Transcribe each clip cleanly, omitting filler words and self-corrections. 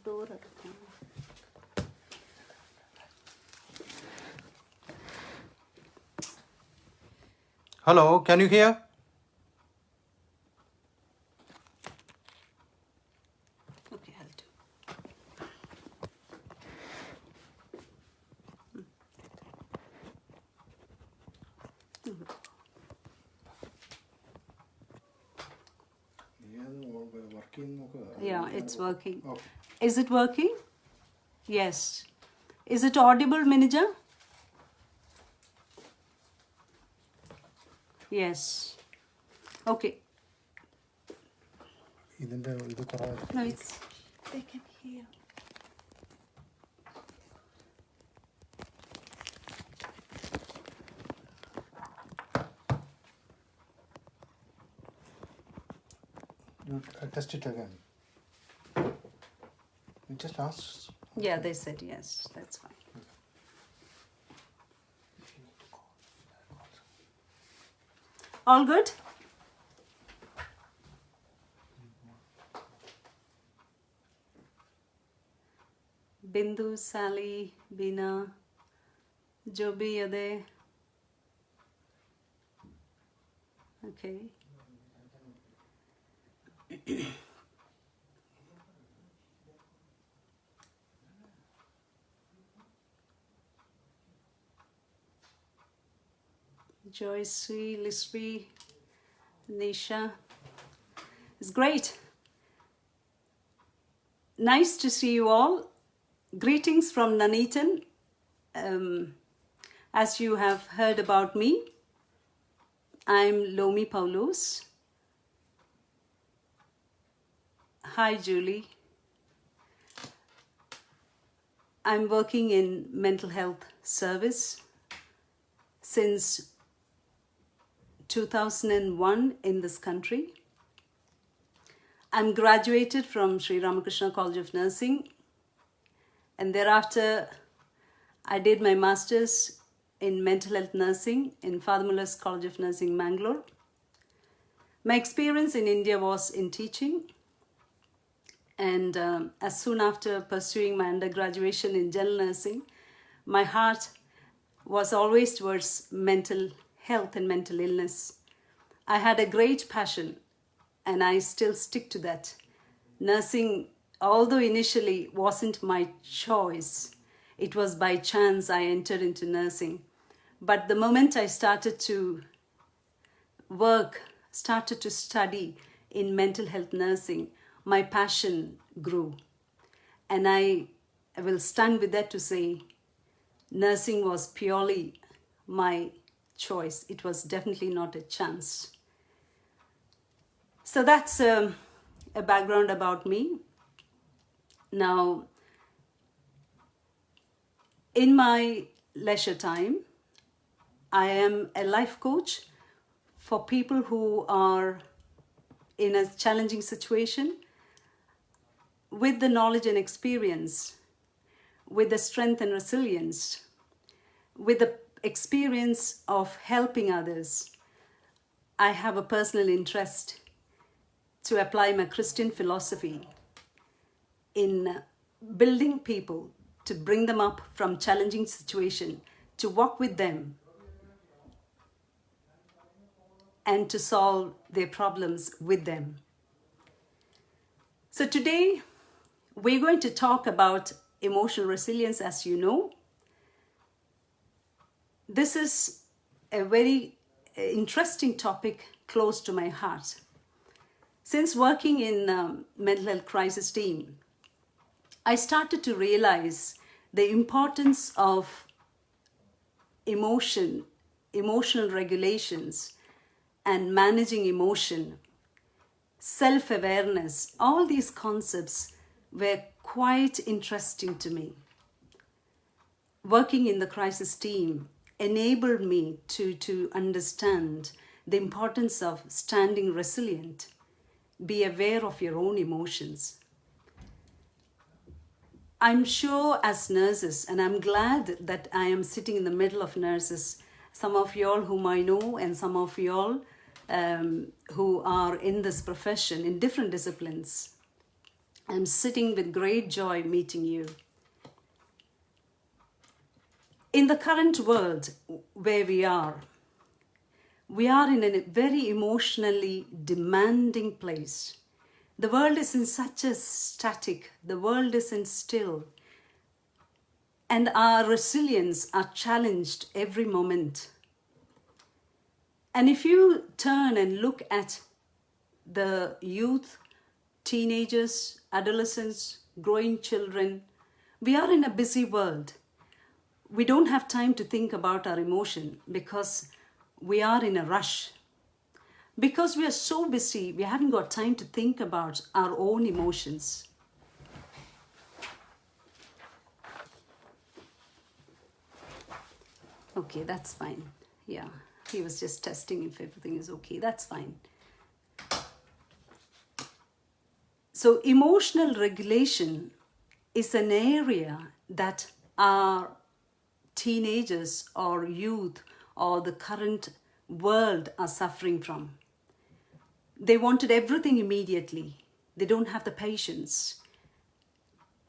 Door. Hello, can you hear? Okay, I'll do. Yeah, it's working. Okay. Is it working? Yes. Is it audible, Minija? Yes. Okay. No, it's they can hear. You test it again. You just ask. Yeah, they said yes. That's fine. All good? Bindu, Sally, Bina, Joby, are there? Okay. Joyce, Lisby, Nisha. It's great. Nice to see you all. Greetings from Nuneaton. As you have heard about me, I'm Lomy Poulose. Hi, Julie. I'm working in mental health service since 2001 in this country. I'm graduated from Sri Ramakrishna College of Nursing, and thereafter I did my master's in mental health nursing in Father Muller's College of Nursing, Mangalore. My experience in India was in teaching, and as soon after pursuing my undergraduation in general nursing, my heart was always towards mental health and mental illness. I had a great passion, and I still stick to that. Nursing, although initially wasn't my choice, it was by chance I entered into nursing. But the moment I started to started to study in mental health nursing, my passion grew. And I will stand with that to say, nursing was purely my choice. It was definitely not a chance. So that's a background about me. Now, in my leisure time, I am a life coach for people who are in a challenging situation with the knowledge and experience, with the strength and resilience, with the experience of helping others. I have a personal interest to apply my Christian philosophy in building people, to bring them up from challenging situation, to walk with them and to solve their problems with them. So today we're going to talk about emotional resilience. As you know, this is a very interesting topic close to my heart. Since working in mental health crisis team, I started to realize the importance of emotional regulations and managing emotion, self-awareness. All these concepts were quite interesting to me. Working in the crisis team enabled me to understand the importance of standing resilient. Be aware of your own emotions. I'm sure as nurses, and I'm glad that I am sitting in the middle of nurses, some of y'all whom I know and some of y'all who are in this profession in different disciplines. I'm sitting with great joy meeting you. In the current world where we are in a very emotionally demanding place. The world is in such a static, the world is in still, and our resilience are challenged every moment. And if you turn and look at the youth, teenagers, adolescents, growing children, we are in a busy world. We don't have time to think about our emotion because we are in a rush. Because we are so busy, we haven't got time to think about our own emotions. Okay, that's fine. Yeah, he was just testing if everything is okay. That's fine. So emotional regulation is an area that our teenagers or youth or the current world are suffering from. They wanted everything immediately. They don't have the patience.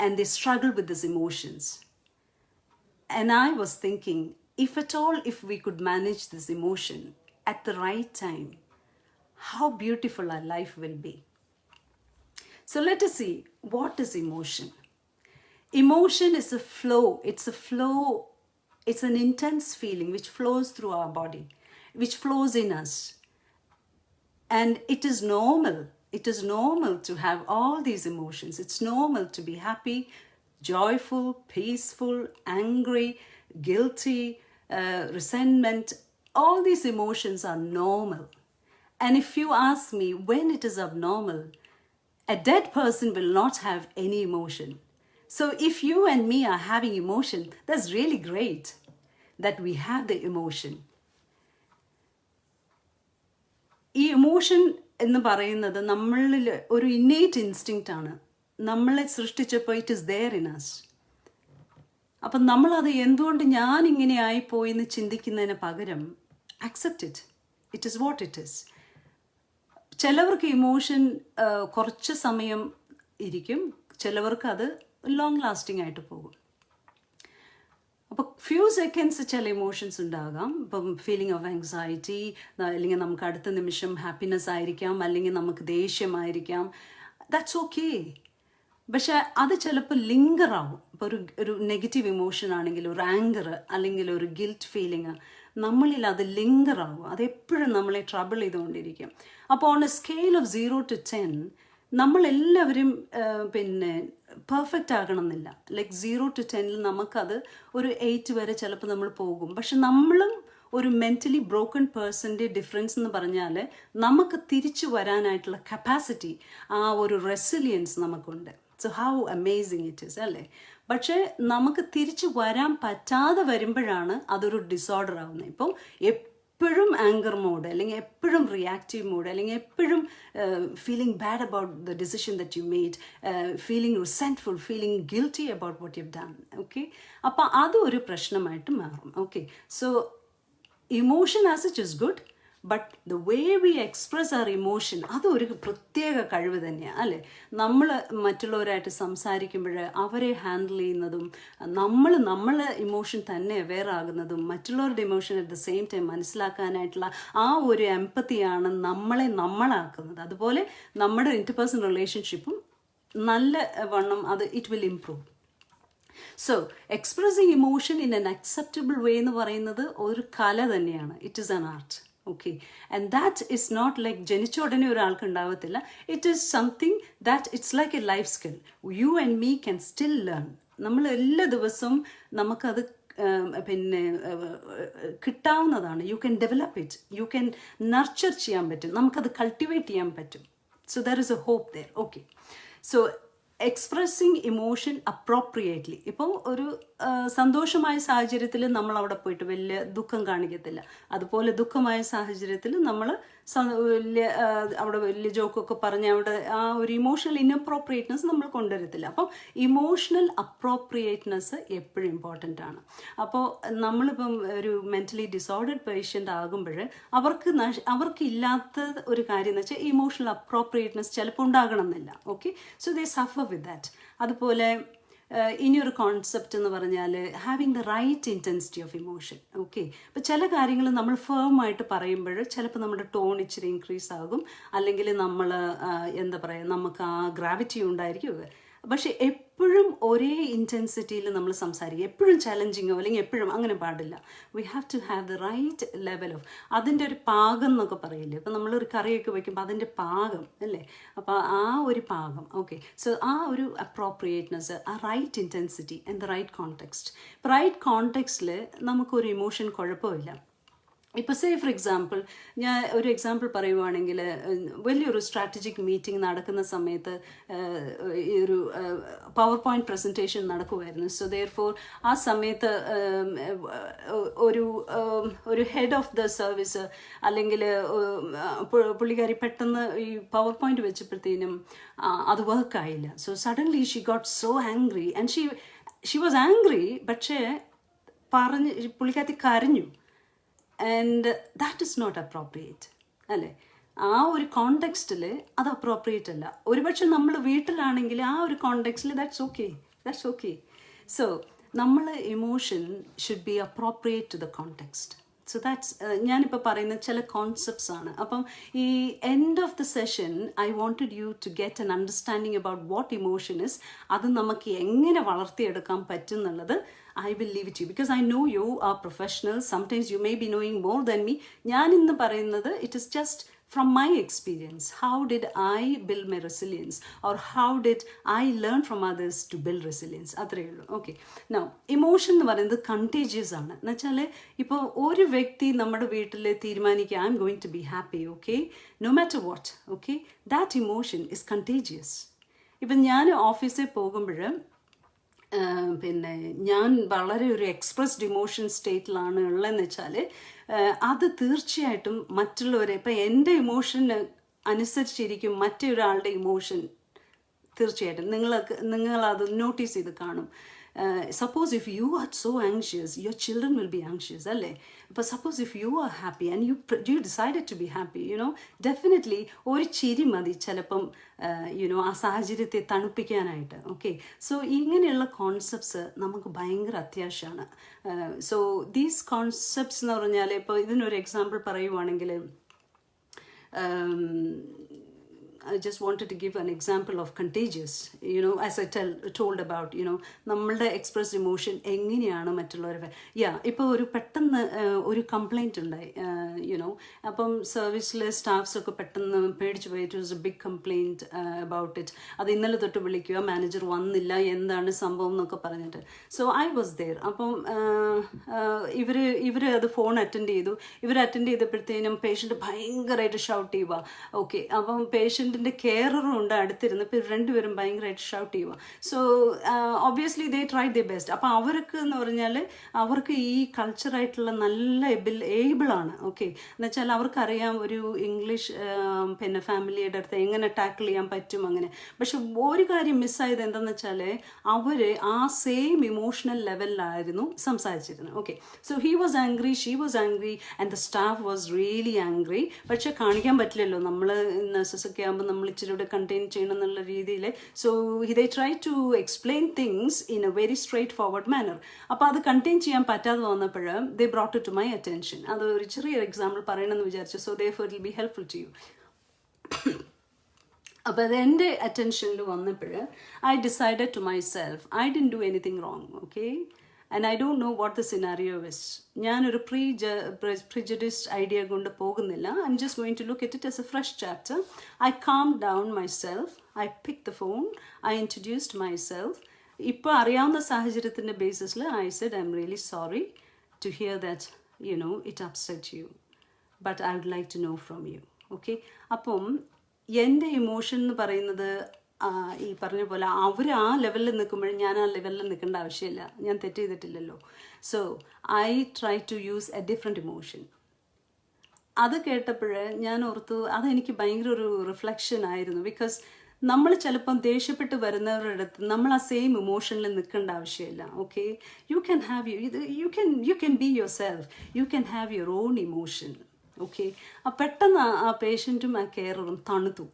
And they struggle with these emotions. And I was thinking, if we could manage this emotion at the right time, how beautiful our life will be. So let us see, what is emotion? Emotion is a flow. It's an intense feeling which flows through our body, which flows in us. And it is normal. It is normal to have all these emotions. It's normal to be happy, joyful, peaceful, angry, guilty, resentment. All these emotions are normal. And if you ask me when it is abnormal, a dead person will not have any emotion. So if you and me are having emotion, that's really great that we have the emotion. ഈ emotion എന്ന് പറയുന്നത് നമ്മളിൽ ഒരു innate instinct ആണ്. നമ്മളെ സൃഷ്ടിച്ചപ്പോൾ it is there in us. അപ്പം നമ്മളത് എന്തുകൊണ്ട് ഞാൻ ഇങ്ങനെ ആയിപ്പോയി എന്ന് ചിന്തിക്കുന്നതിന് പകരം accept it. It is what it is. ചിലവർക്ക് ഇമോഷൻ കുറച്ച് സമയം ഇരിക്കും, ചിലവർക്ക് അത് ലോങ് ലാസ്റ്റിംഗ് ആയിട്ട് പോകും. അപ്പോൾ ഫ്യൂ സെക്കൻഡ്സ് ചില ഇമോഷൻസ് ഉണ്ടാകാം. ഇപ്പം ഫീലിംഗ് ഓഫ് ആങ്സൈറ്റി, അല്ലെങ്കിൽ നമുക്ക് അടുത്ത നിമിഷം ഹാപ്പിനെസ് ആയിരിക്കാം, അല്ലെങ്കിൽ നമുക്ക് ദേഷ്യമായിരിക്കാം. That's okay. പക്ഷെ അത് ചിലപ്പോൾ ലിങ്കർ ആവും. ഇപ്പോൾ ഒരു നെഗറ്റീവ് ഇമോഷൻ ആണെങ്കിൽ, ഒരു ആങ്കർ അല്ലെങ്കിൽ ഒരു ഗിൽറ്റ് ഫീലിംഗ്, നമ്മളിൽ അത് ലിങ്കർ ആവും. അതെപ്പോഴും നമ്മളെ ട്രബിൾ ചെയ്തുകൊണ്ടിരിക്കും. അപ്പോൾ on A scale of 0 to 10 നമ്മളെല്ലാവരും പെർഫെക്റ്റ് ആകണം എന്നില്ല. ലൈക്ക് 0 to 10 നമുക്കത് ഒരു 8 വരെ ചിലപ്പോൾ നമ്മൾ പോകും. പക്ഷെ നമ്മളും ഒരു മെൻ്റലി ബ്രോക്കൺ പേഴ്സൻ്റെ ഡിഫറൻസ് എന്ന് പറഞ്ഞാൽ നമുക്ക് തിരിച്ചു വരാനായിട്ടുള്ള കപ്പാസിറ്റി, ആ ഒരു റെസിലിയൻസ് നമുക്കുണ്ട്. So how amazing it is അല്ലേ. പക്ഷേ നമുക്ക് തിരിച്ചു വരാൻ പറ്റാതെ വരുമ്പോഴാണ് അതൊരു ഡിസോർഡർ ആവുന്നത്. ഇപ്പോൾ എപ്പോഴും ആങ്കർ മോഡ്, അല്ലെങ്കിൽ എപ്പോഴും റിയാക്റ്റീവ് മോഡ്, അല്ലെങ്കിൽ എപ്പോഴും feeling bad about the decision that you made, feeling resentful, feeling guilty about what you done. Okay, അപ്പോൾ അതൊരു പ്രശ്നമായിട്ട് മാറും. Okay, so emotion as it is good, but the way we express our emotion അതൊരു പ്രത്യേക കഴിവ് തന്നെയാണ് അല്ലേ. നമ്മൾ മറ്റുള്ളവരായിട്ട് സംസാരിക്കുമ്പോൾ അവരെ ഹാൻഡിൽ ചെയ്യുന്നതും, നമ്മളെ ഇമോഷൻ തന്നെ അവെയർ ആകുന്നതും, മറ്റുള്ളവരുടെ emotion at the same time മനസ്സിലാക്കാനായിട്ടുള്ള ആ ഒരു എംപത്തിയാണ് നമ്മളാക്കുന്നത്. അതുപോലെ നമ്മുടെ ഇന്റർപേഴ്സണൽ റിലേഷൻഷിപ്പും നല്ല വണ്ണം it will improve. So expressing emotion in an acceptable way എന്ന് പറയുന്നത് ഒരു കല തന്നെയാണ്. It is an art. Okay, and that is not like ജനിച്ച ഉടനെ ഒരാൾക്ക് ഉണ്ടാവത്തില്ല. It is something that it's like a life skill. You and me can still learn. നമ്മൾ എല്ലാ ദിവസവും നമുക്കത് കിട്ടാവുന്നതാണ്. You can develop it, you can nurture ചെയ്യാൻ പറ്റും, നമുക്കത് കൾട്ടിവേറ്റ് ചെയ്യാൻ പറ്റും. So there is A hope there. Okay, so expressing emotion appropriately. ഇപ്പോൾ ഒരു സന്തോഷമായ സാഹചര്യത്തിൽ നമ്മൾ അവിടെ പോയിട്ട് വലിയ ദുഃഖം കാണിക്കത്തില്ല. അതുപോലെ ദുഃഖമായ സാഹചര്യത്തിൽ നമ്മൾ അവിടെ വലിയ ജോക്കൊക്കെ പറഞ്ഞ് അവിടെ ആ ഒരു ഇമോഷണൽ ഇൻഅപ്രോപ്രിയേറ്റ്നെസ് നമ്മൾ കൊണ്ടുവരത്തില്ല. അപ്പം ഇമോഷണൽ അപ്രോപ്രിയേറ്റ്നെസ് എപ്പോഴും ഇമ്പോർട്ടൻ്റ് ആണ്. അപ്പോൾ നമ്മളിപ്പം ഒരു മെൻ്റലി ഡിസോർഡർഡ് പേഷ്യൻ്റ് ആകുമ്പോൾ അവർക്ക് ഇല്ലാത്ത ഒരു കാര്യം എന്ന് വെച്ചാൽ ഇമോഷണൽ അപ്രോപ്രിയേറ്റ്നെസ് ചിലപ്പോൾ ഉണ്ടാകണമെന്നില്ല. Okay, so they suffer with that. അതുപോലെ ഇനിയൊരു കോൺസെപ്റ്റ് എന്ന് പറഞ്ഞാൽ having the right intensity of emotion. Okay, അപ്പോൾ ചില കാര്യങ്ങൾ നമ്മൾ ഫേമായിട്ട് പറയുമ്പോൾ ചിലപ്പോൾ നമ്മുടെ ടോൺ ഇച്ചിരി ഇൻക്രീസ് ആകും, അല്ലെങ്കിൽ നമ്മൾ എന്താ പറയുക, നമുക്ക് ആ ഗ്രാവിറ്റി ഉണ്ടായിരിക്കും. പക്ഷെ എപ്പോഴും ഒരേ ഇൻറ്റൻസിറ്റിയിൽ നമ്മൾ സംസാരിക്കുക, എപ്പോഴും ചലഞ്ചിങ്ങോ അല്ലെങ്കിൽ എപ്പോഴും അങ്ങനെ പാടില്ല. We have to have the right level of അതിൻ്റെ ഒരു പാകം എന്നൊക്കെ പറയില്ലേ. ഇപ്പം നമ്മളൊരു കറിയൊക്കെ വയ്ക്കുമ്പോൾ അതിൻ്റെ പാകം അല്ലേ, അപ്പോൾ ആ ഒരു പാകം. ഓക്കെ, സോ ആ ഒരു അപ്രോപ്രിയേറ്റ്നെസ്, ആ right intensity and the right context. Right കോണ്ടെക്സ്റ്റിൽ നമുക്കൊരു ഇമോഷൻ കുഴപ്പമില്ല. ഇപ്പോൾ സേ ഫോർ എക്സാമ്പിൾ, ഞാൻ ഒരു എക്സാമ്പിൾ പറയുവാണെങ്കിൽ, വലിയൊരു സ്ട്രാറ്റജിക് മീറ്റിംഗ് നടക്കുന്ന സമയത്ത് ഈ ഒരു പവർ പോയിന്റ് പ്രസൻറ്റേഷൻ നടക്കുമായിരുന്നു. സോ ദെയർഫോർ ആ സമയത്ത് ഒരു ഹെഡ് ഓഫ് ദ സർവീസ് അല്ലെങ്കിൽ പുള്ളിക്കാരി പെട്ടെന്ന് ഈ പവർ പോയിന്റ് വെച്ചപ്പോഴത്തേനും അത് വർക്കായില്ല. So suddenly she got so angry and she was angry, പക്ഷേ പുള്ളിക്കാരി കരഞ്ഞു. And that is not appropriate അല്ലേ. ആ ഒരു കോണ്ടെക്സ്റ്റിൽ അത് അപ്രോപ്രിയേറ്റ് അല്ല. ഒരുപക്ഷെ നമ്മൾ വീട്ടിലാണെങ്കിൽ ആ ഒരു കോണ്ടെക്സ്റ്റിൽ ദാറ്റ്സ് ഓക്കെ. സോ നമ്മൾ emotion should be appropriate to the context. So that's ഞാനിപ്പോൾ പറയുന്ന ചില കോൺസെപ്റ്റ്സ് ആണ്. അപ്പം ഈ end of the session I wanted you to get an understanding about what emotion is. അത് നമുക്ക് എങ്ങനെ വളർത്തിയെടുക്കാൻ പറ്റും എന്നുള്ളത് I will leave it to you because I know you are professionals. Sometimes you may be knowing more than me. ഞാൻ ഇന്ന് പറയുന്നത് it is just from my experience. How did I build my resilience, or how did I learn from others to build resilience? അത്രയേ ഉള്ളൂ. Okay, now emotion എന്ന് പറയുന്നത് contagious ആണ്. എന്ന് വെച്ചാൽ ഇപ്പോൾ ഒരു വ്യക്തി നമ്മുടെ വീട്ടിൽ തീരുമാനിക്കുക I'm going to be happy, okay, no matter what, okay, that emotion is contagious. ഇപ്പം ഞാൻ ഓഫീസിൽ പോകുമ്പോൾ പിന്നെ ഞാൻ വളരെ ഒരു എക്സ്പ്രസ്ഡ് ഇമോഷൻ സ്റ്റേറ്റിലാണ് ഉള്ളതെന്ന് വെച്ചാൽ അത് തീർച്ചയായിട്ടും മറ്റുള്ളവരെ, ഇപ്പം എൻ്റെ ഇമോഷന് അനുസരിച്ചിരിക്കും മറ്റൊരാളുടെ ഇമോഷൻ. തീർച്ചയായിട്ടും നിങ്ങളത് നോട്ടീസ് ചെയ്ത് കാണും. Suppose if you are so anxious, your children will be anxious, അല്ലേ? But suppose if you are happy and you decided to be happy, definitely ഒരു ചിരി മതി ചിലപ്പം ആ സാഹചര്യത്തെ തണുപ്പിക്കാനായിട്ട്. ഓക്കെ, സോ ഇങ്ങനെയുള്ള കോൺസെപ്റ്റ്സ് നമുക്ക് ഭയങ്കര അത്യാവശ്യമാണ്. സോ ദീസ് കോൺസെപ്റ്റ്സ് എന്ന് പറഞ്ഞാൽ ഇപ്പോൾ ഇതിനൊരു എക്സാമ്പിൾ പറയുവാണെങ്കിൽ, I just wanted to give an example of contagious, as I told about, നമ്മളുടെ എക്സ്പ്രസ് ഇമോഷൻ എങ്ങനെയാണ് മറ്റുള്ളവരെ. ഇപ്പോൾ ഒരു പെട്ടെന്ന് ഒരു കംപ്ലൈൻറ്റ് ഉണ്ടായി, അപ്പം സർവീസിലെ സ്റ്റാഫ്സൊക്കെ പെട്ടെന്ന് പേടിച്ചു പോയി. It was a big complaint about it. അത് ഇന്നലെ തൊട്ട് വിളിക്കുക, മാനേജർ വന്നില്ല, എന്താണ് സംഭവം എന്നൊക്കെ പറഞ്ഞിട്ട്. So I was there. അപ്പം ഇവർ അത് ഫോൺ അറ്റൻഡ് ചെയ്തു. അറ്റൻഡ് ചെയ്തപ്പോഴത്തേനും പേഷ്യൻ്റ് ഭയങ്കരമായിട്ട് ഷൗട്ട് ചെയ്യുക. ഓക്കെ, അപ്പം പേഷ്യൻ്റ് കെയറും ഉണ്ട് അടുത്തിരുന്ന്. ഇപ്പോൾ രണ്ടുപേരും ഭയങ്കരമായിട്ട് ഷൗട്ട് ചെയ്യുക. So obviously they try the best. അപ്പോൾ അവർക്ക് എന്ന് പറഞ്ഞാൽ അവർക്ക് ഈ കൾച്ചറായിട്ടുള്ള നല്ല ഏബിളാണ്. ഓക്കെ, എന്നുവെച്ചാൽ അവർക്കറിയാം ഒരു ഇംഗ്ലീഷ് പിന്നെ ഫാമിലിയുടെ അടുത്ത് എങ്ങനെ ടാക്കിൾ ചെയ്യാൻ പറ്റും അങ്ങനെ. പക്ഷെ ഒരു കാര്യം മിസ്സായത് എന്താണെന്ന് വെച്ചാൽ അവർ ആ സെയിം ഇമോഷണൽ ലെവലിലായിരുന്നു സംസാരിച്ചിരുന്നത്. Okay, so he was angry, she was angry and the staff was really angry. പക്ഷെ കാണിക്കാൻ പറ്റില്ലല്ലോ, നമ്മൾ നഴ്സസൊക്കെ ആകുമ്പോൾ നമ്മൾ ഇച്ചിരി കൂടെ കണ്ടെയ്ൻ ചെയ്യണം എന്നുള്ള രീതിയിൽ. So they try to explain things in a very straightforward manner. അപ്പോൾ അത് കണ്ടെയ്ൻ ചെയ്യാൻ പറ്റാതെ വന്നപ്പോൾ they brought it to my attention. അത് ഒരു ചെറിയൊരു എക്സാമ്പിൾ പറയണമെന്ന് വിചാരിച്ചു. So therefore it will be helpful to you. അപ്പോൾ അത് എൻ്റെ അറ്റൻഷനിൽ വന്നപ്പോൾ I decided to myself I didn't do anything wrong. Okay, and I don't know what the scenario is. ഞാനൊരു prejudiced idea കൊണ്ട് പോകുന്നില്ല. I'm just going to look at it as a fresh chapter. I calmed down myself. I picked the phone. I introduced myself. ഇപ്പോൾ അറിയാവുന്ന സാഹചര്യത്തിൻ്റെ ബേസിസിൽ I said I'm really sorry to hear that it upset you, but I would like to know from you. Okay, അപ്പം എൻ്റെ emotion എന്ന് പറയുന്നത് ഈ പറഞ്ഞ പോലെ അവർ ആ ലെവലിൽ നിൽക്കുമ്പോഴും ഞാൻ ആ ലെവലിൽ നിൽക്കേണ്ട ആവശ്യമില്ല, ഞാൻ തെറ്റ് ചെയ്തിട്ടില്ലല്ലോ. So I try to use a different emotion. അത് കേട്ടപ്പോൾ ഞാൻ ഓർത്തു അതെനിക്ക് ഭയങ്കര ഒരു റിഫ്ലക്ഷൻ ആയിരുന്നു. ബിക്കോസ് നമ്മൾ ചിലപ്പം ദേഷ്യപ്പെട്ട് വരുന്നവരുടെ അടുത്ത് നമ്മൾ ആ സെയിം ഇമോഷനിൽ നിൽക്കേണ്ട ആവശ്യമില്ല. Okay, U can have you can be your self, U can have your own emotion. Okay, പെട്ടെന്ന് ആ പേഷ്യൻറ്റും ആ കെയറും തണുത്തു.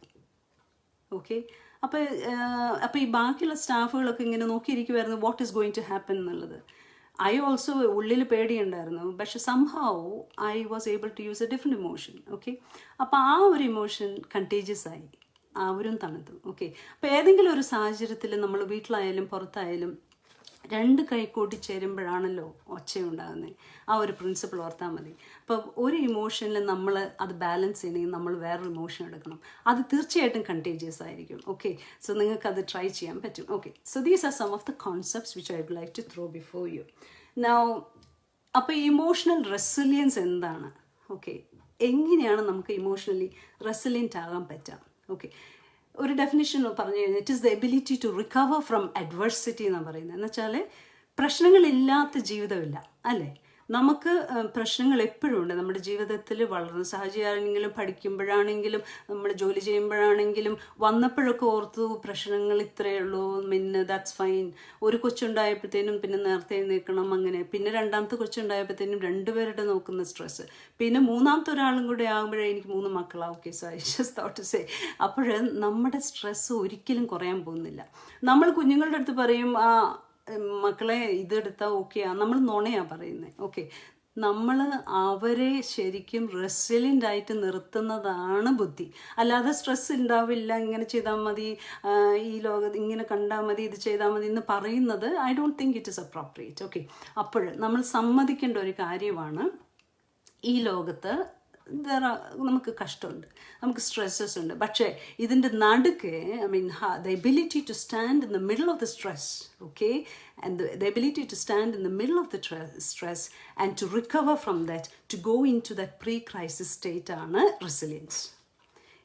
ഓക്കെ, അപ്പോൾ ഈ ബാക്കിയുള്ള സ്റ്റാഫുകളൊക്കെ ഇങ്ങനെ നോക്കിയിരിക്കുമായിരുന്നു what is going to happen എന്നുള്ളത്. ഐ ഓൾസോ ഉള്ളിൽ പേടിയുണ്ടായിരുന്നു, പക്ഷെ somehow I was able to use a different emotion. Okay, അപ്പോൾ ആ ഒരു ഇമോഷൻ കണ്ടേജിയസ് ആയി, അവരും തണുത്തു. ഓക്കെ, അപ്പോൾ ഏതെങ്കിലും ഒരു സാഹചര്യത്തിൽ നമ്മൾ വീട്ടിലായാലും പുറത്തായാലും രണ്ട് കൈ കൂട്ടിച്ചേരുമ്പോഴാണല്ലോ ഒച്ചയുണ്ടാകുന്നത്. ആ ഒരു പ്രിൻസിപ്പിൾ ഓർത്താൽ മതി. അപ്പോൾ ഒരു ഇമോഷനിൽ നമ്മൾ അത് ബാലൻസ് ചെയ്യണമെങ്കിൽ നമ്മൾ വേറൊരു ഇമോഷൻ എടുക്കണം. അത് തീർച്ചയായിട്ടും കണ്ടേജിയസ് ആയിരിക്കും. ഓക്കെ, സോ നിങ്ങൾക്കത് ട്രൈ ചെയ്യാൻ പറ്റും. Okay, so these are some of the concepts which I would like to throw before you now. അപ്പോൾ ഇമോഷണൽ റെസിലിയൻസ് എന്താണ്? ഓക്കെ, എങ്ങനെയാണ് നമുക്ക് ഇമോഷണലി റെസിലിയൻ്റ് ആകാൻ പറ്റുക? ഓക്കെ, ഒരു ഡെഫിനിഷൻ പറഞ്ഞു കഴിഞ്ഞാൽ it is the ability to recover from adversity എന്നാണ് പറയുന്നത്. എന്ന് വെച്ചാൽ പ്രശ്നങ്ങളില്ലാത്ത ജീവിതമില്ല, അല്ലേ? നമുക്ക് പ്രശ്നങ്ങൾ എപ്പോഴും ഉണ്ട് നമ്മുടെ ജീവിതത്തിൽ. വളർന്ന സാഹചര്യമാണെങ്കിലും പഠിക്കുമ്പോഴാണെങ്കിലും നമ്മൾ ജോലി ചെയ്യുമ്പോഴാണെങ്കിലും വന്നപ്പോഴൊക്കെ ഓർത്തു പ്രശ്നങ്ങൾ ഇത്രയേ ഉള്ളൂ, പിന്നെ ദാറ്റ്സ് ഫൈൻ. ഒരു കൊച്ചുണ്ടായപ്പോഴത്തേനും പിന്നെ നേരത്തെ നിൽക്കണം അങ്ങനെ, പിന്നെ രണ്ടാമത്തെ കൊച്ചുണ്ടായപ്പോഴത്തേനും രണ്ടുപേരുടെ നോക്കുന്ന സ്ട്രെസ്സ്, പിന്നെ മൂന്നാമത്തെ ഒരാളും കൂടെ ആകുമ്പോഴേ എനിക്ക് 3 മക്കളാണ്. Okay, so I just thought to say അപ്പോൾ നമ്മുടെ സ്ട്രെസ്സ് ഒരിക്കലും കുറയാൻ പോകുന്നില്ല. നമ്മൾ കുഞ്ഞുങ്ങളുടെ അടുത്ത് പറയും മക്കളെ ഇതെടുത്താൽ ഓക്കെയാ, നമ്മൾ നുണയാണ് പറയുന്നത്. ഓക്കെ, നമ്മൾ അവരെ ശരിക്കും റെസിലിയൻ്റ് ആയിട്ട് നിർത്തുന്നതാണ് ബുദ്ധി. അല്ലാതെ സ്ട്രെസ് ഉണ്ടാവില്ല, ഇങ്ങനെ ചെയ്താൽ മതി, ഈ ലോകത്ത് ഇങ്ങനെ കണ്ടാൽ മതി, ഇത് ചെയ്താൽ മതി എന്ന് പറയുന്നത് I don't think it is appropriate. Okay, അപ്പോൾ നമ്മൾ സമ്മതിക്കേണ്ട ഒരു കാര്യമാണ് ഈ ലോകത്ത് നമുക്ക് കഷ്ടമുണ്ട്, നമുക്ക് സ്ട്രെസ്സസ് ഉണ്ട്. പക്ഷേ ഇതിൻ്റെ നടുക്ക് I mean the ability to stand in the middle of the stress, okay, and the ability to stand in the middle of the stress and to recover from that, to go into that pre crisis state ആണ് resilience.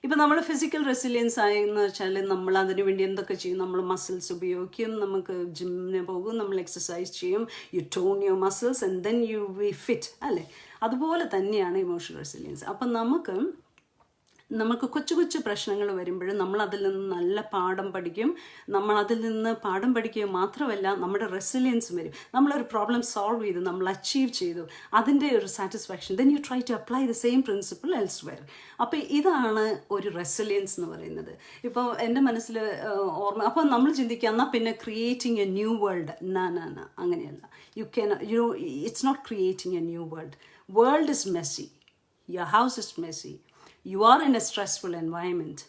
ഇപ്പം നമ്മൾ physical resilience ആയെന്ന് വെച്ചാൽ നമ്മൾ അതിനു വേണ്ടി എന്തൊക്കെ ചെയ്യും? നമ്മൾ മസിൽസ് ഉപയോഗിക്കും, നമുക്ക് ജിമ്മിന് പോകും, നമ്മൾ എക്സസൈസ് ചെയ്യും, you tone your muscles and then you be fit, അല്ലേ? അതുപോലെ തന്നെയാണ് ഇമോഷണൽ റെസിലിയൻസ്. അപ്പം നമുക്ക് കൊച്ചു കൊച്ചു പ്രശ്നങ്ങൾ വരുമ്പോഴും നമ്മൾ അതിൽ നിന്ന് നല്ല പാഠം പഠിക്കും. നമ്മൾ അതിൽ നിന്ന് പാഠം പഠിക്കുക മാത്രമല്ല, നമ്മുടെ റെസിലിയൻസ് വരും. നമ്മളൊരു പ്രോബ്ലം സോൾവ് ചെയ്തു, നമ്മൾ അച്ചീവ് ചെയ്തു, അതിൻ്റെ ഒരു satisfaction. Then you try to apply the same principle elsewhere. അപ്പോൾ ഇതാണ് ഒരു റെസിലിയൻസ് എന്ന് പറയുന്നത്. ഇപ്പോൾ എൻ്റെ മനസ്സിൽ ഓർമ്മ, അപ്പോൾ നമ്മൾ ചിന്തിക്കുക എന്നാൽ പിന്നെ ക്രിയേറ്റിംഗ് എ ന്യൂ വേൾഡ്. അങ്ങനെയല്ല. It's not creating a new world. World is messy. Your house is messy. You are in a stressful environment.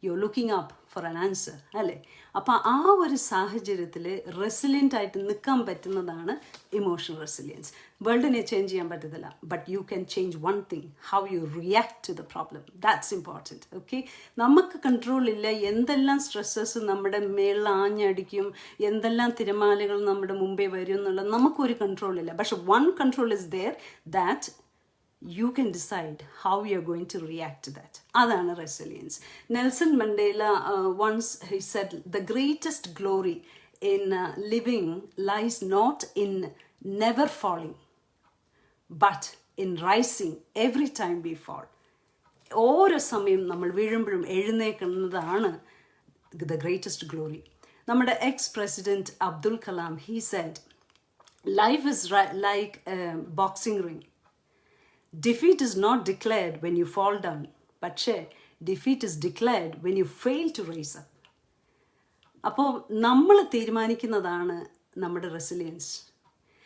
You're looking up for an answer, അല്ലേ? അപ്പോൾ ആ ഒരു സാഹചര്യത്തിൽ റെസിലിയൻ്റ് ആയിട്ട് നിൽക്കാൻ പറ്റുന്നതാണ് ഇമോഷണൽ റെസിലിയൻസ്. വേൾഡിനെ ചേഞ്ച് ചെയ്യാൻ പറ്റത്തില്ല, but you can change one thing, how you react to the problem. That's important. Okay, നമുക്ക് കൺട്രോളില്ല. എന്തെല്ലാം സ്ട്രെസ്സസ് നമ്മുടെ മേളിൽ ആഞ്ഞടിക്കും, എന്തെല്ലാം തിരമാലകൾ നമ്മുടെ മുമ്പേ വരും എന്നുള്ളത് നമുക്കൊരു കൺട്രോളില്ല. പക്ഷെ one control is there, that you can decide how you're going to react to that. Adana resilience. Nelson Mandela once he said, the greatest glory in living lies not in never falling, but in rising every time we fall. ഓരോ സമയം നമ്മൾ വീഴുമ്പോഴും എഴുന്നേൽക്കുന്നതാണ് the greatest glory. നമ്മുടെ X president Abdul Kalam, he said, life is like a boxing ring. Defeat is not declared when you fall down, but defeat is declared when you fail to raise up. അപ്പോൾ നമ്മൾ തീരുമാനിക്കുന്നതാണ് നമ്മുടെ resilience.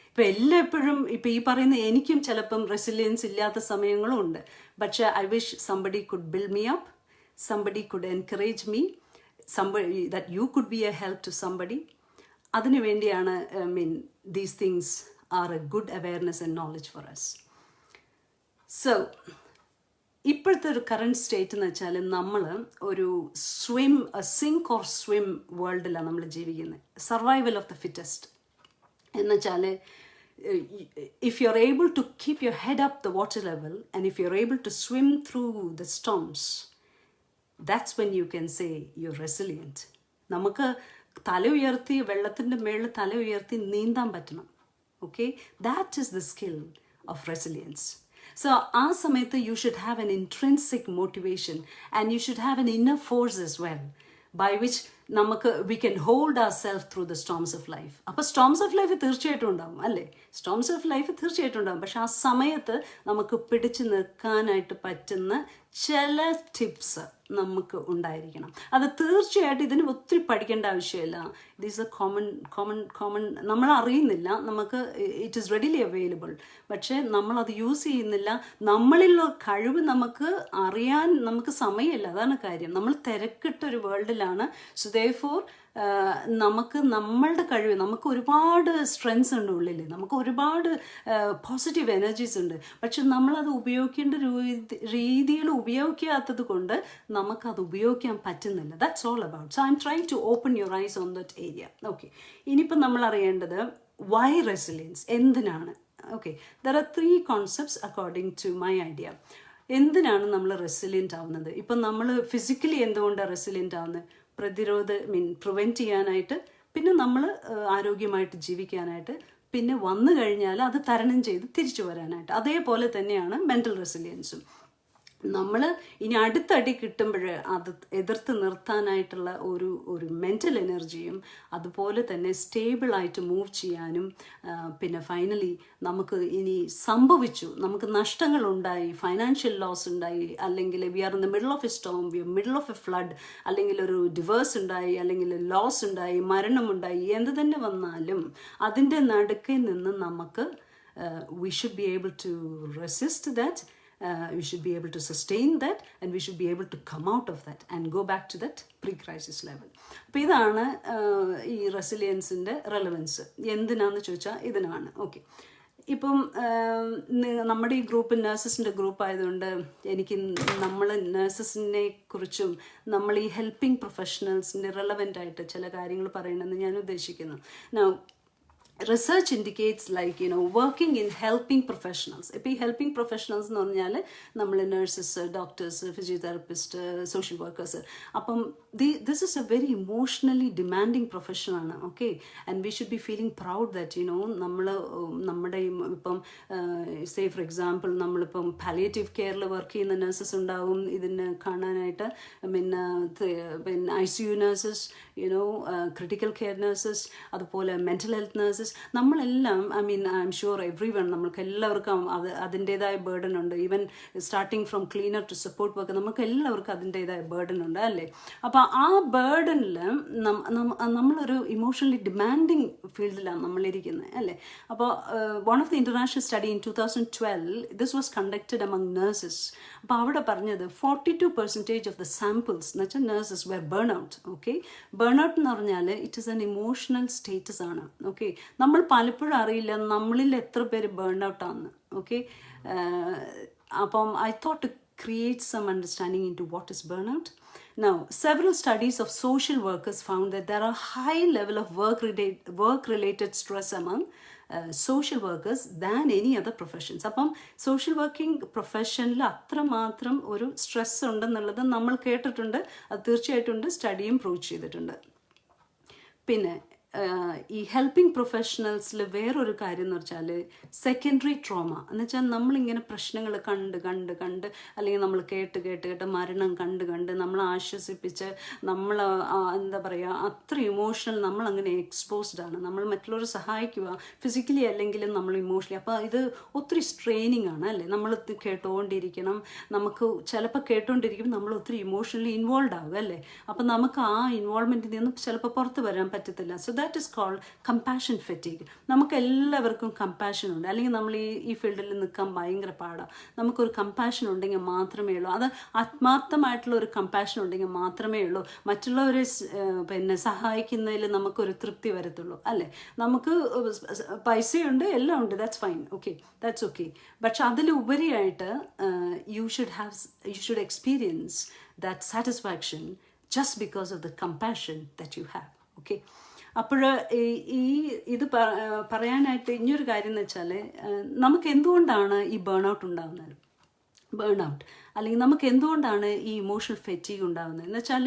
ഇപ്പോൾ എല്ലായ്പ്പോഴും ഇപ്പോൾ ഈ പറയുന്ന എനിക്കും ചിലപ്പം റെസിലിയൻസ് ഇല്ലാത്ത സമയങ്ങളും ഉണ്ട്. പക്ഷേ I wish somebody could build me up, somebody could encourage me, somebody that you could be a help to somebody. അതിനു വേണ്ടിയാണ് these things are a good awareness and knowledge for us. So ഇപ്പോഴത്തെ ഒരു current state എന്ന് വെച്ചാൽ നമ്മൾ ഒരു zinc or swim വേൾഡിലാണ് നമ്മൾ ജീവിക്കുന്നത്. സർവൈവൽ ഓഫ് ദ ഫിറ്റസ്റ്റ് എന്ന് വെച്ചാൽ if you're able to keep your head up the water level and if you're able to swim through the storms, that's when you can say you're resilient. നമുക്ക് തല ഉയർത്തി വെള്ളത്തിൻ്റെ മേളിൽ തല ഉയർത്തി നീന്താൻ പറ്റണം. Okay, that is the skill of resilience. So ആ സമയത്ത് you should have an intrinsic motivation and you should have an inner force as well by which നമുക്ക് we can hold ourselves through the storms of life. അപ്പോൾ storms of life തീർച്ചയായിട്ടും ഉണ്ടാവും അല്ലേ, storms of life തീർച്ചയായിട്ടും ഉണ്ടാവും. പക്ഷെ ആ സമയത്ത് നമുക്ക് പിടിച്ചു നിൽക്കാനായിട്ട് പറ്റുന്ന ചില ടിപ്സ് നമുക്ക് ഉണ്ടായിരിക്കണം. അത് തീർച്ചയായിട്ടും ഇതിന് ഒത്തിരി പഠിക്കേണ്ട ആവശ്യമില്ല. ഇറ്റ് ഈസ് എ കോമൺ നമ്മൾ അറിയുന്നില്ല, നമുക്ക് ഇറ്റ് ഈസ് റെഡിലി അവൈലബിൾ. പക്ഷേ നമ്മളത് യൂസ് ചെയ്യുന്നില്ല. നമ്മളിലുള്ള കഴിവ് നമുക്ക് അറിയാൻ നമുക്ക് സമയമില്ല, അതാണ് കാര്യം. നമ്മൾ തിരക്കിട്ടൊരു വേൾഡിലാണ്. സോ therefore നമുക്ക് നമ്മളുടെ കഴിവ്, നമുക്ക് ഒരുപാട് സ്ട്രെങ്സ് ഉണ്ട് ഉള്ളിൽ, നമുക്ക് ഒരുപാട് പോസിറ്റീവ് എനർജീസ് ഉണ്ട്. പക്ഷെ നമ്മളത് ഉപയോഗിക്കേണ്ട രീതിയിൽ ഉപയോഗിക്കാത്തത് കൊണ്ട് നമുക്കത് ഉപയോഗിക്കാൻ പറ്റുന്നില്ല. That's all about. So I M trying to open your eyes on that area. Okay, ഇനിയിപ്പം നമ്മൾ അറിയേണ്ടത് വൈ റെസിലിയൻസ്, എന്തിനാണ്. Okay, there are 3 concepts according to my idea. എന്തിനാണ് നമ്മൾ റെസിലിയൻ്റ് ആവുന്നത്? ഇപ്പം നമ്മൾ ഫിസിക്കലി എന്തുകൊണ്ടാണ് റെസിലിയൻ്റ് ആവുന്നത്? പ്രിവെൻറ്റ് ചെയ്യാനായിട്ട്, പിന്നെ നമ്മൾ ആരോഗ്യമായിട്ട് ജീവിക്കാനായിട്ട്, പിന്നെ വന്നു കഴിഞ്ഞാൽ അത് തരണം ചെയ്ത് തിരിച്ചു വരാനായിട്ട്. അതേപോലെ തന്നെയാണ് മെൻ്റൽ റെസിലിയൻസും. നമ്മൾ ഇനി അടുത്തടി കിട്ടുമ്പോൾ അത് എതിർത്ത് നിർത്താനായിട്ടുള്ള ഒരു മെൻ്റൽ എനർജിയും, അതുപോലെ തന്നെ സ്റ്റേബിളായിട്ട് മൂവ് ചെയ്യാനും, പിന്നെ ഫൈനലി നമുക്ക് ഇനി സംഭവിച്ചു, നമുക്ക് നഷ്ടങ്ങളുണ്ടായി, ഫൈനാൻഷ്യൽ ലോസ് ഉണ്ടായി, അല്ലെങ്കിൽ we are in the middle of a storm, we are middle of a flood, അല്ലെങ്കിൽ ഒരു ഡിവേഴ്സ് ഉണ്ടായി, അല്ലെങ്കിൽ ലോസ് ഉണ്ടായി, മരണമുണ്ടായി, എന്ത് തന്നെ വന്നാലും അതിൻ്റെ നടുക്കിൽ നിന്ന് നമുക്ക് we should be able to resist that. We should be able to sustain that and we should be able to come out of that and go back to that pre-crisis level. അപ്പോൾ ഇതാണ് ഈ റെസിലിയൻസിൻ്റെ relevance. എന്തിനാന്ന് ചോദിച്ചാൽ ഇതിനാണ്. Okay, ഇപ്പം നമ്മുടെ ഈ group നഴ്സസിൻ്റെ group ആയതുകൊണ്ട് എനിക്ക് നമ്മൾ നഴ്സസിനെ കുറിച്ചും നമ്മൾ ഈ ഹെൽപ്പിംഗ് പ്രൊഫഷണൽസിൻ്റെ റെലവൻ്റ് ആയിട്ട് ചില കാര്യങ്ങൾ പറയണമെന്ന് ഞാൻ ഉദ്ദേശിക്കുന്നു. Now, research indicates like working in helping professionals. ഇപ്പോൾ ഈ ഹെൽപ്പിംഗ് പ്രൊഫഷണൽസ് എന്ന് പറഞ്ഞാൽ നമ്മൾ nurses, doctors, physiotherapist, social workers. അപ്പം this is a very emotionally demanding പ്രൊഫഷനാണ്. Okay, and we should be feeling proud that നമ്മൾ നമ്മുടെ ഇപ്പം സേ ഫോർ എക്സാമ്പിൾ നമ്മളിപ്പം പാലിയേറ്റീവ് കെയറിൽ വർക്ക് ചെയ്യുന്ന നഴ്സസ് ഉണ്ടാവും ഇതിന് കാണാനായിട്ട്. പിന്നെ ICU nurses, critical care nurses, അതുപോലെ മെൻ്റൽ ഹെൽത്ത് നഴ്സസ്. നമ്മളെല്ലാം I am sure everyone, നമുക്ക് എല്ലാവർക്കും അതിൻ്റെതായ ബേർഡൻ ഉണ്ട്. Even starting from cleaner to support work, നമുക്ക് എല്ലാവർക്കും അതിൻ്റെതായ ബേർഡൻ ഉണ്ട് അല്ലേ. അപ്പോൾ ആ ബേർഡനിൽ നമ്മളൊരു ഇമോഷണലി ഡിമാൻഡിങ് ഫീൽഡിലാണ് നമ്മളിരിക്കുന്നത് അല്ലേ. അപ്പോൾ one of the international study in 2012 this was conducted among nurses. അപ്പോൾ അവിടെ പറഞ്ഞത് 42% ഓഫ് ദ സാമ്പിൾസ് എന്ന് വെച്ചാൽ nurses were burn out. Okay, burn out എന്ന് പറഞ്ഞാൽ it is an emotional status ആണ്. ഓക്കെ, നമ്മൾ പലപ്പോഴും അറിയില്ല നമ്മളിൽ എത്ര പേര് ബേൺ ഔട്ട് ആണ്. ഓക്കെ, അപ്പം I thought to create some understanding into what is burnout. Now, several studies of social workers found that there are high level of work-related stress among social workers than any other professions. അപ്പം social working പ്രൊഫഷനിൽ അത്രമാത്രം ഒരു stress ഉണ്ടെന്നുള്ളത് നമ്മൾ കേട്ടിട്ടുണ്ട്. അത് തീർച്ചയായിട്ടും സ്റ്റഡിയും prove ചെയ്തിട്ടുണ്ട്. പിന്നെ ഈ ഹെൽപ്പിംഗ് പ്രൊഫഷണൽസിൽ വേറൊരു കാര്യം എന്ന് വെച്ചാൽ സെക്കൻഡറി ട്രോമ എന്ന് വെച്ചാൽ നമ്മളിങ്ങനെ പ്രശ്നങ്ങൾ കണ്ട് അല്ലെങ്കിൽ നമ്മൾ കേട്ട് മരണം കണ്ട് നമ്മൾ ആശ്വസിപ്പിച്ച് നമ്മൾ എന്താ പറയുക അത്ര ഇമോഷണൽ നമ്മളങ്ങനെ എക്സ്പോസ്ഡ് ആണ്. നമ്മൾ മറ്റുള്ളവരെ സഹായിക്കുക ഫിസിക്കലി അല്ലെങ്കിലും നമ്മൾ ഇമോഷണലി. അപ്പോൾ ഇത് ഒത്തിരി സ്ട്രെയിനിങ് ആണ് അല്ലേ. നമ്മൾ കേട്ടുകൊണ്ടിരിക്കണം, നമുക്ക് ചിലപ്പോൾ കേട്ടുകൊണ്ടിരിക്കുമ്പോൾ നമ്മൾ ഒത്തിരി ഇമോഷണലി ഇൻവോൾവ് ആകും അല്ലേ. അപ്പോൾ നമുക്ക് ആ ഇൻവോൾവ്മെൻറ്റിൽ നിന്ന് ചിലപ്പോൾ പുറത്ത് വരാൻ പറ്റത്തില്ല. So that is called compassion fatigue. നമുക്ക് എല്ലാവർക്കും കമ്പാഷൻ ഉണ്ട്, അല്ലെങ്കിൽ നമ്മൾ ഈ ഫീൽഡിൽ നിൽക്കാൻ ഭയങ്കര പാടാണ്. നമുക്കൊരു കമ്പാഷൻ ഉണ്ടെങ്കിൽ മാത്രമേ ഉള്ളൂ, അത് ആത്മാർത്ഥമായിട്ടുള്ള ഒരു കമ്പാഷൻ ഉണ്ടെങ്കിൽ മാത്രമേ ഉള്ളൂ മറ്റുള്ളവരെ പിന്നെ സഹായിക്കുന്നതിൽ നമുക്കൊരു തൃപ്തി വരത്തുള്ളൂ അല്ലേ. നമുക്ക് പൈസയുണ്ട്, എല്ലാം ഉണ്ട്, that's fine, okay, that's okay. പക്ഷെ അതിലുപരിയായിട്ട് you should experience that satisfaction just because of the compassion that you have. Okay, അപ്പോൾ ഇത് പറയാനായിട്ട് ഇനിയൊരു കാര്യം എന്ന് വെച്ചാൽ നമുക്ക് എന്തുകൊണ്ടാണ് ഈ ബേൺ ഔട്ട് ഉണ്ടാകുന്നത്, അല്ലെങ്കിൽ നമുക്ക് എന്തുകൊണ്ടാണ് ഈ ഇമോഷണൽ ഫെറ്റീഗ് ഉണ്ടാകുന്നത് എന്ന് വെച്ചാൽ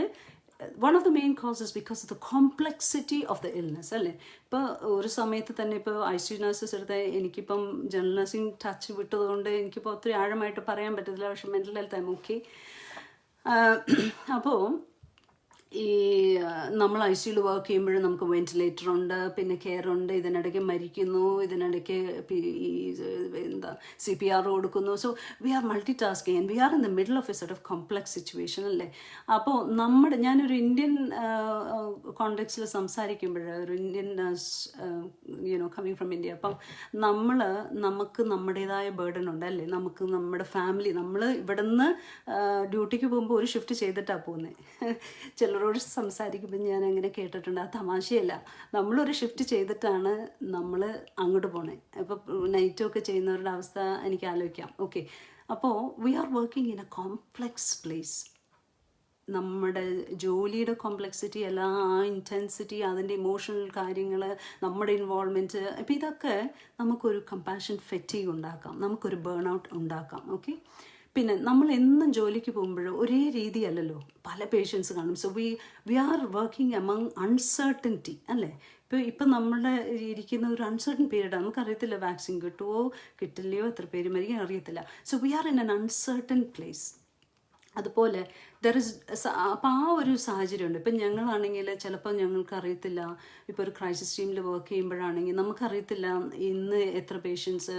one of the main causes because of the complexity of the illness അല്ലേ. ഇപ്പോൾ ഒരു സമയത്ത് തന്നെ ഇപ്പോൾ ICU നഴ്സസ് എടുത്ത എനിക്കിപ്പം ജനറൽ നഴ്സിംഗ് ടച്ച് വിട്ടതുകൊണ്ട് എനിക്കിപ്പോൾ ഒത്തിരി ആഴമായിട്ട് പറയാൻ പറ്റത്തില്ല. പക്ഷെ mental health I M okay. അപ്പോൾ ഈ നമ്മൾ ICUയിൽ വർക്ക് ചെയ്യുമ്പോഴും നമുക്ക് വെന്റിലേറ്റർ ഉണ്ട്, പിന്നെ കെയർ ഉണ്ട്, ഇതിനിടയ്ക്ക് മരിക്കുന്നു, ഇതിനിടയ്ക്ക് എന്താ CPR കൊടുക്കുന്നു. So we are multitasking and we are in the middle of a sort of complex situation അല്ലേ. അപ്പോൾ ഞാനൊരു ഇന്ത്യൻ കോണ്ടെക്സ്റ്റിൽ സംസാരിക്കുമ്പോൾ ഒരു ഇന്ത്യൻ കമ്മിങ് ഫ്രം ഇന്ത്യ, അപ്പം നമുക്ക് നമ്മുടേതായ ബേർഡൻ ഉണ്ട് അല്ലേ. നമുക്ക് നമ്മുടെ ഫാമിലി, നമ്മൾ ഇവിടെ നിന്ന് ഡ്യൂട്ടിക്ക് പോകുമ്പോൾ ഒരു ഷിഫ്റ്റ് ചെയ്തിട്ടാണ് പോകുന്നത്. ചിലരോട് സംസാരിക്കുമ്പോൾ ഞാൻ അങ്ങനെ കേട്ടിട്ടുണ്ട്, ആ തമാശയല്ല. നമ്മളൊരു ഷിഫ്റ്റ് ചെയ്തിട്ടാണ് നമ്മൾ അങ്ങോട്ട് പോണേ. അപ്പോൾ നൈറ്റൊക്കെ ചെയ്യുന്നവരുടെ അവസ്ഥ എനിക്ക് ആലോചിക്കാം. ഓക്കെ, അപ്പോൾ we are working in a complex place. നമ്മുടെ ജോലിയുടെ കോംപ്ലെക്സിറ്റി അല്ല, ആ ഇൻറ്റൻസിറ്റി, അതിൻ്റെ ഇമോഷണൽ കാര്യങ്ങൾ, നമ്മുടെ ഇൻവോൾവ്മെൻറ്റ്, അപ്പോൾ ഇതൊക്കെ നമുക്കൊരു കമ്പാഷൻ ഫെറ്റീഗ് ഉണ്ടാക്കാം, നമുക്കൊരു ബേൺ ഔട്ട് ഉണ്ടാക്കാം. ഓക്കെ, പിന്നെ നമ്മൾ എന്നും ജോലിക്ക് പോകുമ്പോൾ ഒരേ രീതിയല്ലല്ലോ, പല പേഷ്യൻസ് കാണും. So we are working among uncertainty അല്ലേ. ഇപ്പം നമ്മളുടെ ഇരിക്കുന്ന ഒരു അൺസർട്ടൻ പീരീഡാണ്. നമുക്കറിയത്തില്ല വാക്സിൻ കിട്ടുമോ കിട്ടില്ലയോ, എത്ര പേര് മരിക്കാൻ അറിയത്തില്ല. So we are in N uncertain place. അതുപോലെ അപ്പോൾ ആ ഒരു സാഹചര്യമുണ്ട്. ഇപ്പം ഞങ്ങളാണെങ്കിൽ ചിലപ്പോൾ ഞങ്ങൾക്ക് അറിയത്തില്ല, ഇപ്പോൾ ഒരു ക്രൈസിസ് ടീമിൽ വർക്ക് ചെയ്യുമ്പോഴാണെങ്കിൽ നമുക്കറിയത്തില്ല ഇന്ന് എത്ര പേഷ്യൻസ്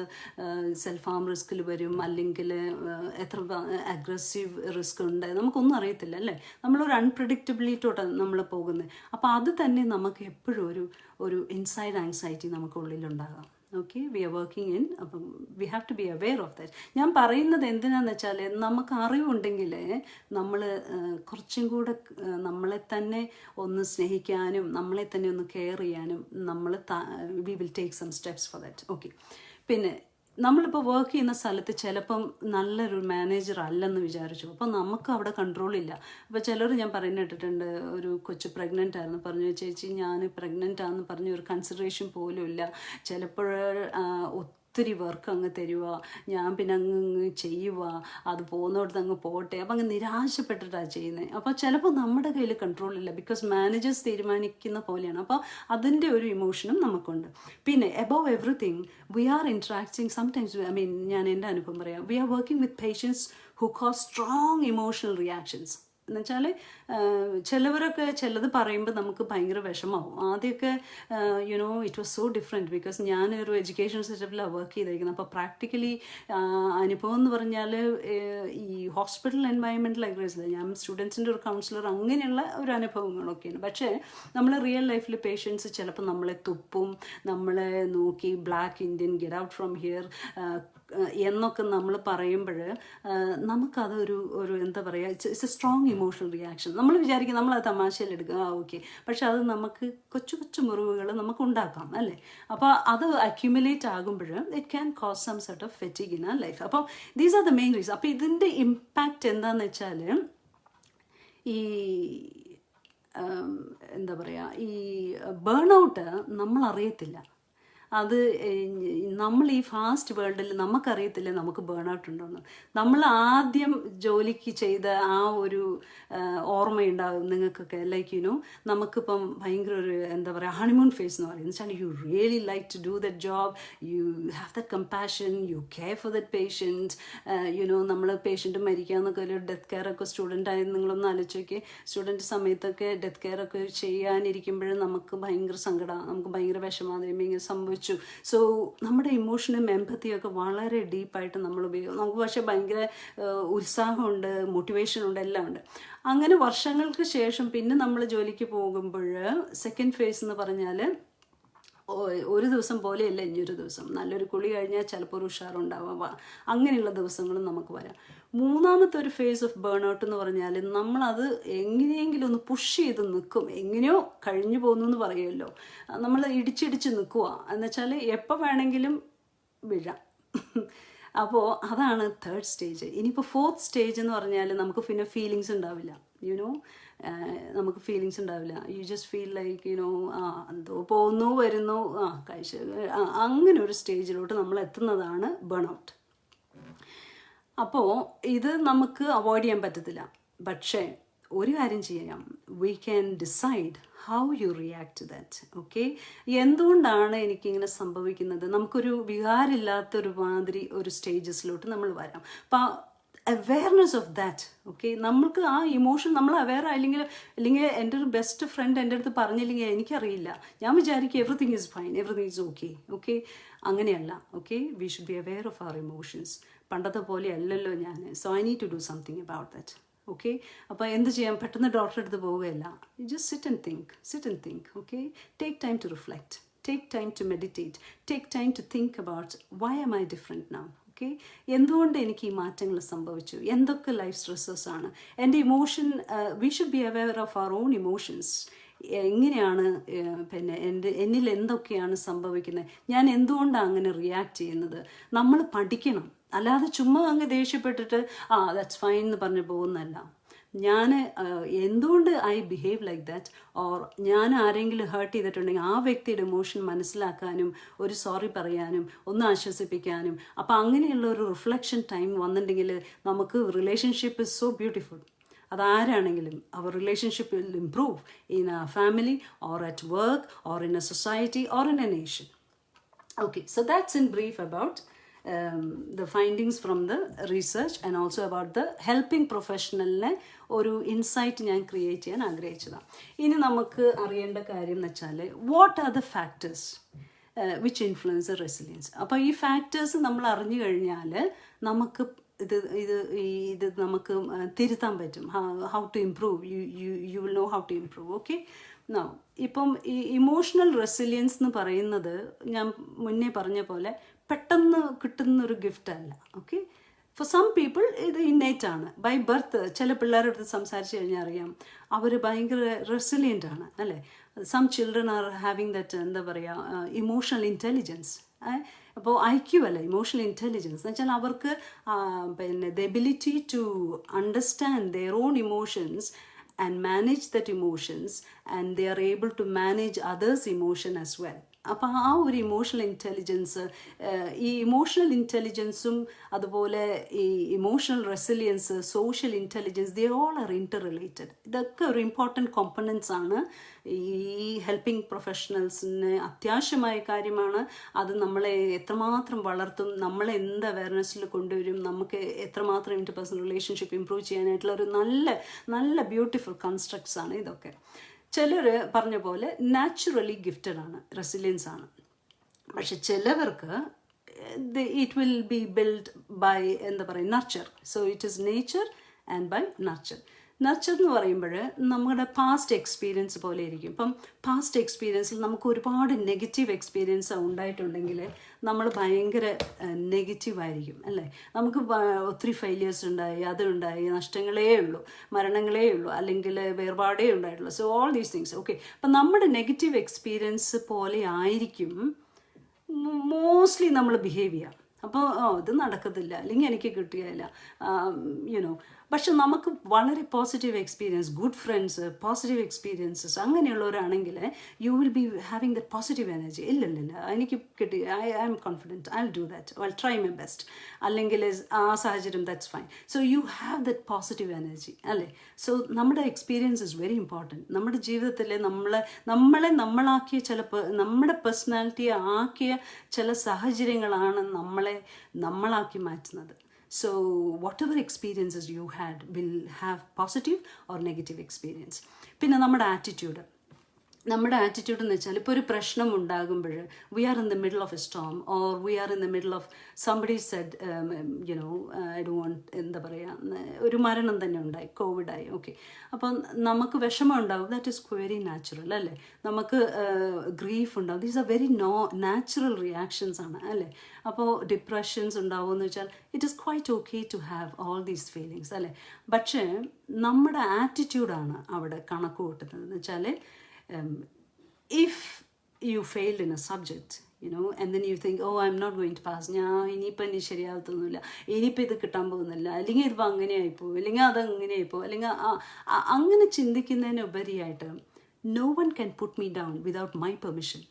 സെൽഫ് ഹാം റിസ്കിൽ വരും, അല്ലെങ്കിൽ എത്ര അഗ്രസീവ് റിസ്ക് ഉണ്ട്, നമുക്കൊന്നും അറിയത്തില്ല അല്ലേ. നമ്മളൊരു അൺപ്രഡിക്റ്റബിലിറ്റോട്ടാണ് നമ്മൾ പോകുന്നത്. അപ്പോൾ അത് തന്നെ നമുക്ക് എപ്പോഴും ഒരു ഇൻസൈഡ് ആങ്സൈറ്റി നമുക്കുള്ളിലുണ്ടാകാം. Okay, we are working in, അപ്പം we have to be aware of that. ഞാൻ പറയുന്നത് എന്തിനാന്ന് വെച്ചാൽ, നമുക്ക് അറിവുണ്ടെങ്കിൽ നമ്മൾ കുറച്ചും കൂടെ നമ്മളെ തന്നെ ഒന്ന് സ്നേഹിക്കാനും നമ്മളെ തന്നെ ഒന്ന് കെയർ ചെയ്യാനും we will take some steps for that. Okay, പിന്നെ നമ്മളിപ്പോൾ വർക്ക് ചെയ്യുന്ന സ്ഥലത്ത് ചിലപ്പം നല്ലൊരു മാനേജർ അല്ലെന്ന് വിചാരിച്ചു, അപ്പോൾ നമുക്ക് അവിടെ കൺട്രോളില്ല. അപ്പോൾ ചിലർ ഞാൻ പറയുന്നത് കേട്ടിട്ടുണ്ട്, ഒരു കൊച്ചു പ്രഗ്നൻ്റ് ആയിരുന്നു, പറഞ്ഞു ചേച്ചി ഞാൻ പ്രഗ്നൻ്റ് ആണെന്ന് പറഞ്ഞ് ഒരു കൺസിഡറേഷൻ പോലും ഇല്ല. ചിലപ്പോൾ ഒത്തിരി വർക്ക് അങ്ങ് തരുക, ഞാൻ പിന്നെ അങ്ങ് ചെയ്യുക, അത് പോകുന്നിടത്ത് അങ്ങ് പോട്ടെ, അപ്പം അങ്ങ് നിരാശപ്പെട്ടിട്ടാണ് ചെയ്യുന്നത്. അപ്പോൾ ചിലപ്പോൾ നമ്മുടെ കയ്യിൽ കൺട്രോളില്ല, ബിക്കോസ് മാനേജേഴ്സ് തീരുമാനിക്കുന്ന പോലെയാണ്. അപ്പോൾ അതിൻ്റെ ഒരു ഇമോഷനും നമുക്കുണ്ട്. പിന്നെ above everything we are interacting sometimes, ഞാൻ എൻ്റെ അനുഭവം പറയാം, we are working with patients who cause strong emotional reactions. എന്നുവെച്ചാൽ ചിലവരൊക്കെ ചിലത് പറയുമ്പോൾ നമുക്ക് ഭയങ്കര വിഷമാവും. ആദ്യമൊക്കെ it was so different, because ഞാനൊരു എഡ്യൂക്കേഷൻ സെറ്റപ്പിലാണ് വർക്ക് ചെയ്തിരിക്കുന്നത്. അപ്പോൾ പ്രാക്ടിക്കലി അനുഭവം എന്ന് പറഞ്ഞാൽ ഈ ഹോസ്പിറ്റൽ എൻവയൺമെൻറ്റിൽ അഗ്രസില്ല, ഞാൻ സ്റ്റുഡൻസിൻ്റെ ഒരു കൗൺസിലർ, അങ്ങനെയുള്ള ഒരു അനുഭവങ്ങളൊക്കെയാണ്. പക്ഷേ നമ്മൾ റിയൽ ലൈഫിൽ പേഷ്യൻസ് ചിലപ്പോൾ നമ്മളെ തുപ്പും, നമ്മളെ നോക്കി black Indian, get out from here എന്നൊക്കെ നമ്മൾ പറയുമ്പോൾ നമുക്കതൊരു എന്താ പറയുക, it's A strong emotional reaction. നമ്മൾ വിചാരിക്കും നമ്മളത് തമാശയിൽ എടുക്കുക, ഓക്കെ, പക്ഷെ അത് നമുക്ക് കൊച്ചു കൊച്ചു മുറിവുകൾ നമുക്ക് ഉണ്ടാക്കാം അല്ലേ. അപ്പോൾ അത് അക്യുമുലേറ്റ് ആകുമ്പോൾ it can cause some sort of fatigue in our life. അപ്പോൾ these are the main reason. അപ്പോൾ ഇതിൻ്റെ ഇമ്പാക്റ്റ് എന്താണെന്ന് വെച്ചാൽ, ഈ എന്താ പറയുക, ഈ ബേൺ ഔട്ട് നമ്മളറിയത്തില്ല. അത് നമ്മൾ ഈ ഫാസ്റ്റ് വേൾഡിൽ നമുക്കറിയത്തില്ല നമുക്ക് ബേൺ ഔട്ട് ഉണ്ടോയെന്ന്. നമ്മൾ ആദ്യം ജോലിക്ക് ചെയ്ത ആ ഒരു ഓർമ്മയുണ്ടാകും നിങ്ങൾക്കൊക്കെ. ലൈക്ക് നമുക്കിപ്പം ഭയങ്കര ഒരു എന്താ പറയുക, ഹണിമൂൺ ഫേസ് എന്ന് പറയുന്നത് വെച്ചാൽ you really like to do that job, you have that compassion, you care for that patient. നമ്മൾ പേഷ്യൻറ്റ് മരിക്കാമെന്നൊക്കെ ഒരു ഡെത്ത് കെയർ ഒക്കെ സ്റ്റുഡൻ്റ് ആയത് നിങ്ങളൊന്ന് ആലോചിച്ച്, സ്റ്റുഡൻറ്റ് സമയത്തൊക്കെ ഡെത്ത് കെയർ ഒക്കെ ചെയ്യാനിരിക്കുമ്പോഴും നമുക്ക് ഭയങ്കര സങ്കടമാണ്, നമുക്ക് ഭയങ്കര വിഷമമാണ്, ഭയങ്കര സംഭവിച്ചു. സോ നമ്മുടെ ഇമോഷനും എമ്പത്തിയും ഒക്കെ വളരെ ഡീപ്പായിട്ട് നമ്മൾ ഉപയോഗിക്കും. നമുക്ക് പക്ഷേ ഭയങ്കര ഉത്സാഹമുണ്ട്, മോട്ടിവേഷനുണ്ട്, എല്ലാം ഉണ്ട്. അങ്ങനെ വർഷങ്ങൾക്ക് ശേഷം പിന്നെ നമ്മൾ ജോലിക്ക് പോകുമ്പോൾ സെക്കൻഡ് ഫേസ് എന്ന് പറഞ്ഞാൽ ഒരു ദിവസം പോലെയല്ല ഇനിയൊരു ദിവസം. നല്ലൊരു കുളി കഴിഞ്ഞാൽ ചിലപ്പോൾ ഒരു ഉഷാറുണ്ടാവുക, അങ്ങനെയുള്ള ദിവസങ്ങളും നമുക്ക് വരാം. മൂന്നാമത്തെ ഒരു ഫേസ് ഓഫ് ബേൺ ഔട്ട് എന്ന് പറഞ്ഞാൽ നമ്മളത് എങ്ങനെയെങ്കിലും ഒന്ന് പുഷ് ചെയ്ത് നിൽക്കും, എങ്ങനെയോ കഴിഞ്ഞു പോകുന്നു എന്ന് പറയുമല്ലോ, നമ്മൾ ഇടിച്ചിടിച്ച് നിൽക്കുക എന്നുവെച്ചാൽ എപ്പോൾ വേണമെങ്കിലും വീഴാം. അപ്പോൾ അതാണ് തേർഡ് സ്റ്റേജ്. ഇനിയിപ്പോൾ ഫോർത്ത് സ്റ്റേജ് എന്ന് പറഞ്ഞാൽ നമുക്ക് പിന്നെ ഫീലിങ്സ് ഉണ്ടാവില്ല, നമുക്ക് ഫീലിങ്സ് ഉണ്ടാവില്ല. യു ജസ്റ്റ് ഫീൽ ലൈക്ക് എന്തോ പോകുന്നു വരുന്നു, കഴിച്ച് അങ്ങനെ ഒരു സ്റ്റേജിലോട്ട് നമ്മൾ എത്തുന്നതാണ് ബേൺ ഔട്ട്. അപ്പോൾ ഇത് നമുക്ക് അവോയ്ഡ് ചെയ്യാൻ പറ്റത്തില്ല. പക്ഷേ ഒരു കാര്യം ചെയ്യാം, we can decide how you react to that. Okay, എന്തുകൊണ്ടാണ് എനിക്കിങ്ങനെ സംഭവിക്കുന്നത്, നമുക്കൊരു വികാരമില്ലാത്തൊരു മാതിരി ഒരു സ്റ്റേജസിലോട്ട് നമ്മൾ വരാം. അപ്പം അവെയർനെസ് ഓഫ് ദാറ്റ്. ഓക്കെ, നമ്മൾക്ക് ആ ഇമോഷൻ നമ്മൾ അവെയർ ആയില്ലെങ്കിൽ, അല്ലെങ്കിൽ എൻ്റെ ഒരു ബെസ്റ്റ് ഫ്രണ്ട് എൻ്റെ അടുത്ത് പറഞ്ഞില്ലെങ്കിൽ എനിക്കറിയില്ല, ഞാൻ വിചാരിക്കും everything is fine, everything is okay. Okay, അങ്ങനെയല്ല. Okay, we should be aware of our emotions. പണ്ടത്തെ പോലെ അല്ലല്ലോ ഞാൻ. So I need to do something about that. Okay, അപ്പോൾ എന്ത് ചെയ്യാം, പെട്ടെന്ന് ഡോക്ടറെ അടുത്ത് പോവുകയല്ല. Just sit and think. Okay, take time to reflect, take time to meditate, take time to think about why am I different now. Okay, എന്തുകൊണ്ട് എനിക്ക് ഈ മാറ്റങ്ങൾ സംഭവിച്ചു, എന്തൊക്കെ ലൈഫ് സ്ട്രെസ്സസ് ആണ്, എൻ്റെ emotion. We should be aware of our own emotions. എങ്ങനെയാണ് പിന്നെ എന്നിൽ എന്തൊക്കെയാണ് സംഭവിക്കുന്നത്, ഞാൻ എന്തുകൊണ്ടാണ് അങ്ങനെ റിയാക്ട് ചെയ്യുന്നത്, നമ്മൾ പഠിക്കണം. അല്ലാതെ ചുമ്മാ അങ്ങ് ദേഷ്യപ്പെട്ടിട്ട് ദാറ്റ്സ് ഫൈൻ എന്ന് പറഞ്ഞ് പോകുന്നതല്ല. ഞാൻ എന്തുകൊണ്ട് I behave like that, or ഞാൻ ആരെങ്കിലും ഹേർട്ട് ചെയ്തിട്ടുണ്ടെങ്കിൽ ആ വ്യക്തിയുടെ ഇമോഷൻ മനസ്സിലാക്കാനും ഒരു സോറി പറയാനും ഒന്ന് ആശ്വസിപ്പിക്കാനും, അപ്പം അങ്ങനെയുള്ള ഒരു റിഫ്ലക്ഷൻ ടൈം വന്നിട്ടുണ്ടെങ്കിൽ നമുക്ക് റിലേഷൻഷിപ്പ് ഇസ് സോ ബ്യൂട്ടിഫുൾ. അതാരാണെങ്കിലും അവർ relationship will improve in a family or at work or in a society or in a nation. Okay, so that's in brief about the findings from the research and also about the helping professional ഒരു insight ഞാൻ create ചെയ്യാൻ ആഗ്രഹിച്ചതാണ്. ഇനി നമുക്ക് അറിയേണ്ട കാര്യം എന്ന് വെച്ചാൽ, what are the factors which influence resilience. അപ്പോൾ ഈ ഫാക്ടേഴ്സ് നമ്മൾ അറിഞ്ഞു കഴിഞ്ഞാൽ നമുക്ക് ഇത് നമുക്ക് തിരുത്താൻ പറ്റും. How to improve, you will know how to improve. Okay, ഇപ്പം ഈ ഇമോഷണൽ റെസിലിയൻസ് എന്ന് പറയുന്നത് ഞാൻ മുന്നേ പറഞ്ഞ പോലെ പെട്ടെന്ന് കിട്ടുന്നൊരു ഗിഫ്റ്റ് അല്ല. ഓക്കെ, ഫോർ സം പീപ്പിൾ ഇത് ഇന്നേറ്റ് ആണ്, ബൈ ബർത്ത്. ചില പിള്ളേരുടെ അടുത്ത് സംസാരിച്ച് കഴിഞ്ഞാൽ അറിയാം അവർ ഭയങ്കര റെസിലിയൻ്റ് ആണ്, അല്ലേ. Some children are having that, എന്താ പറയുക, ഇമോഷണൽ ഇൻ്റലിജൻസ്. അപ്പോൾ IQ അല്ല, ഇമോഷണൽ ഇൻ്റലിജൻസ് എന്ന് വെച്ചാൽ അവർക്ക് പിന്നെ the ability to understand their own emotions and manage that emotions, and they are able to manage others' emotion as well. അപ്പോൾ ആ ഒരു ഇമോഷണൽ ഇൻ്റലിജൻസ്, ഈ ഇമോഷണൽ ഇൻ്റലിജൻസും അതുപോലെ ഈ emotional resilience, social intelligence, they all are inter related. ഇതൊക്കെ ഒരു important components ആണ്. ഈ ഹെൽപ്പിംഗ് പ്രൊഫഷണൽസിന് അത്യാവശ്യമായ കാര്യമാണ്. അത് നമ്മളെ എത്രമാത്രം വളർത്തും, നമ്മളെ എന്ത് അവയർനെസ്സിൽ കൊണ്ടുവരും, നമുക്ക് എത്രമാത്രം ഇന്റർപേഴ്സണൽ റിലേഷൻഷിപ്പ് ഇംപ്രൂവ് ചെയ്യാനായിട്ടുള്ള ഒരു നല്ല ബ്യൂട്ടിഫുൾ കൺസ്ട്രക്ട്സ് ആണ് ഇതൊക്കെ. ചിലർ പറഞ്ഞ പോലെ നാച്ചുറലി ഗിഫ്റ്റഡ് ആണ്, റെസിലിയൻസ് ആണ്. പക്ഷെ ചിലവർക്ക് it will be build by, എന്താ പറയുക, nurture. So it is nature and by nurture. Nurture എന്ന് പറയുമ്പോൾ നമ്മുടെ പാസ്റ്റ് എക്സ്പീരിയൻസ് പോലെ ഇരിക്കും. ഇപ്പം പാസ്റ്റ് എക്സ്പീരിയൻസിൽ നമുക്ക് ഒരുപാട് നെഗറ്റീവ് എക്സ്പീരിയൻസ് ഉണ്ടായിട്ടുണ്ടെങ്കിൽ നമ്മൾ ഭയങ്കര നെഗറ്റീവായിരിക്കും, അല്ലേ. നമുക്ക് ഒത്തിരി ഫെയിലിയേഴ്സ് ഉണ്ടായി, അതുണ്ടായി, നഷ്ടങ്ങളേ ഉള്ളൂ, മരണങ്ങളേ ഉള്ളൂ, അല്ലെങ്കിൽ വേർപാടേ ഉണ്ടായിട്ടുള്ളൂ. So all these things. Okay, അപ്പം നമ്മുടെ നെഗറ്റീവ് എക്സ്പീരിയൻസ് പോലെ ആയിരിക്കും മോസ്റ്റ്ലി നമ്മൾ ബിഹേവ് ചെയ്യാം. അപ്പോൾ ഇത് നടക്കത്തില്ല, അല്ലെങ്കിൽ എനിക്ക് കിട്ടുകയില്ല, യുനോ. പക്ഷെ നമുക്ക് വളരെ positive experience, good friends, positive experiences അങ്ങനെയുള്ളവരാണെങ്കിൽ you will be having that positive energy. ഇല്ല എനിക്ക് കിട്ടി, I am confident, I will do that, I will try my best. അല്ലെങ്കിൽ ആ സാഹചര്യം, that's fine. So you have that positive energy, അല്ലേ. So നമ്മുടെ experience is very important. നമ്മുടെ ജീവിതത്തിൽ നമ്മളെ നമ്മളാക്കിയ നമ്മുടെ പേഴ്സണാലിറ്റിയെ ആക്കിയ ചില സാഹചര്യങ്ങളാണ് നമ്മളാക്കി മാറ്റുന്നത്. So whatever experiences you had will have positive or negative experience. പിന്നെ നമ്മുടെ ആറ്റിറ്റ്യൂഡ് എന്ന് വെച്ചാൽ, ഇപ്പോൾ ഒരു പ്രശ്നം ഉണ്ടാകുമ്പോൾ we are in the middle of a storm, or we are in the middle of somebody said I don't want, എന്താ പറയുക, ഒരു മരണം തന്നെ ഉണ്ടായി, കോവിഡായി. ഓക്കെ, അപ്പം നമുക്ക് വിഷമം ഉണ്ടാകും, ദാറ്റ് ഈസ് വെരി നാച്ചുറൽ, അല്ലേ. നമുക്ക് ഗ്രീഫ് ഉണ്ടാകും, these are very natural reactions ആണ്, അല്ലേ. അപ്പോൾ ഡിപ്രഷൻസ് ഉണ്ടാവുമെന്ന് വെച്ചാൽ it is quite okay to have all these feelings, അല്ലേ. പക്ഷേ നമ്മുടെ ആറ്റിറ്റ്യൂഡാണ് അവിടെ കണക്ക് കൂട്ടുന്നത്. എന്ന് വെച്ചാൽ, if you failed in a subject, and then you think, oh, I'm not going to pass, ഇനിയിപ്പോൾ ഇനി ശരിയാകത്തൊന്നുമില്ല, ഇനിയിപ്പോൾ ഇത് കിട്ടാൻ പോകുന്നില്ല, അല്ലെങ്കിൽ ഇതിപ്പോൾ അങ്ങനെയായിപ്പോ, അല്ലെങ്കിൽ അതങ്ങനെയായിപ്പോ, അല്ലെങ്കിൽ അങ്ങനെ ചിന്തിക്കുന്നതിനുപരിയായിട്ട്, no one can put me down without my permission.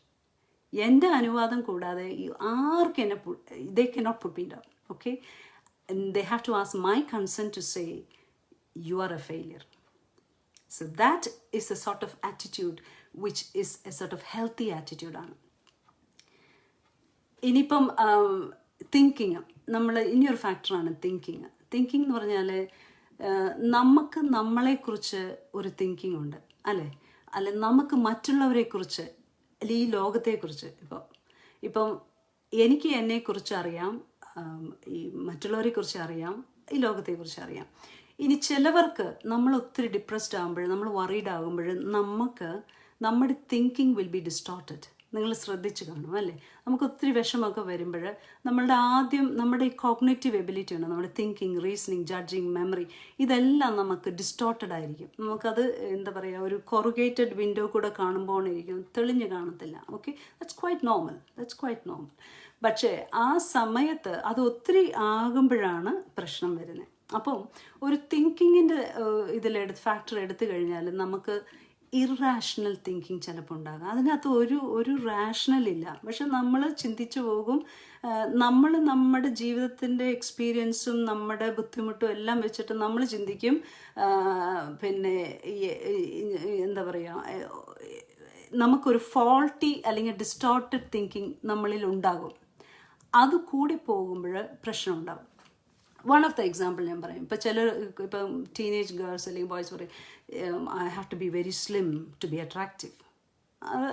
എൻ്റെ അനുവാദം കൂടാതെ ആർക്കും എന്നെ they cannot put me down. Okay, and they have to ask my consent to say you are a failure. So that is a sort of attitude which is a sort of healthy attitude ആണ്. ഇനിയിപ്പം thinking, നമ്മൾ ഇനിയൊരു ഫാക്ടറാണ് thinking. Thinking എന്ന് പറഞ്ഞാൽ നമുക്ക് നമ്മളെക്കുറിച്ച് ഒരു തിങ്കിങ് ഉണ്ട്, അല്ലെ നമുക്ക് മറ്റുള്ളവരെക്കുറിച്ച് അല്ലെങ്കിൽ ഈ ലോകത്തെക്കുറിച്ച്. ഇപ്പം എനിക്ക് എന്നെക്കുറിച്ച് അറിയാം, ഈ മറ്റുള്ളവരെക്കുറിച്ച് അറിയാം, ഈ ലോകത്തെക്കുറിച്ച് അറിയാം. ഇനി ചിലവർക്ക് നമ്മൾ ഒത്തിരി ഡിപ്രസ്ഡ് ആകുമ്പോൾ, നമ്മൾ വറീഡ് ആകുമ്പോൾ നമ്മുടെ തിങ്കിങ് വിൽ ബി ഡിസ്റ്റോർട്ടഡ്. നിങ്ങൾ ശ്രദ്ധിച്ച് കാണും അല്ലേ? നമുക്ക് ഒത്തിരി വിഷമമൊക്കെ വരുമ്പോൾ നമ്മുടെ ഈ കോഗ്നേറ്റീവ് എബിലിറ്റി ഉണ്ട്, നമ്മുടെ തിങ്കിങ്, റീസണിങ്, ജഡ്ജിങ്, മെമ്മറി, ഇതെല്ലാം നമുക്ക് ഡിസ്റ്റോർട്ടഡ് ആയിരിക്കും. നമുക്കത് എന്താ പറയുക, ഒരു കൊറുഗേറ്റഡ് വിൻഡോ കൂടെ കാണുമ്പോഴായിരിക്കും, തെളിഞ്ഞ് കാണത്തില്ല. Okay, that's quite normal. പക്ഷേ ആ സമയത്ത് അത് ഒത്തിരി ആകുമ്പോഴാണ് പ്രശ്നം വരുന്നത്. അപ്പം ഒരു തിങ്കിങ്ങിൻ്റെ ഫാക്ടർ എടുത്തു കഴിഞ്ഞാൽ നമുക്ക് ഇറാഷണൽ തിങ്കിങ് ചിലപ്പോൾ ഉണ്ടാകാം. അതിനകത്ത് ഒരു റാഷണൽ ഇല്ല. പക്ഷെ നമ്മൾ ചിന്തിച്ചു പോകും, നമ്മൾ നമ്മുടെ ജീവിതത്തിൻ്റെ എക്സ്പീരിയൻസും നമ്മുടെ ബുദ്ധിമുട്ടും എല്ലാം വെച്ചിട്ട് നമ്മൾ ചിന്തിക്കും, പിന്നെ എന്താ പറയുക, നമുക്കൊരു ഫോൾട്ടി അല്ലെങ്കിൽ ഡിസ്റ്റോർട്ടഡ് തിങ്കിങ് നമ്മളിൽ ഉണ്ടാകും. അത് കൂടി പോകുമ്പോൾ പ്രശ്നം ഉണ്ടാകും. വൺ ഓഫ് ദ എക്സാമ്പിൾ ഞാൻ പറയും. ഇപ്പം ടീനേജ് ഗേൾസ് അല്ലെങ്കിൽ ബോയ്സ് പറയും, I have to be very slim to be attractive.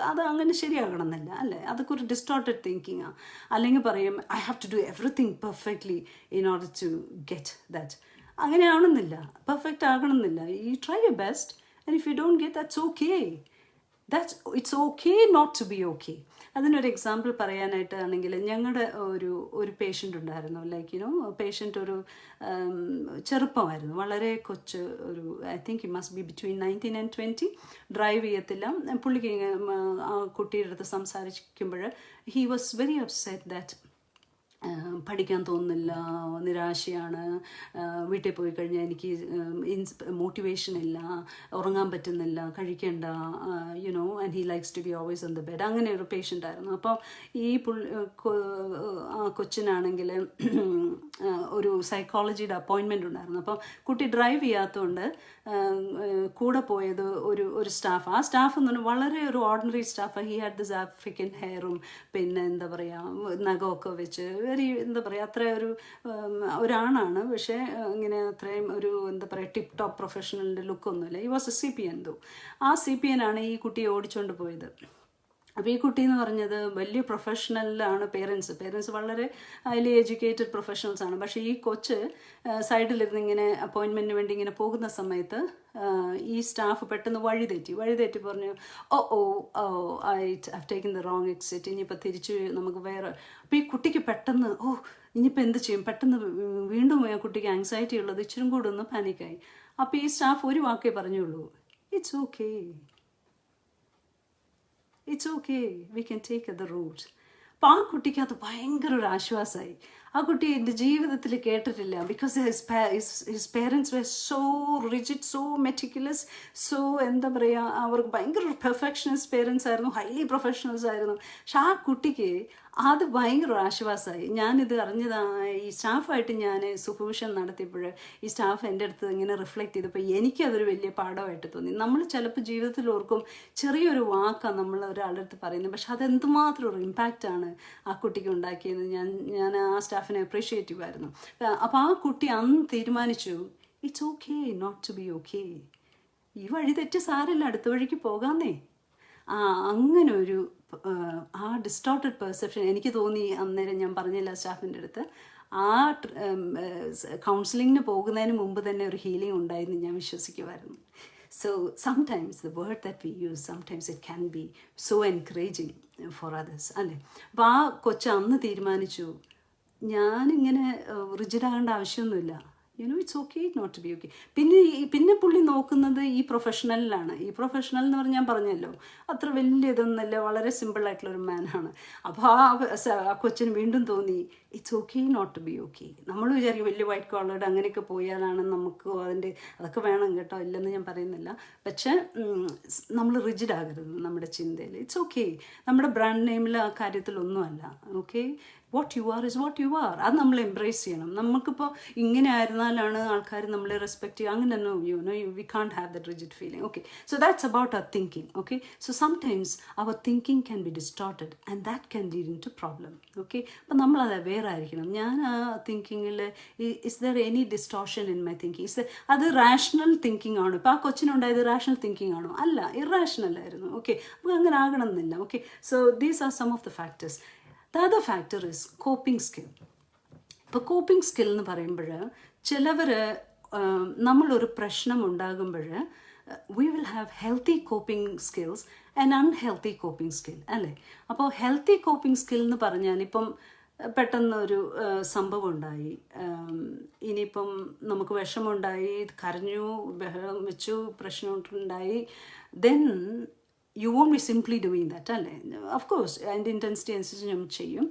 അത് അങ്ങനെ ശരിയാകണമെന്നില്ല, അല്ലേ? അതൊക്കെ ഒരു ഡിസ്റ്റോർട്ടഡ് തിങ്കിങ്ങാണ്. അല്ലെങ്കിൽ പറയും, I have to do everything perfectly in order to get that. അങ്ങനെ ആവണമെന്നില്ല, പെർഫെക്റ്റ് ആകണമെന്നില്ല. You try your best and if you don't get that's okay. It's okay not to be okay. അതിനൊരു എക്സാമ്പിൾ പറയാനായിട്ടാണെങ്കിൽ, ഞങ്ങളുടെ ഒരു പേഷ്യൻ്റ് ഉണ്ടായിരുന്നു. Patient ഒരു ചെറുപ്പമായിരുന്നു, വളരെ ഒരു I think it must be between 19 and 20. Drive ചെയ്യത്തില്ല. പുള്ളിക്ക് ആ കുട്ടിയുടെ അടുത്ത് സംസാരിക്കുമ്പോൾ he was very upset that പഠിക്കാൻ തോന്നുന്നില്ല, നിരാശയാണ്, വീട്ടിൽ പോയി കഴിഞ്ഞാൽ എനിക്ക് മോട്ടിവേഷൻ ഇല്ല, ഉറങ്ങാൻ പറ്റുന്നില്ല, കഴിക്കേണ്ട, and he likes to be always on the bed. അങ്ങനെ ഒരു പേഷ്യൻ്റ് ആയിരുന്നു. അപ്പോൾ ഈ കൊച്ചിനാണെങ്കിൽ ഒരു സൈക്കോളജിയുടെ അപ്പോയിൻമെൻ്റ് ഉണ്ടായിരുന്നു. അപ്പം കുട്ടി ഡ്രൈവ് ചെയ്യാത്തതുകൊണ്ട് കൂടെ പോയത് ഒരു സ്റ്റാഫ്. ആ സ്റ്റാഫ് എന്ന് പറഞ്ഞാൽ വളരെ ഒരു ordinary staff. He had this African ഹെയറും പിന്നെ എന്താ പറയുക നഖമൊക്കെ വെച്ച് എന്താ പറയുക, അത്ര ഒരാണാണ്. പക്ഷേ ഇങ്ങനെ അത്രയും ഒരു എന്താ പറയുക ടിപ്പ് ടോപ്പ് പ്രൊഫഷണലിൻ്റെ ലുക്കൊന്നുമില്ല. ഈ വാസ് എ CPN though. ആ CPN ആണ് ഈ കുട്ടിയെ ഓടിച്ചുകൊണ്ട് പോയത്. അപ്പോൾ ഈ കുട്ടി എന്ന് പറഞ്ഞത് വലിയ പ്രൊഫഷണലാണ്. പേരൻസ് വളരെ ഹൈലി എഡ്യൂക്കേറ്റഡ് പ്രൊഫഷണൽസാണ്. പക്ഷേ ഈ കൊച്ച് സൈഡിലിരുന്ന് ഇങ്ങനെ അപ്പോയിൻമെൻറ്റിന് വേണ്ടി ഇങ്ങനെ പോകുന്ന സമയത്ത് ഈ സ്റ്റാഫ് പെട്ടെന്ന് വഴിതെറ്റി പറഞ്ഞു, I have taken the wrong exit, ഇനിയിപ്പോൾ തിരിച്ച് നമുക്ക് വേറെ. അപ്പോൾ ഈ കുട്ടിക്ക് പെട്ടെന്ന് ഇനിയിപ്പോൾ എന്ത് ചെയ്യും, പെട്ടെന്ന് വീണ്ടും ആ കുട്ടിക്ക് ആങ്സൈറ്റി ഉള്ളത് ഇച്ചിരി കൂടെ ഒന്ന് പാനിക്കായി. അപ്പോൾ ഈ സ്റ്റാഫ് ഒരു വാക്കേ പറഞ്ഞുള്ളൂ, it's okay, we can take other route. അപ്പോൾ ആ കുട്ടിക്ക് അത് ഭയങ്കര ഒരു ആശ്വാസമായി. ആ കുട്ടി എൻ്റെ ജീവിതത്തിൽ കേട്ടിട്ടില്ല. Because his parents were so rigid, so meticulous, so എന്താ പറയുക, അവർക്ക് ഭയങ്കര പെർഫെക്ഷനിസ്റ്റ് പേരൻസ് ആയിരുന്നു, ഹൈലി പ്രൊഫഷണൽസ് ആയിരുന്നു. പക്ഷെ ആ കുട്ടിക്ക് അത് ഭയങ്കര ഒരു ആശ്വാസമായി. ഞാനിത് അറിഞ്ഞതാണ് ഈ സ്റ്റാഫായിട്ട് ഞാൻ സൂപ്പർവിഷൻ നടത്തിയപ്പോൾ ഈ സ്റ്റാഫ് എൻ്റെ അടുത്ത് ഇങ്ങനെ റിഫ്ലക്റ്റ് ചെയ്തപ്പോൾ എനിക്കതൊരു വലിയ പാഠമായിട്ട് തോന്നി. നമ്മൾ ചിലപ്പോൾ ജീവിതത്തിൽ ഓർക്കും ചെറിയൊരു വാക്കാണ് നമ്മൾ ഒരാളുടെ അടുത്ത് പറയുന്നത്, പക്ഷെ അതെന്തുമാത്രം ഒരു ഇമ്പാക്റ്റാണ് ആ കുട്ടിക്ക് ഉണ്ടാക്കിയത്. ഞാൻ ആ സ്റ്റാഫിനെ അപ്രീഷിയേറ്റീവ് ആയിരുന്നു. അപ്പോൾ ആ കുട്ടി അന്ന് തീരുമാനിച്ചു, it's okay not to be okay, ഈ വഴി തെറ്റ് സാരമില്ല, അടുത്ത വഴിക്ക് പോകാന്നേ. അങ്ങനെ ഒരു ആ ഡിസ്റ്റോർട്ടഡ് പെർസെപ്ഷൻ എനിക്ക് തോന്നി. അന്നേരം ഞാൻ പറഞ്ഞില്ല സ്റ്റാഫിൻ്റെ അടുത്ത്, ആ കൗൺസിലിങ്ങിന് പോകുന്നതിന് മുമ്പ് തന്നെ ഒരു ഹീലിംഗ് ഉണ്ടായിരുന്നു ഞാൻ വിശ്വസിക്കുമായിരുന്നു. So sometimes the word that we use, sometimes it can be so encouraging for others, അല്ലേ? അപ്പോൾ ആ കൊച്ച് അന്ന് തീരുമാനിച്ചു, ഞാനിങ്ങനെ റിജിഡാകേണ്ട ആവശ്യമൊന്നുമില്ല, it's okay not to be okay. പിന്നെ പുള്ളി നോക്കുന്നത് ഈ പ്രൊഫഷണലിലാണ്. ഈ പ്രൊഫഷണൽ എന്ന് പറഞ്ഞാൽ ഞാൻ പറഞ്ഞല്ലോ അത്ര വലിയ ഇതൊന്നുമില്ല, വളരെ സിമ്പിളായിട്ടുള്ളൊരു മാനാണ്. അപ്പോൾ ആ കൊച്ചിന് വീണ്ടും തോന്നി it's okay not to be okay. നമ്മൾ വിചാരിക്കും വലിയ വൈറ്റ് കോളേഡ് അങ്ങനെയൊക്കെ പോയാലാണ് നമുക്ക് അതൊക്കെ വേണം കേട്ടോ, ഇല്ലെന്ന് ഞാൻ പറയുന്നില്ല. പക്ഷേ നമ്മൾ റിജിഡ് ആകരുത് നമ്മുടെ ചിന്തയിൽ. ഇറ്റ്സ് ഓക്കെ, നമ്മുടെ ബ്രാൻഡ് നെയിമിൽ ആ കാര്യത്തിലൊന്നുമല്ല. Okay, what you are is what you are. അത് നമ്മൾ എംബ്രേസ് ചെയ്യണം. നമുക്കിപ്പോൾ ഇങ്ങനെ ആയിരുന്നാലാണ് ആൾക്കാർ നമ്മളെ റെസ്പെക്ട് ചെയ്യുക. അങ്ങനെ we can't have that rigid feeling. Okay, so that's about our thinking. Okay, so sometimes our thinking can be distorted and that can lead in to problem. Okay, അപ്പം നമ്മളത് അവെയർ ആയിരിക്കണം. ഞാൻ ആ തിങ്കിങ്ങിൽ is there any distortion in my thinking? അത് rational thinking ആണോ? ഇപ്പോൾ ആ കൊച്ചിനുണ്ടായത് റാഷണൽ തിങ്കിങ് ആണോ? അല്ല, ഇറാഷണൽ ആയിരുന്നു. ഓക്കെ, അപ്പോൾ അങ്ങനെ ആകണമെന്നില്ല. Okay, so these are some of the factors. The other factor is coping skill. ഇപ്പോൾ കോപ്പിംഗ് സ്കിൽ എന്ന് പറയുമ്പോൾ ചിലവർ നമ്മളൊരു പ്രശ്നം ഉണ്ടാകുമ്പോൾ we will have healthy coping skills and unhealthy coping skill, അല്ലേ? അപ്പോൾ ഹെൽത്തി കോപ്പിംഗ് സ്കിൽ എന്ന് പറഞ്ഞാൽ ഇപ്പം പെട്ടെന്നൊരു സംഭവം ഉണ്ടായി, ഇനിയിപ്പം നമുക്ക് വിഷമമുണ്ടായി, കരഞ്ഞു, ബഹളം വെച്ചു, പ്രശ്നമുണ്ടായി, then you won't be simply doing that, അല്ലേ? ഓഫ് കോഴ്സ് അതിൻ്റെ ഇൻറ്റൻസിറ്റി അനുസരിച്ച് നമ്മൾ ചെയ്യും.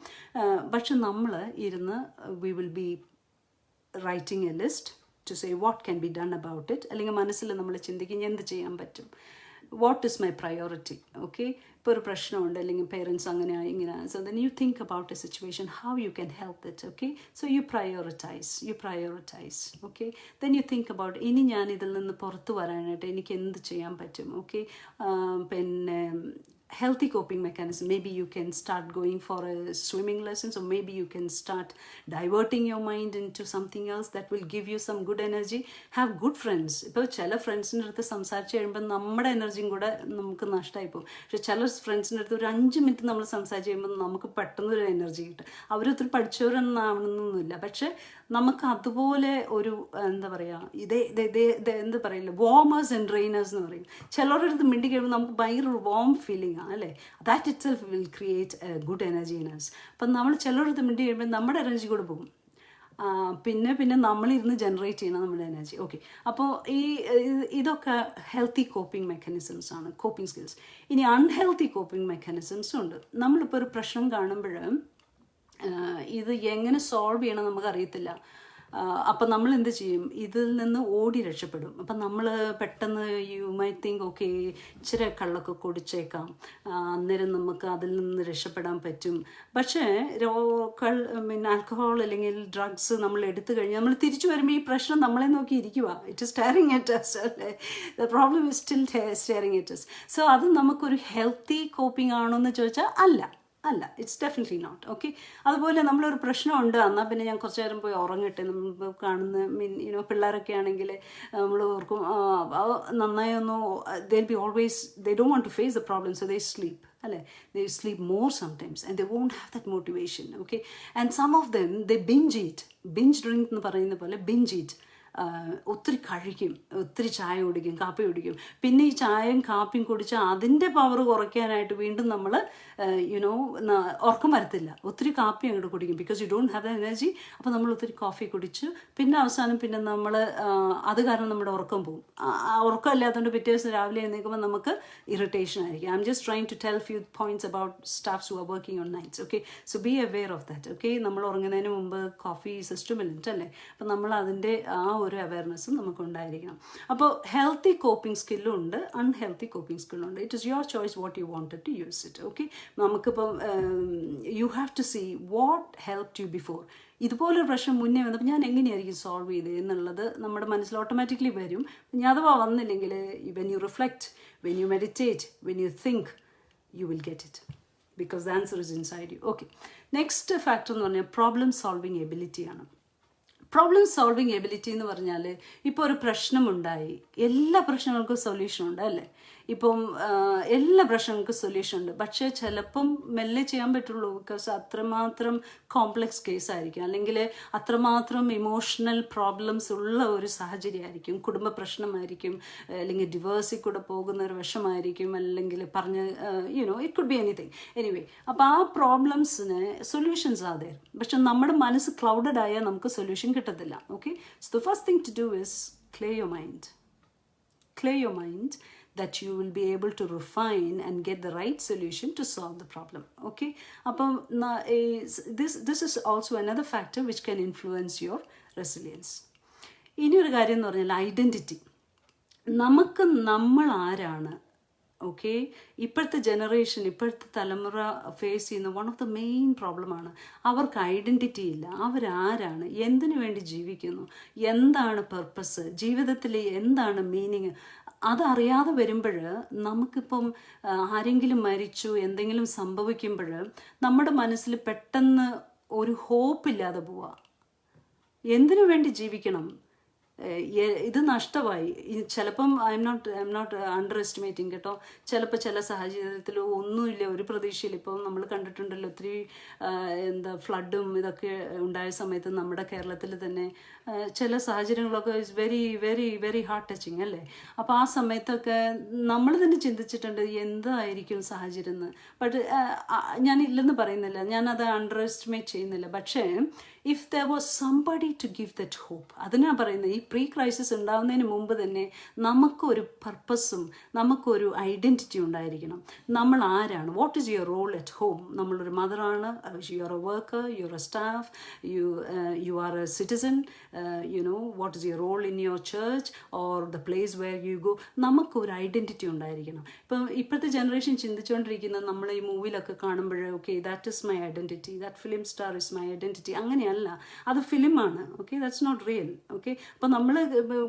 പക്ഷെ നമ്മൾ ഇരുന്ന് we will be writing a list to say what can be done about it. അല്ലെങ്കിൽ മനസ്സിൽ നമ്മൾ ചിന്തിക്കും എന്ത് ചെയ്യാൻ പറ്റും, what is my priority. Okay, ഇപ്പോൾ ഒരു പ്രശ്നമുണ്ട്, അല്ലെങ്കിൽ പേരൻസ് അങ്ങനെ ഇങ്ങനെ, so then you think about a situation, how you can help it. Okay, so you prioritise. Okay, then you think about ഇനി ഞാൻ ഇതിൽ നിന്ന് പുറത്തു വരാനായിട്ട് എനിക്ക് എന്ത് ചെയ്യാൻ പറ്റും. ഓക്കെ, പിന്നെ healthy coping mechanism, maybe you can start going for a swimming lessons, or maybe you can start diverting your mind into something else that will give you some good energy. Have good friends. ഇപ്പോൾ ചില ഫ്രണ്ട്സിൻ്റെ അടുത്ത് സംസാരിച്ച് കഴിയുമ്പോൾ നമ്മുടെ എനർജിയും കൂടെ നമുക്ക് നഷ്ടമായി പോകും. പക്ഷെ ചില ഫ്രണ്ട്സിൻ്റെ അടുത്ത് ഒരു 5 മിനിറ്റ് നമ്മൾ സംസാരിച്ച് കഴിയുമ്പോൾ നമുക്ക് പെട്ടെന്നൊരു എനർജി കിട്ടും. അവരൊത്തിരി പഠിച്ചവരെന്നാവണമെന്നൊന്നുമില്ല, പക്ഷെ നമുക്ക് അതുപോലെ ഒരു എന്താ പറയുക, എന്താ പറയില്ല, വാമേഴ്സ് ആൻഡ് ഡ്രെയിനേഴ്സ് എന്ന് പറയും. ചിലരുടെ അടുത്ത് മിണ്ടി കഴിയുമ്പോൾ നമുക്ക് ഭയങ്കര വാം ഫീലിംഗ് ആണ്, അല്ലേ? That itself will create a good energy in us. അപ്പം നമ്മൾ ചിലരുടെ അടുത്ത് മിണ്ടി കഴിയുമ്പോൾ നമ്മുടെ എനർജി കൂടെ പോകും. പിന്നെ നമ്മളിരുന്ന് ജനറേറ്റ് ചെയ്യണം നമ്മുടെ എനർജി. ഓക്കെ, അപ്പോൾ ഇതൊക്കെ ഹെൽത്തി കോപ്പിംഗ് മെക്കാനിസംസ് ആണ്, കോപ്പിംഗ് സ്കിൽസ്. ഇനി അൺഹെൽത്തി കോപ്പിംഗ് മെക്കാനിസംസും ഉണ്ട്. നമ്മളിപ്പോൾ ഒരു പ്രശ്നം കാണുമ്പോൾ ഇത് എങ്ങനെ സോൾവ് ചെയ്യണം നമുക്കറിയത്തില്ല. അപ്പം നമ്മൾ എന്ത് ചെയ്യും? ഇതിൽ നിന്ന് ഓടി രക്ഷപ്പെടും. അപ്പം നമ്മൾ പെട്ടെന്ന് യു മൈ തിങ്ക് ഓക്കെ ഇച്ചിരി കള്ളൊക്കെ കുടിച്ചേക്കാം, അന്നേരം നമുക്ക് അതിൽ നിന്ന് രക്ഷപ്പെടാൻ പറ്റും. പക്ഷേ ആൽക്കഹോൾ അല്ലെങ്കിൽ ഡ്രഗ്സ് നമ്മൾ എടുത്തു കഴിഞ്ഞാൽ നമ്മൾ തിരിച്ചു വരുമ്പോൾ ഈ പ്രശ്നം നമ്മളെ നോക്കി ഇരിക്കുക. It is staring at us, അല്ലേ? The problem is still staring at us. So അത് നമുക്കൊരു ഹെൽത്തി കോപ്പിംഗ് ആണോ എന്ന് ചോദിച്ചാൽ അല്ല, ഇറ്റ്സ് ഡെഫിനറ്റ്ലി നോട്ട്. ഓക്കെ, അതുപോലെ നമ്മളൊരു പ്രശ്നമുണ്ട്, എന്നാൽ പിന്നെ ഞാൻ കുറച്ച് നേരം പോയി ഉറങ്ങട്ടെ. നമ്മൾ കാണുന്ന പിള്ളേരൊക്കെ ആണെങ്കിൽ നമ്മൾ ഓർക്കും നന്നായി ഒന്ന് they'll be always, they don't want to face the problem, so they sleep, അല്ലേ? They sleep more sometimes and they won't have that motivation. Okay, and some of them they binge drink എന്ന് പറയുന്ന പോലെ binge eat. ഒത്തിരി കഴിക്കും, ഒത്തിരി ചായ കുടിക്കും, കാപ്പി കുടിക്കും. പിന്നെ ഈ ചായയും കാപ്പിയും കുടിച്ച് അതിൻ്റെ പവർ കുറയ്ക്കാനായിട്ട് വീണ്ടും നമ്മൾ ഉറക്കം വരത്തില്ല, ഒത്തിരി കാപ്പി അങ്ങോട്ട് കുടിക്കും, because you don't have the energy. അപ്പോൾ നമ്മൾ ഒത്തിരി കോഫി കുടിച്ചു, പിന്നെ അവസാനം പിന്നെ നമ്മൾ അത് കാരണം നമ്മുടെ ഉറക്കം പോകും. ഉറക്കം ഇല്ലാത്തതുകൊണ്ട് പിറ്റേ ദിവസം രാവിലെ എഴുന്നേൽക്കുമ്പോൾ നമുക്ക് ഇറിറ്റേഷൻ ആയിരിക്കും. I'm just trying to tell few points about staffs who are working on nights. Okay, so be aware of that. Okay, നമ്മൾ ഉറങ്ങുന്നതിന് മുമ്പ് കോഫി സിസ്റ്റമിലുണ്ട്, അല്ലേ? അപ്പം നമ്മൾ അതിൻ്റെ ഒരു അവയർനെസ്സും നമുക്ക് ഉണ്ടായിരിക്കണം. അപ്പോൾ ഹെൽത്തി കോപ്പിംഗ് സ്കില്ലും ഉണ്ട്, അൺഹെൽത്തി കോപ്പിംഗ് സ്കില്ലും ഉണ്ട്. It is your choice what you wanted to use it. Okay, നമുക്കിപ്പം you have to see what helped you before. ഇതുപോലൊരു പ്രശ്നം മുന്നേ വന്നപ്പോൾ ഞാൻ എങ്ങനെയായിരിക്കും സോൾവ് ചെയ്തത് എന്നുള്ളത് നമ്മുടെ മനസ്സിൽ ഓട്ടോമാറ്റിക്കലി വരും. ഇനി അഥവാ വന്നില്ലെങ്കിൽ when you reflect, when you meditate, when you think, you will get it because the answer is inside you. Okay, next factor എന്ന് പറഞ്ഞാൽ പ്രോബ്ലം സോൾവിങ് എബിലിറ്റി ആണ്. പ്രോബ്ലം സോൾവിങ് എബിലിറ്റി എന്ന് പറഞ്ഞാൽ ഇപ്പോൾ ഒരു പ്രശ്നമുണ്ടായി, എല്ലാ പ്രശ്നങ്ങൾക്കും സൊല്യൂഷൻ ഉണ്ട്, അല്ലേ? ഇപ്പം എല്ലാ പ്രശ്നങ്ങൾക്കും സൊല്യൂഷൻ ഉണ്ട്, പക്ഷേ ചിലപ്പം മെല്ലെ ചെയ്യാൻ പറ്റുള്ളൂ, ബിക്കോസ് അത്രമാത്രം കോംപ്ലക്സ് കേസായിരിക്കും, അല്ലെങ്കിൽ അത്രമാത്രം ഇമോഷണൽ പ്രോബ്ലംസ് ഉള്ള ഒരു സാഹചര്യമായിരിക്കും, കുടുംബ പ്രശ്നമായിരിക്കും, അല്ലെങ്കിൽ ഡിവേഴ്സിൽ കൂടെ പോകുന്ന ഒരു വിഷമായിരിക്കും, അല്ലെങ്കിൽ it could be anything. Anyway, അപ്പോൾ ആ പ്രോബ്ലംസിന് സൊല്യൂഷൻസ് ആതെ, പക്ഷെ നമ്മുടെ മനസ്സ് ക്ലൗഡഡ് ആയാൽ നമുക്ക് സൊല്യൂഷൻ കിട്ടത്തില്ല. Okay, so the first thing to do is clear your mind that you will be able to refine and get the right solution to solve the problem. Okay, അപ്പം this is also another factor which can influence your resilience. ഇനിയൊരു കാര്യം എന്ന് പറഞ്ഞാൽ identity. നമ്മൾ ആരാണ്, okay, ഇപ്പോഴത്തെ generation, ഇപ്പോഴത്തെ തലമുറ ഫേസ് ചെയ്യുന്ന വൺ ഓഫ് ദ മെയിൻ പ്രോബ്ലമാണ് അവർക്ക് ഐഡൻറ്റിറ്റി ഇല്ല. അവരാരാണ്, എന്തിനു വേണ്ടി ജീവിക്കുന്നു, എന്താണ് പർപ്പസ്, ജീവിതത്തിൽ എന്താണ് മീനിങ്, അതറിയാതെ വരുമ്പോൾ നമുക്കിപ്പം ആരെങ്കിലും മരിച്ചു, എന്തെങ്കിലും സംഭവിക്കുമ്പോൾ നമ്മുടെ മനസ്സിൽ പെട്ടെന്ന് ഒരു ഹോപ്പില്ലാതെ പോവുക. എന്തിനു വേണ്ടി ജീവിക്കണം, ഇത് നഷ്ടമായി. ചിലപ്പം I'm not underestimating കേട്ടോ. ചിലപ്പോൾ ചില സാഹചര്യത്തിൽ ഒന്നുമില്ല, ഒരു പ്രതീക്ഷയില്ല. ഇപ്പം നമ്മൾ കണ്ടിട്ടുണ്ടല്ലോ ഒത്തിരി ഫ്ലഡും ഇതൊക്കെ ഉണ്ടായ സമയത്ത് നമ്മുടെ കേരളത്തിൽ തന്നെ ചില സാഹചര്യങ്ങളൊക്കെ is very very very heart touching അല്ലേ. അപ്പോൾ ആ സമയത്തൊക്കെ നമ്മൾ തന്നെ ചിന്തിച്ചിട്ടുണ്ട് എന്തായിരിക്കും സാഹചര്യം എന്ന്. ബട്ട് ഞാൻ ഇല്ലെന്ന് പറയുന്നില്ല, ഞാനത് അണ്ടർ എസ്റ്റിമേറ്റ് ചെയ്യുന്നില്ല. പക്ഷേ if there was somebody to give that hope, അതിനാ പറയുന്നത് ഈ പ്രീ ക്രൈസിസ് ഉണ്ടാകുന്നതിന് മുമ്പ് തന്നെ നമുക്കൊരു പർപ്പസും നമുക്കൊരു ഐഡൻറ്റിറ്റി ഉണ്ടായിരിക്കണം. നമ്മൾ ആരാണ്, what is your role at home. നമ്മളൊരു മദറാണ്, you are a worker, you are a staff, you are a citizen, what is your role in your church or the place where you go. നമുക്കൊരു identity ഉണ്ടായിരിക്കണം. ഇപ്പം ഇപ്പോഴത്തെ generation ചിന്തിച്ചുകൊണ്ടിരിക്കുന്നത് നമ്മൾ ഈ മൂവിയിലൊക്കെ കാണുമ്പോൾ okay that is my identity, that film star is my identity. അങ്ങനെയല്ല, അത് ഫിലിമാണ്. Okay, that's not real. Okay, അപ്പോൾ നമ്മൾ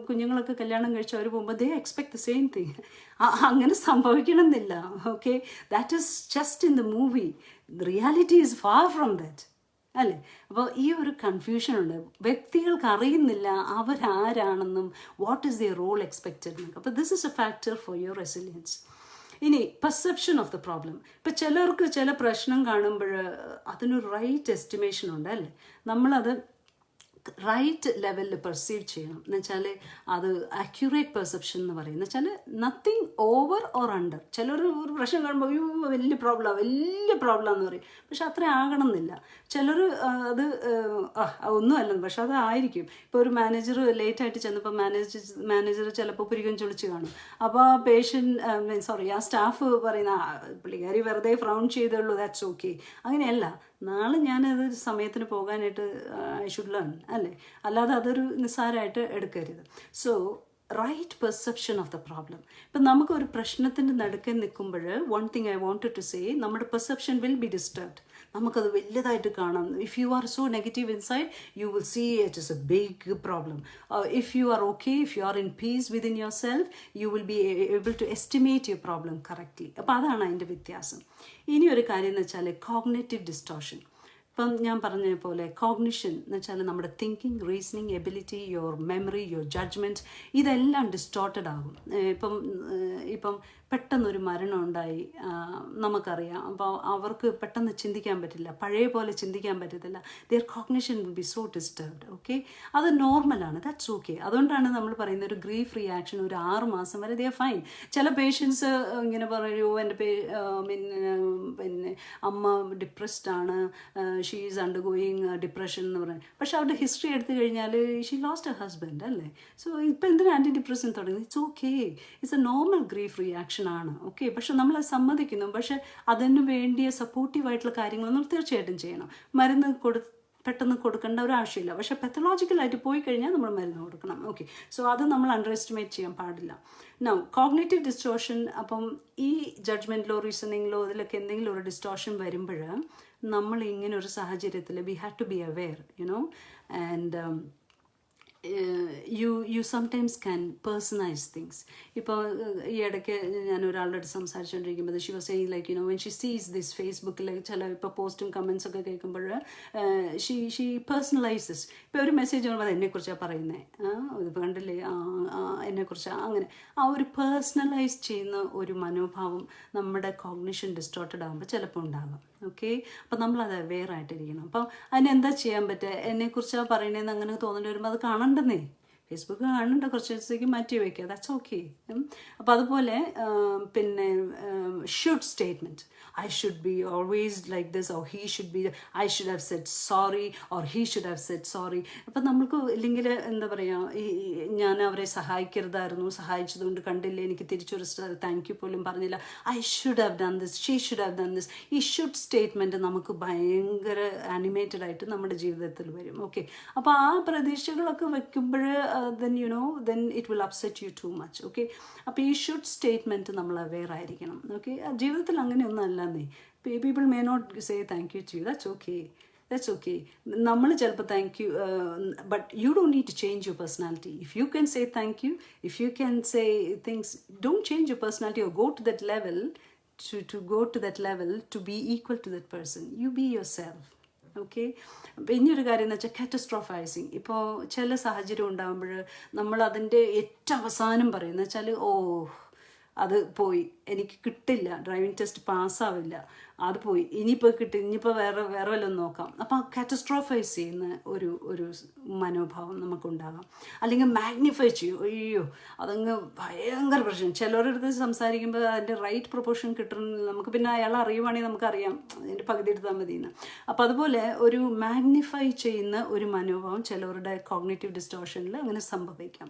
കുഞ്ഞുങ്ങളൊക്കെ കല്യാണം കഴിച്ച് അവർ പോകുമ്പോൾ they expect the same thing. അങ്ങനെ സംഭവിക്കണമെന്നില്ല. Okay, that is just in the movie. Reality is far from that അല്ലേ. അപ്പോൾ ഈ ഒരു കൺഫ്യൂഷൻ ഉണ്ട്, വ്യക്തികൾക്ക് അറിയുന്നില്ല അവരാരാണെന്നും what is their role expected എന്നൊക്കെ. അപ്പോൾ this is a factor for your resilience. ഇനി പെർസെപ്ഷൻ ഓഫ് ദ പ്രോബ്ലം. ഇപ്പം ചിലർക്ക് ചില പ്രശ്നം കാണുമ്പോൾ അതിനൊരു റൈറ്റ് എസ്റ്റിമേഷൻ ഉണ്ട് അല്ലേ. നമ്മളത് റൈറ്റ് ലെവലിൽ പെർസീവ് ചെയ്യണം. എന്ന് വെച്ചാൽ അത് അക്യുറേറ്റ് പെർസെപ്ഷൻ എന്ന് പറയും. എന്ന് വെച്ചാൽ നത്തിങ് ഓവർ ഓർ അണ്ടർ. ചിലർ ഒരു പ്രശ്നം കാണുമ്പോൾ അയ്യോ വലിയ പ്രോബ്ലം എന്ന് പറയും. പക്ഷെ അത്ര ആകണമെന്നില്ല. ചിലർ അത് ഒന്നുമല്ല, പക്ഷെ അതായിരിക്കും. ഇപ്പോൾ ഒരു മാനേജർ ലേറ്റായിട്ട് ചെന്നപ്പോൾ മാനേജർ ചിലപ്പോൾ പുരികം ചൊളിച്ച് കാണും. അപ്പോൾ ആ സ്റ്റാഫ് പറയുന്ന പുള്ളിക്കാരി വെറുതെ ഫ്രൗൺ ചെയ്തുള്ളൂ, ദാറ്റ്സ് ഓക്കെ. അങ്ങനെയല്ല, നാളെ ഞാനത് സമയത്തിന് പോകാനായിട്ട് ഐ ഷുഡ് ലേൺ അല്ലേ. അല്ലാതെ അതൊരു നിസ്സാരമായിട്ട് എടുക്കരുത്. So right perception of the problem. ഇപ്പം നമുക്കൊരു പ്രശ്നത്തിൻ്റെ നടുക്കെ നിൽക്കുമ്പോൾ one thing I wanted to say, നമ്മുടെ പെർസെപ്ഷൻ വിൽ ബി ഡിസ്റ്റർബ്ഡ്. നമുക്കത് വലിയതായിട്ട് കാണാം. If you are so negative inside you will see it is a big problem. If you are okay, if you are in peace within yourself, you will be able to estimate your problem correctly. അപ്പോൾ അതാണ് അതിൻ്റെ വ്യത്യാസം. ഇനി ഒരു കാര്യം എന്ന് വെച്ചാൽ cognitive distortion. ഇപ്പം ഞാൻ പറഞ്ഞ പോലെ കോഗ്നിഷൻ എന്ന് വെച്ചാൽ നമ്മുടെ thinking, reasoning ability, your memory, your judgement, ഇതെല്ലാം ഡിസ്റ്റോർട്ടഡ് ആകും. ഇപ്പം പെട്ടെന്നൊരു മരണം ഉണ്ടായി, നമുക്കറിയാം. അപ്പോൾ അവർക്ക് പെട്ടെന്ന് ചിന്തിക്കാൻ പറ്റില്ല, പഴയ പോലെ ചിന്തിക്കാൻ പറ്റത്തില്ല. Their cognition will be so disturbed. Okay, അത് നോർമലാണ്, ദാറ്റ്സ് ഓക്കെ. അതുകൊണ്ടാണ് നമ്മൾ പറയുന്ന ഒരു ഗ്രീഫ് റിയാക്ഷൻ ഒരു 6 മാസം വരെ ദേ ആർ ഫൈൻ. ചില പേഷ്യൻസ് ഇങ്ങനെ പറയൂ, എൻ്റെ പിന്നെ അമ്മ ഡിപ്രസ്ഡ് ആണ്, ഷീ ഈസ് അണ്ടർഗോയിങ് ഡിപ്രഷൻ എന്ന് പറയുന്നത്. പക്ഷെ അവരുടെ ഹിസ്റ്ററി എടുത്തു കഴിഞ്ഞാൽ ഷീ ലോസ്റ്റ് എ ഹസ്ബൻഡ് അല്ലേ. സോ ഇപ്പം എന്തിനാ ആൻറ്റി ഡിപ്രഷൻ തുടങ്ങി? It's okay, it's A normal grief reaction ആണ്. ഓക്കെ, പക്ഷെ നമ്മളത് സമ്മതിക്കുന്നു. പക്ഷെ അതിന് വേണ്ടിയ സപ്പോർട്ടീവായിട്ടുള്ള കാര്യങ്ങളൊന്നും തീർച്ചയായിട്ടും ചെയ്യണം. മരുന്ന് പെട്ടെന്ന് കൊടുക്കേണ്ട ഒരു ആവശ്യമില്ല. പക്ഷെ പെത്തലോജിക്കലായിട്ട് പോയി കഴിഞ്ഞാൽ നമ്മൾ മരുന്ന് കൊടുക്കണം. ഓക്കെ, സോ അത് നമ്മൾ അണ്ടർ എസ്റ്റിമേറ്റ് ചെയ്യാൻ പാടില്ല. Now cognitive distortion. അപ്പം ഈ ജഡ്ജ്മെൻറ്റിലോ റീസണിങ്ങിലോ ഇതിലൊക്കെ എന്തെങ്കിലും ഒരു ഡിസ്റ്റോർഷൻ വരുമ്പോൾ നമ്മൾ ഇങ്ങനെ ഒരു സാഹചര്യത്തിൽ we have to be aware and you sometimes can personalize things. ഇപ്പോൾ ഈ ഇടയ്ക്ക് ഞാൻ ഒരാളുടെ അടുത്ത് സംസാരിച്ചുകൊണ്ടിരിക്കുമ്പോൾ she was saying like when she sees this ഫേസ്ബുക്കിൽ ചില ഇപ്പോൾ പോസ്റ്റും കമൻസ് ഒക്കെ കേൾക്കുമ്പോൾ ഷീ പേഴ്സണലൈസസ്. ഇപ്പോൾ ഒരു മെസ്സേജ് വരുമ്പോൾ അത് എന്നെക്കുറിച്ചാണ് പറയുന്നത്, ഇതിപ്പോൾ കണ്ടില്ലേ എന്നെക്കുറിച്ചാണ്, അങ്ങനെ ആ ഒരു പേഴ്സണലൈസ് ചെയ്യുന്ന ഒരു മനോഭാവം നമ്മുടെ കോഗ്നിഷൻ ഡിസ്റ്റോർട്ടഡ് ആകുമ്പോൾ ചിലപ്പോൾ ഉണ്ടാകാം. ഓക്കെ, അപ്പം നമ്മളത് അവെയർ ആയിട്ടിരിക്കണം. അപ്പം അതിനെന്താ ചെയ്യാൻ പറ്റുക? എന്നെക്കുറിച്ചാണ് പറയണതെന്ന് അങ്ങനെ തോന്നേണ്ടി വരുമ്പോൾ അത് കാണണ്ടെന്നേ, ഫേസ്ബുക്ക് കാണണ്ട, കുറച്ച് ദിവസത്തേക്ക് മാറ്റി വയ്ക്കുക, ദാറ്റ്സ് ഓക്കെ. അപ്പോൾ അതുപോലെ പിന്നെ should statement, I should be always like this, or he should be, I should have said sorry, or he should have said sorry. അപ്പം നമുക്ക് ഇല്ലെങ്കിൽ എന്താ പറയുക, ഞാൻ അവരെ സഹായിക്കരുതായിരുന്നു, സഹായിച്ചതുകൊണ്ട് കണ്ടില്ലേ, എനിക്ക് തിരിച്ചൊരു താങ്ക് യു പോലും പറഞ്ഞില്ല, I should have done this, she should have done this. ഈ ഷുഡ് സ്റ്റേറ്റ്മെൻറ്റ് നമുക്ക് ഭയങ്കര ആനിമേറ്റഡ് ആയിട്ട് നമ്മുടെ ജീവിതത്തിൽ വരും. ഓക്കെ, അപ്പോൾ ആ പ്രതീക്ഷകളൊക്കെ വെക്കുമ്പോൾ then then it will upset you too much. Okay, അപ്പോൾ ഈ ഷുഡ് സ്റ്റേറ്റ്മെൻറ്റ് നമ്മൾ അവെയർ ആയിരിക്കണം. ഓക്കെ, ജീവിതത്തിൽ അങ്ങനെയൊന്നും അല്ലെന്നേ. People may not say thank you to you, that's okay. നമ്മൾ ചിലപ്പോൾ thank you, but you don't need to change your personality. If you can say thank you, if you can say things, don't change your personality or go to that level, to go to that level to be equal to that person. You be yourself. Okay, പിന്നെ ഒരു കാര്യം എന്ന് വെച്ചാൽ കാറ്റസ്ട്രോഫൈസിങ്. ഇപ്പോൾ ചില സാഹചര്യം ഉണ്ടാകുമ്പോൾ നമ്മൾ അതിൻ്റെ ഏറ്റവും അവസാനം പറയുന്നത് വെച്ചാൽ അത് പോയി, എനിക്ക് കിട്ടില്ല, ഡ്രൈവിംഗ് ടെസ്റ്റ് പാസ്സാവില്ല, അത് പോയി, ഇനിയിപ്പോൾ വേറെ വല്ലതും നോക്കാം. അപ്പോൾ കാറ്റസ്ട്രോഫൈസ് ചെയ്യുന്ന ഒരു മനോഭാവം നമുക്കുണ്ടാകാം. അല്ലെങ്കിൽ മാഗ്നിഫൈ ചെയ്യും, അയ്യോ അതങ്ങ് ഭയങ്കര പ്രശ്നം. ചിലരുടെ അടുത്ത് സംസാരിക്കുമ്പോൾ അതിൻ്റെ റൈറ്റ് പ്രൊപ്പോർഷൻ കിട്ടുന്നില്ല, നമുക്ക് പിന്നെ അയാൾ അറിയുവാണെങ്കിൽ നമുക്കറിയാം അതിൻ്റെ പകുതി എടുത്താൽ മതിയെന്ന്. അപ്പോൾ അതുപോലെ ഒരു മാഗ്നിഫൈ ചെയ്യുന്ന ഒരു മനോഭാവം ചിലവരുടെ കോഗ്നേറ്റീവ് ഡിസ്റ്റോർഷനിൽ അങ്ങനെ സംഭവിക്കാം.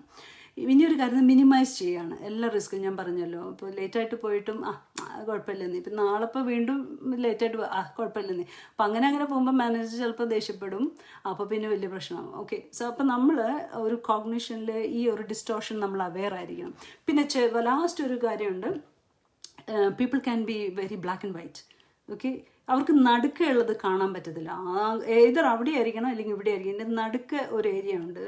ഇനിയൊരു കാര്യം മിനിമൈസ് ചെയ്യുകയാണ് എല്ലാ റിസ്ക്കും. ഞാൻ പറഞ്ഞല്ലോ, ഇപ്പോൾ ലേറ്റായിട്ട് പോയിട്ടും കുഴപ്പമില്ലെന്നേ, ഇപ്പം നാളെ ഇപ്പോൾ വീണ്ടും ലേറ്റായിട്ട് കുഴപ്പമില്ലെന്നേ. അപ്പം അങ്ങനെ പോകുമ്പോൾ മാനേജർ ചിലപ്പോൾ ദേഷ്യപ്പെടും, അപ്പോൾ പിന്നെ വലിയ പ്രശ്നമാകും. ഓക്കെ, സോ അപ്പോൾ നമ്മൾ ഒരു കോഗ്നിഷനിൽ ഈ ഒരു ഡിസ്റ്റോർഷൻ നമ്മൾ അവെയർ ആയിരിക്കണം. പിന്നെ ലാസ്റ്റ് ഒരു കാര്യമുണ്ട്, people can be very black and white. Okay, അവർക്ക് നടുക്കുള്ളത് കാണാൻ പറ്റത്തില്ല. ഏതർ അവിടെ ആയിരിക്കണം അല്ലെങ്കിൽ ഇവിടെ ആയിരിക്കണം. എൻ്റെ നടുക്ക് ഒരു ഏരിയ ഉണ്ട്,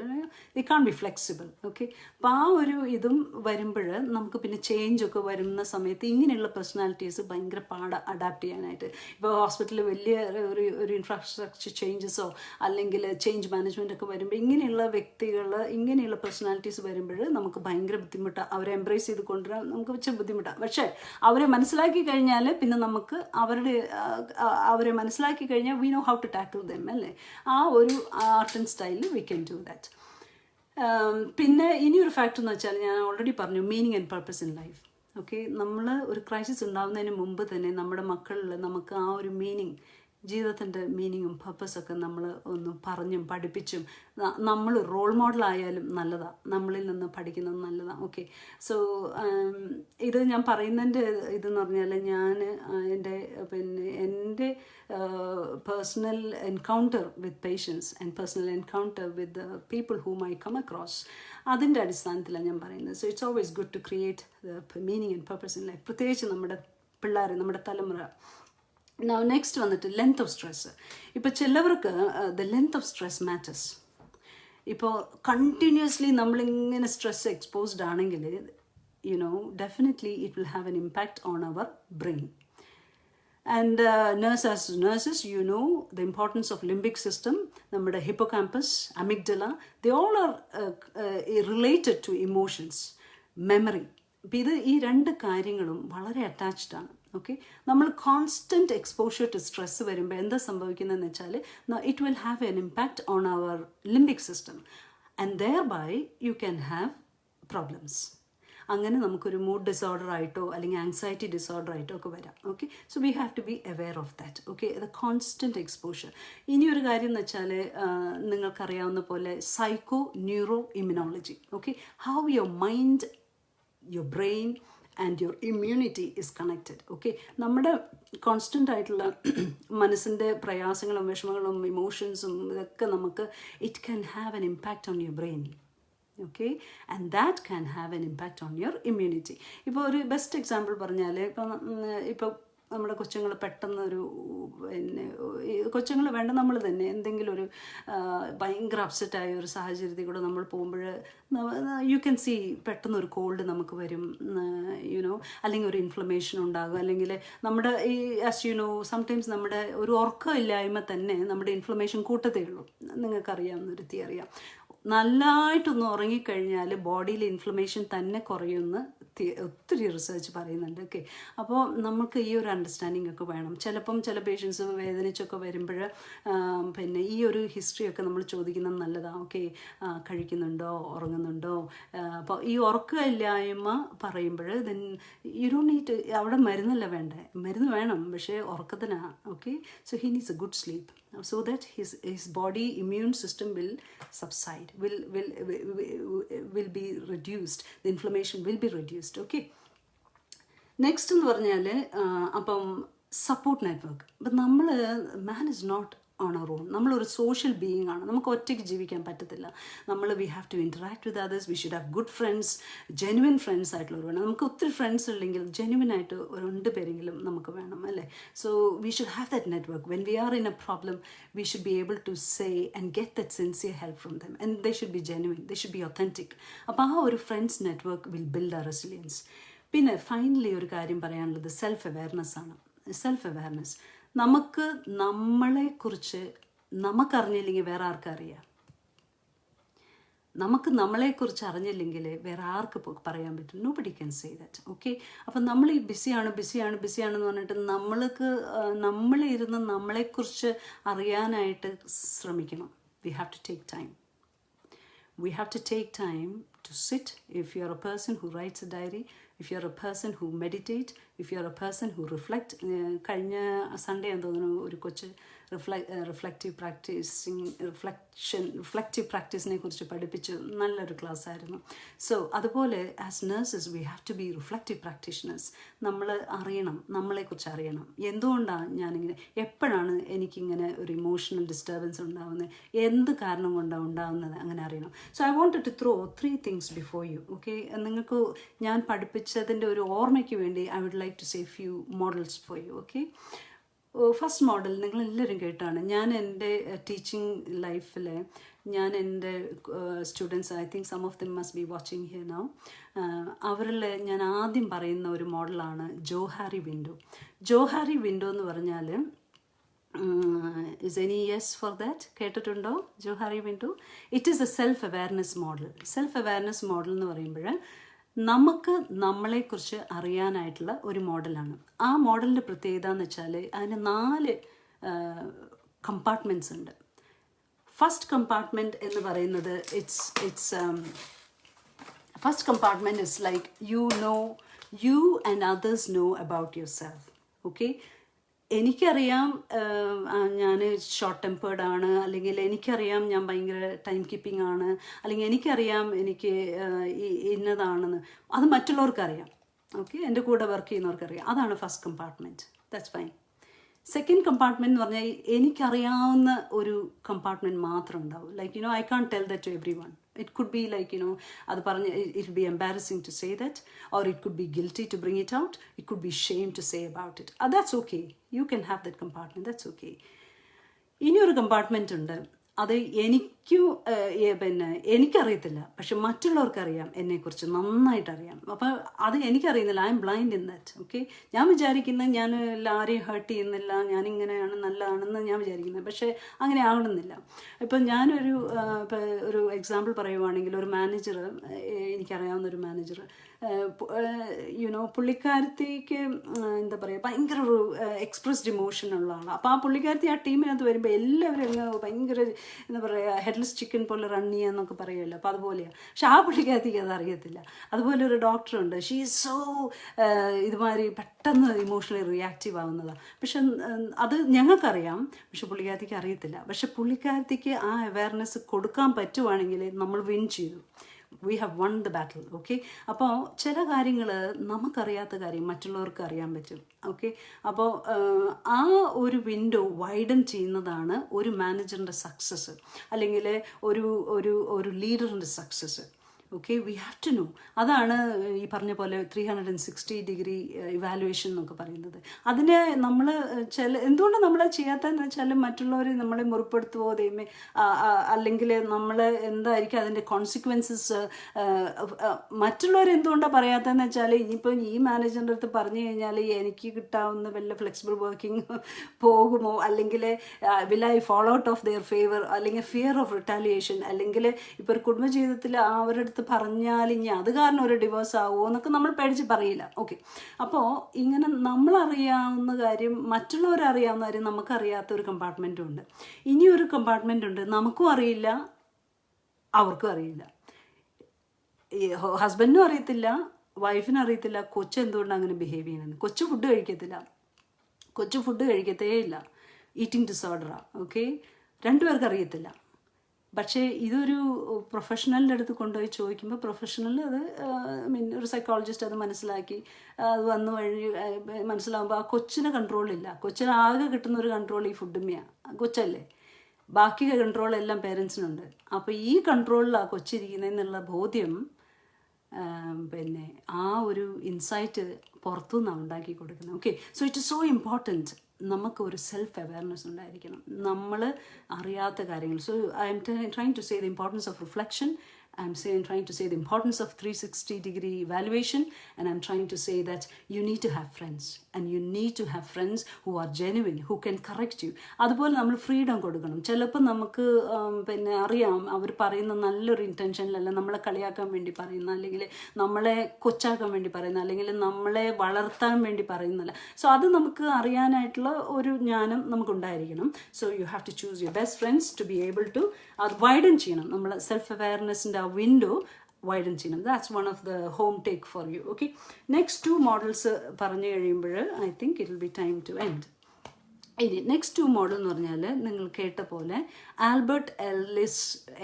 it can be flexible. Okay, അപ്പോൾ ആ ഒരു ഇതും വരുമ്പോൾ നമുക്ക് പിന്നെ ചേഞ്ചൊക്കെ വരുന്ന സമയത്ത് ഇങ്ങനെയുള്ള പേഴ്സണാലിറ്റീസ് ഭയങ്കര അഡാപ്റ്റ് ചെയ്യാനായിട്ട്. ഇപ്പോൾ ഹോസ്പിറ്റലിൽ വലിയ ഒരു ഇൻഫ്രാസ്ട്രക്ചർ ചേഞ്ചസോ അല്ലെങ്കിൽ ചേഞ്ച് മാനേജ്മെൻ്റ് ഒക്കെ വരുമ്പോൾ ഇങ്ങനെയുള്ള വ്യക്തികൾ, ഇങ്ങനെയുള്ള പേഴ്സണാലിറ്റീസ് വരുമ്പോൾ നമുക്ക് ഭയങ്കര ബുദ്ധിമുട്ടാണ്. അവരെ എംബ്രേസ് ചെയ്ത് കൊണ്ടുവരാൻ നമുക്ക് വെച്ച ബുദ്ധിമുട്ടാണ്. പക്ഷേ അവരെ മനസ്സിലാക്കി കഴിഞ്ഞാൽ പിന്നെ നമുക്ക് അവരെ മനസ്സിലാക്കി കഴിഞ്ഞാൽ we know how to tackle them, അല്ലേ? ആ ഒരു ആർട്ട് ആൻഡ് സ്റ്റൈലിൽ വി ക്യാൻ ഡു ദാറ്റ്. പിന്നെ ഇനിയൊരു ഫാക്ടർ എന്ന് വെച്ചാൽ ഞാൻ ഓൾറെഡി പറഞ്ഞു, meaning and purpose in life. Okay, നമ്മൾ ഒരു ക്രൈസിസ് ഉണ്ടാകുന്നതിന് മുമ്പ് തന്നെ നമ്മുടെ മക്കളിൽ നമുക്ക് ആ ഒരു മീനിങ്, ജീവിതത്തിൻ്റെ മീനിങ്ങും പർപ്പസൊക്കെ നമ്മൾ ഒന്ന് പറഞ്ഞും പഠിപ്പിച്ചും, നമ്മൾ റോൾ മോഡലായാലും നല്ലതാണ്, നമ്മളിൽ നിന്ന് പഠിക്കുന്നത് നല്ലതാണ്. ഓക്കെ, സോ ഇത് ഞാൻ പറയുന്നതിൻ്റെ ഇതെന്ന് പറഞ്ഞാൽ ഞാൻ എൻ്റെ personal encounter with patients and personal encounter with people whom I come across, അതിൻ്റെ അടിസ്ഥാനത്തിലാണ് ഞാൻ പറയുന്നത്. So it's always good to create the meaning and purpose in life, പ്രത്യേകിച്ച് നമ്മുടെ പിള്ളേർ, നമ്മുടെ തലമുറ. നെക്സ്റ്റ് വന്നിട്ട് ലെങ്ത് ഓഫ് സ്ട്രെസ്. ഇപ്പോൾ ചിലവർക്ക് the length of stress matters. ഇപ്പോൾ കണ്ടിന്യൂസ്ലി നമ്മളിങ്ങനെ സ്ട്രെസ് എക്സ്പോസ്ഡ് ആണെങ്കിൽ definitely it will have an impact on our brain. And nurses, you know the importance of limbic system, നമ്മുടെ hippocampus, amygdala, they all are related to emotions, memory. അപ്പോൾ ഈ രണ്ട് കാര്യങ്ങളും വളരെ attached ആണ്. Okay, നമ്മൾ constant exposure to stress വരുമ്പോൾ എന്താ സംഭവിക്കുന്നതെന്ന് വെച്ചാൽ it will have an impact on our limbic system and thereby you can have problems. അങ്ങനെ നമുക്കൊരു മൂഡ് ഡിസോർഡർ ആയിട്ടോ അല്ലെങ്കിൽ ആങ്സൈറ്റി ഡിസോർഡർ ആയിട്ടോ ഒക്കെ വരാം. Okay, so we have to be aware of that. Okay, the constant exposure. ഇനിയൊരു കാര്യം എന്ന് വെച്ചാൽ നിങ്ങൾക്കറിയാവുന്ന പോലെ psychoneuroimmunology. Okay, how your mind, your brain and your immunity is connected. Okay, നമ്മുടെ കോൺസ്റ്റൻ്റ് ആയിട്ടുള്ള മനസ്സിൻ്റെ പ്രയാസങ്ങളും വിഷമങ്ങളും ഇമോഷൻസും ഇതൊക്കെ നമുക്ക് it can have an impact on your brain. Okay, and that can have an impact on your immunity. ഇപ്പോൾ ഒരു ബെസ്റ്റ് എക്സാമ്പിൾ പറഞ്ഞാൽ ഇപ്പോൾ നമ്മുടെ കൊച്ചുങ്ങൾ പെട്ടെന്നൊരു കൊച്ചുങ്ങൾ വേണ്ട നമ്മൾ തന്നെ എന്തെങ്കിലും ഒരു ഭയങ്കര അപ്സെറ്റായ ഒരു സാഹചര്യത്തിൽ കൂടെ നമ്മൾ പോകുമ്പോൾ യു ക്യാൻ സീ പെട്ടെന്നൊരു കോൾഡ് നമുക്ക് വരും, അല്ലെങ്കിൽ ഒരു ഇൻഫ്ലമേഷൻ ഉണ്ടാകും, അല്ലെങ്കിൽ നമ്മുടെ ഈ സംടൈംസ് നമ്മുടെ ഒരു ഉറക്കമില്ലായ്മ തന്നെ നമ്മുടെ ഇൻഫ്ലമേഷൻ കൂട്ടത്തേ ഉള്ളൂ. നിങ്ങൾക്കറിയാവുന്നൊരു തിയറിയാണ്. നല്ലതായിട്ടൊന്ന് ഉറങ്ങിക്കഴിഞ്ഞാൽ ബോഡിയിൽ ഇൻഫ്ലമേഷൻ തന്നെ കുറയുമെന്ന് ഒത്തിരി റിസർച്ച് പറയുന്നുണ്ട്. ഓക്കെ, അപ്പോൾ നമുക്ക് ഈ ഒരു അണ്ടർസ്റ്റാൻഡിങ് ഒക്കെ വേണം. ചില പേഷ്യൻസ് വേദനിച്ചൊക്കെ വരുമ്പോൾ പിന്നെ ഈ ഒരു ഹിസ്റ്ററിയൊക്കെ നമ്മൾ ചോദിക്കുന്നത് നല്ലതാണ്. ഓക്കെ, കഴിക്കുന്നുണ്ടോ, ഉറങ്ങുന്നുണ്ടോ? അപ്പോൾ ഈ ഉറക്കമില്ലായ്മ പറയുമ്പോൾ ദെൻ യു ഡോണ്ട് നീഡ്, അവിടെ മരുന്നല്ല വേണ്ടേ, മരുന്ന് വേണം പക്ഷേ ഉറക്കത്തിനാണ്. Okay, so he needs a good sleep so that his body immune system will subside, will be reduced, the inflammation will be reduced. Okay, next എന്ന് പറഞ്ഞാൽ അപ്പം സപ്പോർട്ട് നെറ്റ്വർക്ക്. അപ്പം man is not on our own. നമ്മളൊരു social being ആണ്. നമുക്ക് ഒറ്റയ്ക്ക് ജീവിക്കാൻ പറ്റത്തില്ല. We have to interact with others. We should have good friends, genuine friends ആയിട്ടുള്ളവർ വേണം. നമുക്ക് ഒത്തിരി ഫ്രണ്ട്സ് ഉണ്ടെങ്കിൽ ജെനുവിൻ ആയിട്ട് 2 പേരെങ്കിലും നമുക്ക് വേണം, അല്ലേ? So we should have that network. When we are in a problem we should be able to say and get that sincere help from them, and they should be genuine, they should be authentic. അപ്പോൾ ആ ഒരു friends network will build ആ resilience. പിന്നെ finally ഒരു കാര്യം പറയാനുള്ളത് self awareness ആണ്. Self awareness, നമുക്ക് നമ്മളെക്കുറിച്ച് നമുക്കറിഞ്ഞില്ലെങ്കിൽ വേറെ ആർക്കറിയാം? നമുക്ക് നമ്മളെക്കുറിച്ച് അറിഞ്ഞില്ലെങ്കിൽ വേറെ ആർക്ക് പറയാൻ പറ്റും? Nobody can say that. Okay, അപ്പം നമ്മൾ ഈ ബിസിയാണെന്ന് പറഞ്ഞിട്ട് നമ്മളിരുന്ന് നമ്മളെക്കുറിച്ച് അറിയാനായിട്ട് ശ്രമിക്കണം. We have to take time. We have to take time to sit. If you're a person who writes a diary, if you're a person who meditate, if you're a person who reflect. കഴിഞ്ഞ Sunday എന്ന് തോന്നുന്നു ഒരു കൊച്ച് reflective പ്രാക്ടീസിനെ കുറിച്ച് പഠിപ്പിച്ചു. നല്ലൊരു class ആയിരുന്നു. So അതുപോലെ as nurses we have to be reflective practitioners. നമ്മൾ അറിയണം, നമ്മളെക്കുറിച്ച് അറിയണം. എന്തുകൊണ്ടാണ് ഞാനിങ്ങനെ, എപ്പോഴാണ് എനിക്കിങ്ങനെ ഒരു ഇമോഷണൽ ഡിസ്റ്റർബൻസ് ഉണ്ടാകുന്നത്, എന്ത് കാരണം കൊണ്ടാണ് ഉണ്ടാകുന്നത്, അങ്ങനെ അറിയണം. So I wanted to throw 3 things before you. Okay, നിങ്ങൾക്ക് ഞാൻ പഠിപ്പിച്ചതിൻ്റെ ഒരു ഓർമ്മയ്ക്ക് വേണ്ടി I would like to say few models for you. Okay, first model നിങ്ങളെല്ലാവരും കേട്ടാണ്. ഞാൻ എൻ്റെ ടീച്ചിങ് ലൈഫിൽ ഞാൻ എൻ്റെ students, I think some of them must be watching here now, അവരിൽ ഞാൻ ആദ്യം പറയുന്ന ഒരു മോഡലാണ് ജോഹാരി വിൻഡോ. ജോഹാരി വിൻഡോ എന്ന് പറഞ്ഞാൽ is any yes for that? കേട്ടിട്ടുണ്ടോ Johari window? It is A self awareness model. Self awareness model എന്ന് പറയുമ്പോൾ നമുക്ക് നമ്മളെക്കുറിച്ച് അറിയാനായിട്ടുള്ള ഒരു മോഡലാണ്. ആ മോഡലിൻ്റെ പ്രത്യേകത എന്ന് വെച്ചാൽ അതിന് 4 കമ്പാർട്ട്മെൻറ്റ്സ് ഉണ്ട്. ഫസ്റ്റ് കമ്പാർട്ട്മെൻറ്റ് എന്ന് പറയുന്നത് first compartment is like you and others know about yourself. Okay, എനിക്കറിയാം ഞാൻ ഷോർട്ട് ടെമ്പേർഡ് ആണ്, അല്ലെങ്കിൽ എനിക്കറിയാം ഞാൻ ഭയങ്കര ടൈം കീപ്പിംഗ് ആണ്, അല്ലെങ്കിൽ എനിക്കറിയാം എനിക്ക് ഇന്നതാണെന്ന്. അത് മറ്റുള്ളവർക്കറിയാം. ഓക്കെ, എൻ്റെ കൂടെ വർക്ക് ചെയ്യുന്നവർക്കറിയാം. അതാണ് first compartment. That's fine. Second compartment എന്ന് പറഞ്ഞാൽ എനിക്കറിയാവുന്ന ഒരു കമ്പാർട്ട്മെൻറ്റ് മാത്രം ഉണ്ടാവും. Like I can tell that to everyone. It could be like, അത് പറഞ്ഞ് it will be embarrassing to say that, or it could be guilty to bring it out. It could be shame to say about it. That's okay. You can have that compartment. That's okay. ഇനിയൊരു compartment ഉണ്ട്. അത് എനിക്കറിയത്തില്ല, പക്ഷെ മറ്റുള്ളവർക്കറിയാം, എന്നെക്കുറിച്ച് നന്നായിട്ടറിയാം. അപ്പോൾ അത് എനിക്കറിയുന്നില്ല. I am blind in that. Okay, ഞാൻ വിചാരിക്കുന്നത് ഞാൻ ആരെയും ഹേർട്ട് ചെയ്യുന്നില്ല, ഞാനിങ്ങനെയാണ് നല്ലതാണെന്ന് ഞാൻ വിചാരിക്കുന്നത്, പക്ഷേ അങ്ങനെ ആകണമെന്നില്ല. ഇപ്പം ഞാനൊരു ഒരു എക്സാമ്പിൾ പറയുവാണെങ്കിൽ, ഒരു മാനേജർ, എനിക്കറിയാവുന്നൊരു മാനേജർ, പുള്ളിക്കാരത്തിക്ക് എന്താ പറയുക, ഭയങ്കര ഒരു എക്സ്പ്രസ്ഡ് ഇമോഷൻ ഉള്ള ആളാണ്. അപ്പോൾ ആ പുള്ളിക്കാരത്തി ആ ടീമിനകത്ത് വരുമ്പോൾ എല്ലാവരും ഭയങ്കര എന്താ പറയുക, ഹെഡ്ലെസ് ചിക്കൻ പോലെ റൺ ചെയ്യാന്നൊക്കെ പറയുമല്ലോ. അപ്പോൾ അതുപോലെയാണ്. പക്ഷെ ആ പുള്ളിക്കാരത്തിക്ക് അത് അറിയത്തില്ല. അതുപോലെ ഒരു ഡോക്ടറുണ്ട്, ഷീ ഈസ് സോ ഇതുമാതിരി പെട്ടെന്ന് ഇമോഷണലി റിയാക്റ്റീവ് ആവുന്നതാണ്. പക്ഷെ അത് ഞങ്ങൾക്കറിയാം, പക്ഷെ പുള്ളിക്കാരത്തിക്ക് അറിയത്തില്ല. പക്ഷെ പുള്ളിക്കാരത്തിക്ക് ആ അവയർനെസ് കൊടുക്കാൻ പറ്റുവാണെങ്കിൽ നമ്മൾ വിൻ ചെയ്തു. We have one the battle. Okay, അപ്പോൾ ചില കാര്യങ്ങൾ നമുക്കറിയാത്ത കാര്യം മറ്റുള്ളവർക്ക് അറിയാൻ പറ്റും. ഓക്കെ, അപ്പോൾ ആ ഒരു വിൻഡോ വൈഡൻ ചെയ്യുന്നതാണ് ഒരു മാനേജറിൻ്റെ സക്സസ്, അല്ലെങ്കിൽ ഒരു ലീഡറിൻ്റെ success. Okay, we have to know. അതാണ് ഈ പറഞ്ഞ പോലെ 360 ഡിഗ്രി ഇവാലുവേഷൻ എന്നൊക്കെ പറയുന്നത്. അതിനെ നമ്മൾ എന്തുകൊണ്ട് നമ്മൾ ചെയ്യാത്തതെന്ന് വെച്ചാൽ മറ്റുള്ളവർ നമ്മളെ മുറിപ്പെടുത്തുവോ ദൈവമേ, അല്ലെങ്കിൽ നമ്മൾ എന്തായിരിക്കും അതിൻ്റെ കോൺസിക്വൻസസ്, മറ്റുള്ളവർ എന്തുകൊണ്ടാണ് പറയാത്തതെന്ന് വെച്ചാൽ, ഇനിയിപ്പോൾ ഈ മാനേജറിൻ്റെ അടുത്ത് പറഞ്ഞു കഴിഞ്ഞാൽ എനിക്ക് കിട്ടാവുന്ന വല്ല ഫ്ലെക്സിബിൾ വർക്കിംഗ് പോകുമോ, അല്ലെങ്കിൽ will I follow out of their favour, അല്ലെങ്കിൽ ഫിയർ ഓഫ് റിട്ടാലിയേഷൻ, അല്ലെങ്കിൽ ഇപ്പോൾ ഒരു കുടുംബജീവിതത്തിൽ അവരുടെ അടുത്ത് പറഞ്ഞാൽ ഇനി അത് കാരണം ഒരു ഡിവോഴ്സ് ആവുമോ എന്നൊക്കെ നമ്മൾ പേടിച്ച് പറയില്ല. ഓക്കെ, അപ്പോൾ ഇങ്ങനെ നമ്മളറിയാവുന്ന കാര്യം മറ്റുള്ളവരറിയാവുന്ന കാര്യം നമുക്കറിയാത്ത ഒരു കമ്പാർട്ട്മെൻറ്റും ഉണ്ട്. ഇനിയൊരു കമ്പാർട്ട്മെൻ്റ് ഉണ്ട്, നമുക്കും അറിയില്ല അവർക്കും അറിയില്ല. ഹസ്ബൻഡിനും അറിയത്തില്ല, വൈഫിനും അറിയത്തില്ല കൊച്ചു എന്തുകൊണ്ടാണ് അങ്ങനെ ബിഹേവ് ചെയ്യുന്നത്. കൊച്ചു ഫുഡ് കഴിക്കത്തേ ഇല്ല, ഈറ്റിംഗ് ഡിസോർഡറാണ്. ഓക്കെ, 2 പേർക്ക് അറിയത്തില്ല. പക്ഷേ ഇതൊരു പ്രൊഫഷണലിൻ്റെ അടുത്ത് കൊണ്ടുപോയി ചോദിക്കുമ്പോൾ പ്രൊഫഷണൽ അത് ഒരു സൈക്കോളജിസ്റ്റ് അത് മനസ്സിലാക്കി അത് വന്നു കഴിഞ്ഞ് മനസ്സിലാകുമ്പോൾ ആ കൊച്ചിന് കൺട്രോളില്ല. കൊച്ചിന് ആകെ കിട്ടുന്ന ഒരു കൺട്രോൾ ഈ ഫുഡുമ്മയാണ്. കൊച്ചല്ലേ, ബാക്കി കൺട്രോൾ എല്ലാം പേരൻസിനുണ്ട്. അപ്പോൾ ഈ കൺട്രോളിലാണ് കൊച്ചിരിക്കുന്നതെന്നുള്ള ബോധ്യം പിന്നെ ആ ഒരു ഇൻസൈറ്റ് പുറത്തുനിന്നാണ് ഉണ്ടാക്കി കൊടുക്കുന്നത്. Okay, so it is so important നമുക്ക് ഒരു സെൽഫ് അവയർനെസ് ഉണ്ടായിരിക്കണം, നമ്മൾ അറിയാത്ത കാര്യങ്ങൾ. So I M trying to say the importance of reflection. I'm trying to say the importance of 360-degree evaluation, and I'm trying to say that you need to have friends, and you need to have friends who are genuine, who can correct you. അതുപോലെ നമ്മൾ freedom കൊടുക്കണം. ചിലപ്പോൾ നമുക്ക് പിന്നെ അറിയാം അവർ പറയുന്ന നല്ലൊരു ഇൻറ്റൻഷനിലല്ല, നമ്മളെ കളിയാക്കാൻ വേണ്ടി പറയുന്ന, അല്ലെങ്കിൽ നമ്മളെ കൊച്ചാക്കാൻ വേണ്ടി പറയുന്ന, അല്ലെങ്കിൽ നമ്മളെ വളർത്താൻ വേണ്ടി പറയുന്നല്ല. സോ അത് നമുക്ക് അറിയാനായിട്ടുള്ള ഒരു ജ്ഞാനം നമുക്കുണ്ടായിരിക്കണം. So you have to choose your best friends to be able to അത് വൈഡൻ ചെയ്യണം. നമ്മൾ സെൽഫ് അവയർനെസ്സിൻ്റെ വിൻഡോ വൈഡൻ ചെയ്യണം. That's one of the home take for you. Okay, next 2 models പറഞ്ഞു കഴിയുമ്പോൾ I think it will be time to end. ഇനി next 2 model എന്ന് പറഞ്ഞാൽ നിങ്ങൾ കേട്ട പോലെ ആൽബർട്ട് എല്ലിസ്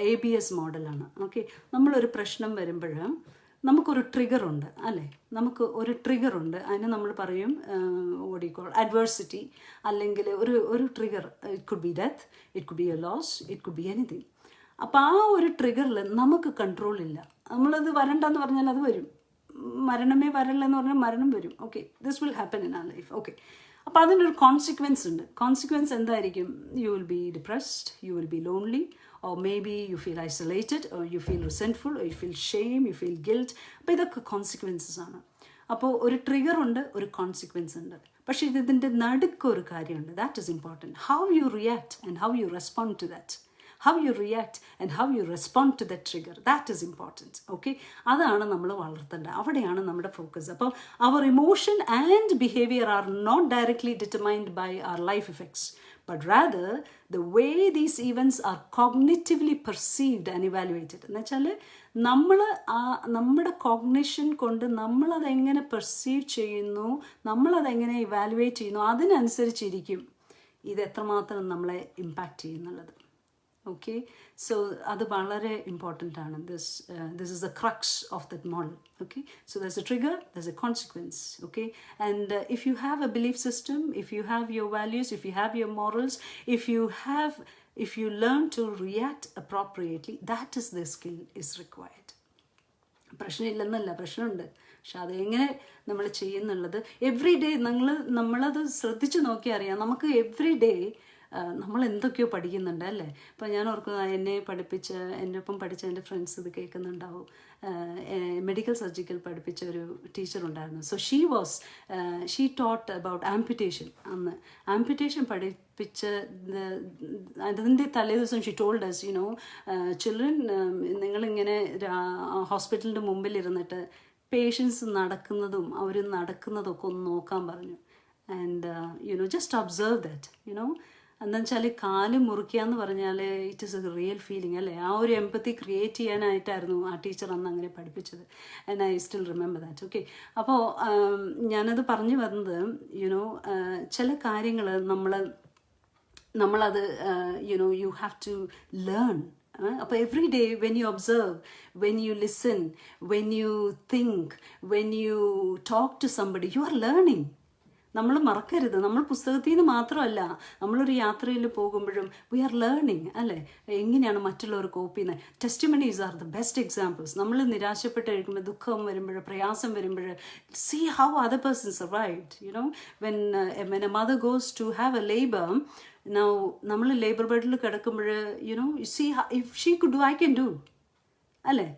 ABS മോഡലാണ്. ഓക്കെ, നമ്മളൊരു പ്രശ്നം വരുമ്പോൾ നമുക്കൊരു ട്രിഗറുണ്ട് അല്ലേ, നമുക്ക് ഒരു ട്രിഗറുണ്ട്. അതിന് നമ്മൾ പറയും ഓടിക്കോൾ അഡ്വേഴ്സിറ്റി, അല്ലെങ്കിൽ ഒരു trigger. It could be death, it could be a loss, it could be anything. അപ്പോൾ ആ ഒരു ട്രിഗറിൽ നമുക്ക് കൺട്രോളില്ല. നമ്മളത് വരണ്ടെന്ന് പറഞ്ഞാൽ അത് വരും, മരണമേ വരല്ലെന്ന് പറഞ്ഞാൽ മരണം വരും. Okay, this will happen in our life. Okay, അപ്പോൾ അതിനൊരു കോൺസിക്വൻസ് ഉണ്ട്. കോൺസിക്വൻസ് എന്തായിരിക്കും? You will be depressed, you will be lonely, or maybe you feel isolated, or you feel resentful, or you feel shame, you feel guilt. അപ്പോൾ ഇതൊക്കെ consequences ആണ്. അപ്പോൾ ഒരു trigger ഉണ്ട്, ഒരു കോൺസിക്വൻസ് ഉണ്ട്. പക്ഷേ ഇതിൻ്റെ നടുക്കൊരു കാര്യമുണ്ട്. That is important. How you react and how you respond to that. How you react and how you respond to that trigger, that is important. Okay, അതാണ് നമ്മൾ വളർത്തേണ്ടത്. അവിടെയാണ് നമ്മുടെ ഫോക്കസ്. അപ്പോൾ our emotion and behavior are not directly determined by our life effects, but rather the way these events are cognitively perceived and evaluated. എന്ന് വെച്ചാൽ നമ്മൾ നമ്മുടെ cognition കൊണ്ട് നമ്മളതെങ്ങനെ പെർസീവ് ചെയ്യുന്നു, നമ്മളതെങ്ങനെ ഇവാലുവേറ്റ് ചെയ്യുന്നു, അതിനനുസരിച്ചിരിക്കും ഇത് എത്രമാത്രം നമ്മളെ ഇമ്പാക്റ്റ് ചെയ്യുന്നുള്ളത്. Okay, so അത് വളരെ ഇമ്പോർട്ടൻ്റ് ആണ്. This is the crux of that model. Okay, so there's a trigger, there's a consequence. Okay, and if you have a belief system, if you have your values, if you have your morals, if you learn to react appropriately, that is the skill is required. പ്രശ്നമില്ലെന്നല്ല, പ്രശ്നമുണ്ട്. പക്ഷെ അതെങ്ങനെ നമ്മൾ ചെയ്യുന്നുള്ളത് every day നമ്മളത് ശ്രദ്ധിച്ച് നോക്കിയാൽ അറിയാം. നമുക്ക് every day നമ്മൾ എന്തൊക്കെയോ പഠിക്കുന്നുണ്ട് അല്ലേ. ഇപ്പോൾ ഞാൻ ഓർക്കുന്ന എന്നെ പഠിപ്പിച്ച, എൻ്റെ ഒപ്പം പഠിച്ച എൻ്റെ ഫ്രണ്ട്സ് ഇത് കേൾക്കുന്നുണ്ടാവും. മെഡിക്കൽ സർജിക്കൽ പഠിപ്പിച്ച ഒരു ടീച്ചറുണ്ടായിരുന്നു. So she taught about amputation. അന്ന് ആംപുറ്റേഷൻ പഠിപ്പിച്ച അതിൻ്റെ തലേ ദിവസം she told us, you know, children, നിങ്ങളിങ്ങനെ ഹോസ്പിറ്റലിൻ്റെ മുമ്പിലിരുന്നിട്ട് പേഷ്യൻസ് നടക്കുന്നതും അവർ നടക്കുന്നതൊക്കെ ഒന്ന് നോക്കാൻ പറഞ്ഞു. ആൻഡ് ജസ്റ്റ് ഒബ്സർവ് ദാറ്റ്, എന്താ വെച്ചാൽ കാല് മുറിക്കുക എന്ന് പറഞ്ഞാൽ it is A real feeling അല്ലേ. ആ ഒരു എംപത്തി ക്രിയേറ്റ് ചെയ്യാനായിട്ടായിരുന്നു ആ ടീച്ചർ അന്ന് അങ്ങനെ പഠിപ്പിച്ചത്. And I still remember that. Okay, അപ്പോൾ ഞാനത് പറഞ്ഞു വന്നത് ചില കാര്യങ്ങൾ നമ്മളത് യു ഹാവ് ടു ലേൺ. അപ്പോൾ every day when you observe, when you listen, when you think, when you talk to somebody, you are learning. നമ്മൾ മറക്കരുത്, നമ്മൾ പുസ്തകത്തിൽ നിന്ന് മാത്രമല്ല, നമ്മളൊരു യാത്രയിൽ പോകുമ്പോഴും വി ആർ ലേണിംഗ് അല്ലേ. എങ്ങനെയാണ് മറ്റുള്ളവർ കോപ്പ് ചെയ്യുന്നത്? Testimonies are the best examples. നമ്മൾ നിരാശപ്പെട്ട് കഴിക്കുമ്പോൾ, ദുഃഖം വരുമ്പോൾ, പ്രയാസം വരുമ്പോൾ, see how other person survived. When a mother goes to have a labour, നമ്മൾ ലേബർ ബെഡിൽ കിടക്കുമ്പോൾ see if she could do, I can do അല്ലേ.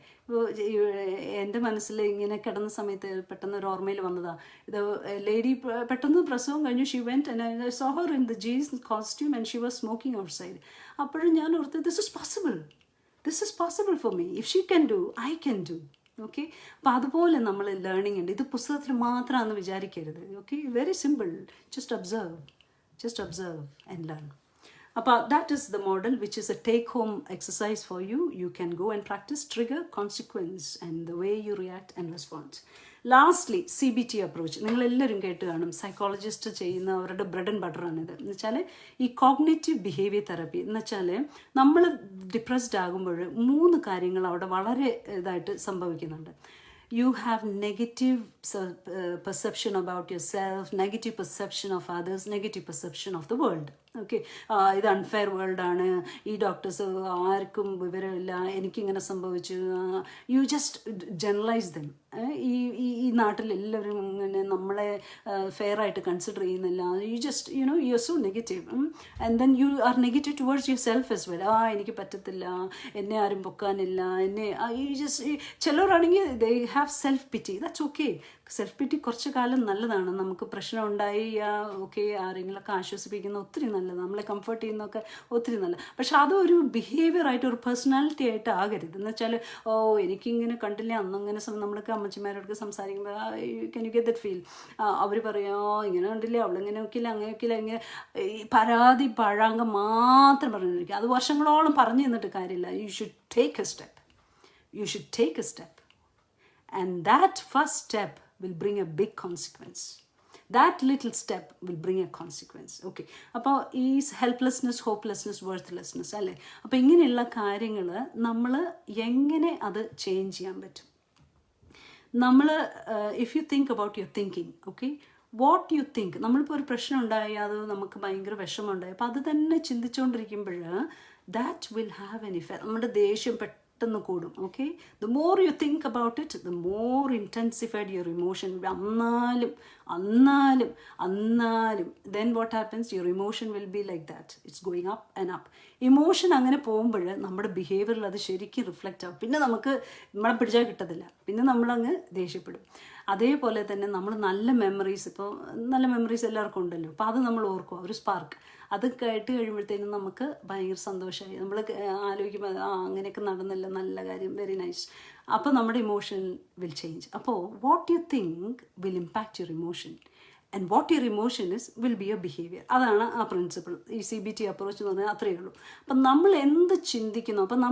എൻ്റെ മനസ്സിൽ ഇങ്ങനെ കിടന്ന സമയത്ത് പെട്ടെന്ന് ഒരു ഓർമ്മയിൽ വന്നതാണ്. ഇത് ലേഡി പെട്ടെന്ന് പ്രസവം കഴിഞ്ഞു. She went and I saw her in the jeans costume and she was smoking outside. അപ്പോഴും ഞാൻ ഓർത്ത് this is possible for me. If she can do, I can do. Okay, അപ്പം അതുപോലെ നമ്മൾ ലേണിംഗ് ഉണ്ട്. ഇത് പുസ്തകത്തിൽ മാത്രമാണെന്ന് വിചാരിക്കരുത്. Okay, very simple. Just observe and learn. That is the model, which is a take-home exercise for you. You can go and practice trigger, consequence, and the way you react and respond. Lastly, CBT approach. നിങ്ങളെല്ലാവരും കേട്ട് കാണും, psychologist ചെയ്യുന്ന അവരുടെ bread and ബട്ടറാണിത്. എന്ന് വെച്ചാൽ ഈ cognitive behaviour therapy എന്ന് വെച്ചാൽ നമ്മൾ ഡിപ്രസ്ഡ് ആകുമ്പോൾ 3 കാര്യങ്ങൾ അവിടെ വളരെ ഇതായിട്ട് സംഭവിക്കുന്നുണ്ട്. You have negative perception about yourself, negative perception of others, negative perception of the world. Okay, ഇത് അൺഫെയർ വേൾഡാണ്, ഈ ഡോക്ടേഴ്സ് ആർക്കും വിവരമില്ല, എനിക്കിങ്ങനെ സംഭവിച്ചു. You just generalise them. ഈ നാട്ടിലെല്ലാവരും ഇങ്ങനെ നമ്മളെ ഫെയർ ആയിട്ട് കൺസിഡർ ചെയ്യുന്നില്ല. You just you are so negative. And then you are negative towards yourself as well. എനിക്ക് പറ്റത്തില്ല, എന്നെ ആരും പൊക്കാനില്ല, എന്നെ യു ജസ്റ്റ്. ചിലവരാണെങ്കിൽ they have self pity. That's okay. Self pity കുറച്ച് കാലം നല്ലതാണ്. നമുക്ക് പ്രശ്നം ഉണ്ടായി ഓക്കെ ആരെങ്കിലുമൊക്കെ ആശ്വസിപ്പിക്കുന്ന ഒത്തിരി നല്ലതാണ്, നമ്മളെ കംഫർട്ട് ചെയ്യുന്നതൊക്കെ ഒത്തിരി നല്ല. പക്ഷെ അതൊരു ബിഹേവിയർ ആയിട്ട്, ഒരു പേഴ്സണാലിറ്റി ആയിട്ട് ആകരുത്. എന്ന് വെച്ചാൽ എനിക്കിങ്ങനെ കണ്ടില്ല, അന്നങ്ങനെ നമ്മൾക്ക് അമ്മച്ചിമാരോടൊക്കെ സംസാരിക്കുമ്പോൾ can you get that feel. അവർ പറയാ ഇങ്ങനെ കണ്ടില്ല, അവളിങ്ങനെ നോക്കില്ല, അങ്ങനെ നോക്കില്ല, ഇങ്ങനെ പരാതി പഴാങ്കം മാത്രം പറഞ്ഞിരിക്കുക. അത് വർഷങ്ങളോളം പറഞ്ഞു തന്നിട്ട് കാര്യമില്ല. You should take A step. You should take a step. And that first step will bring a big consequence. That little step will bring a consequence. Okay. അപ്പോൾ ഈ ഹെൽപ്ലെസ്നെസ്, ഹോപ്പ്ലെസ്നെസ്, വർത്ത്ലെസ്നെസ് അല്ലേ, അപ്പോൾ ഇങ്ങനെയുള്ള കാര്യങ്ങൾ നമ്മൾ എങ്ങനെ അത് ചേഞ്ച് ചെയ്യാൻ പറ്റും? നമ്മൾ if you think about your thinking, okay, what you think. നമ്മളിപ്പോൾ ഒരു പ്രശ്നം ഉണ്ടായി, അത് നമുക്ക് ഭയങ്കര വിഷമമുണ്ടായി, അപ്പോൾ അത് തന്നെ ചിന്തിച്ചുകൊണ്ടിരിക്കുമ്പോൾ that will have an effect. നമ്മുടെ ദേഷ്യം പെട്ടെന്ന് കൂടും. Okay, the more you think about it, the more intensified your emotion. അന്നാലും then what happens, your emotion will be like that. It's going up and up. Emotion അങ്ങനെ പോകുമ്പോൾ നമ്മുടെ ബിഹേവിയറിൽ അത് ശരിക്കും റിഫ്ലക്റ്റ് ആവും. പിന്നെ നമുക്ക് നമ്മളെ പിടിച്ചാൽ കിട്ടത്തില്ല, പിന്നെ നമ്മളങ്ങ് ദേഷ്യപ്പെടും. അതേപോലെ തന്നെ നമ്മൾ നല്ല മെമ്മറീസ്, ഇപ്പോൾ നല്ല മെമ്മറീസ് എല്ലാവർക്കും ഉണ്ടല്ലോ, അപ്പോൾ അത് നമ്മൾ ഓർക്കുക, ഒരു സ്പാർക്ക്. അത് കേട്ട് കഴിയുമ്പോഴത്തേനും നമുക്ക് ഭയങ്കര സന്തോഷമായി. നമ്മൾ ആലോചിക്കുമ്പോൾ അങ്ങനെയൊക്കെ നടന്നല്ലോ, നല്ല കാര്യം, വെരി നൈസ്. അപ്പോൾ നമ്മുടെ ഇമോഷൻ വിൽ ചേഞ്ച്. അപ്പോൾ what you think will impact your emotion. And what your emotion is will be A behaviour. അതാണ് ആ പ്രിൻസിപ്പിൾ. ഈ CBT അപ്രോച്ച് എന്ന് പറഞ്ഞാൽ അത്രയേ ഉള്ളൂ. അപ്പം നമ്മൾ എന്ത് ചിന്തിക്കുന്നു, അപ്പം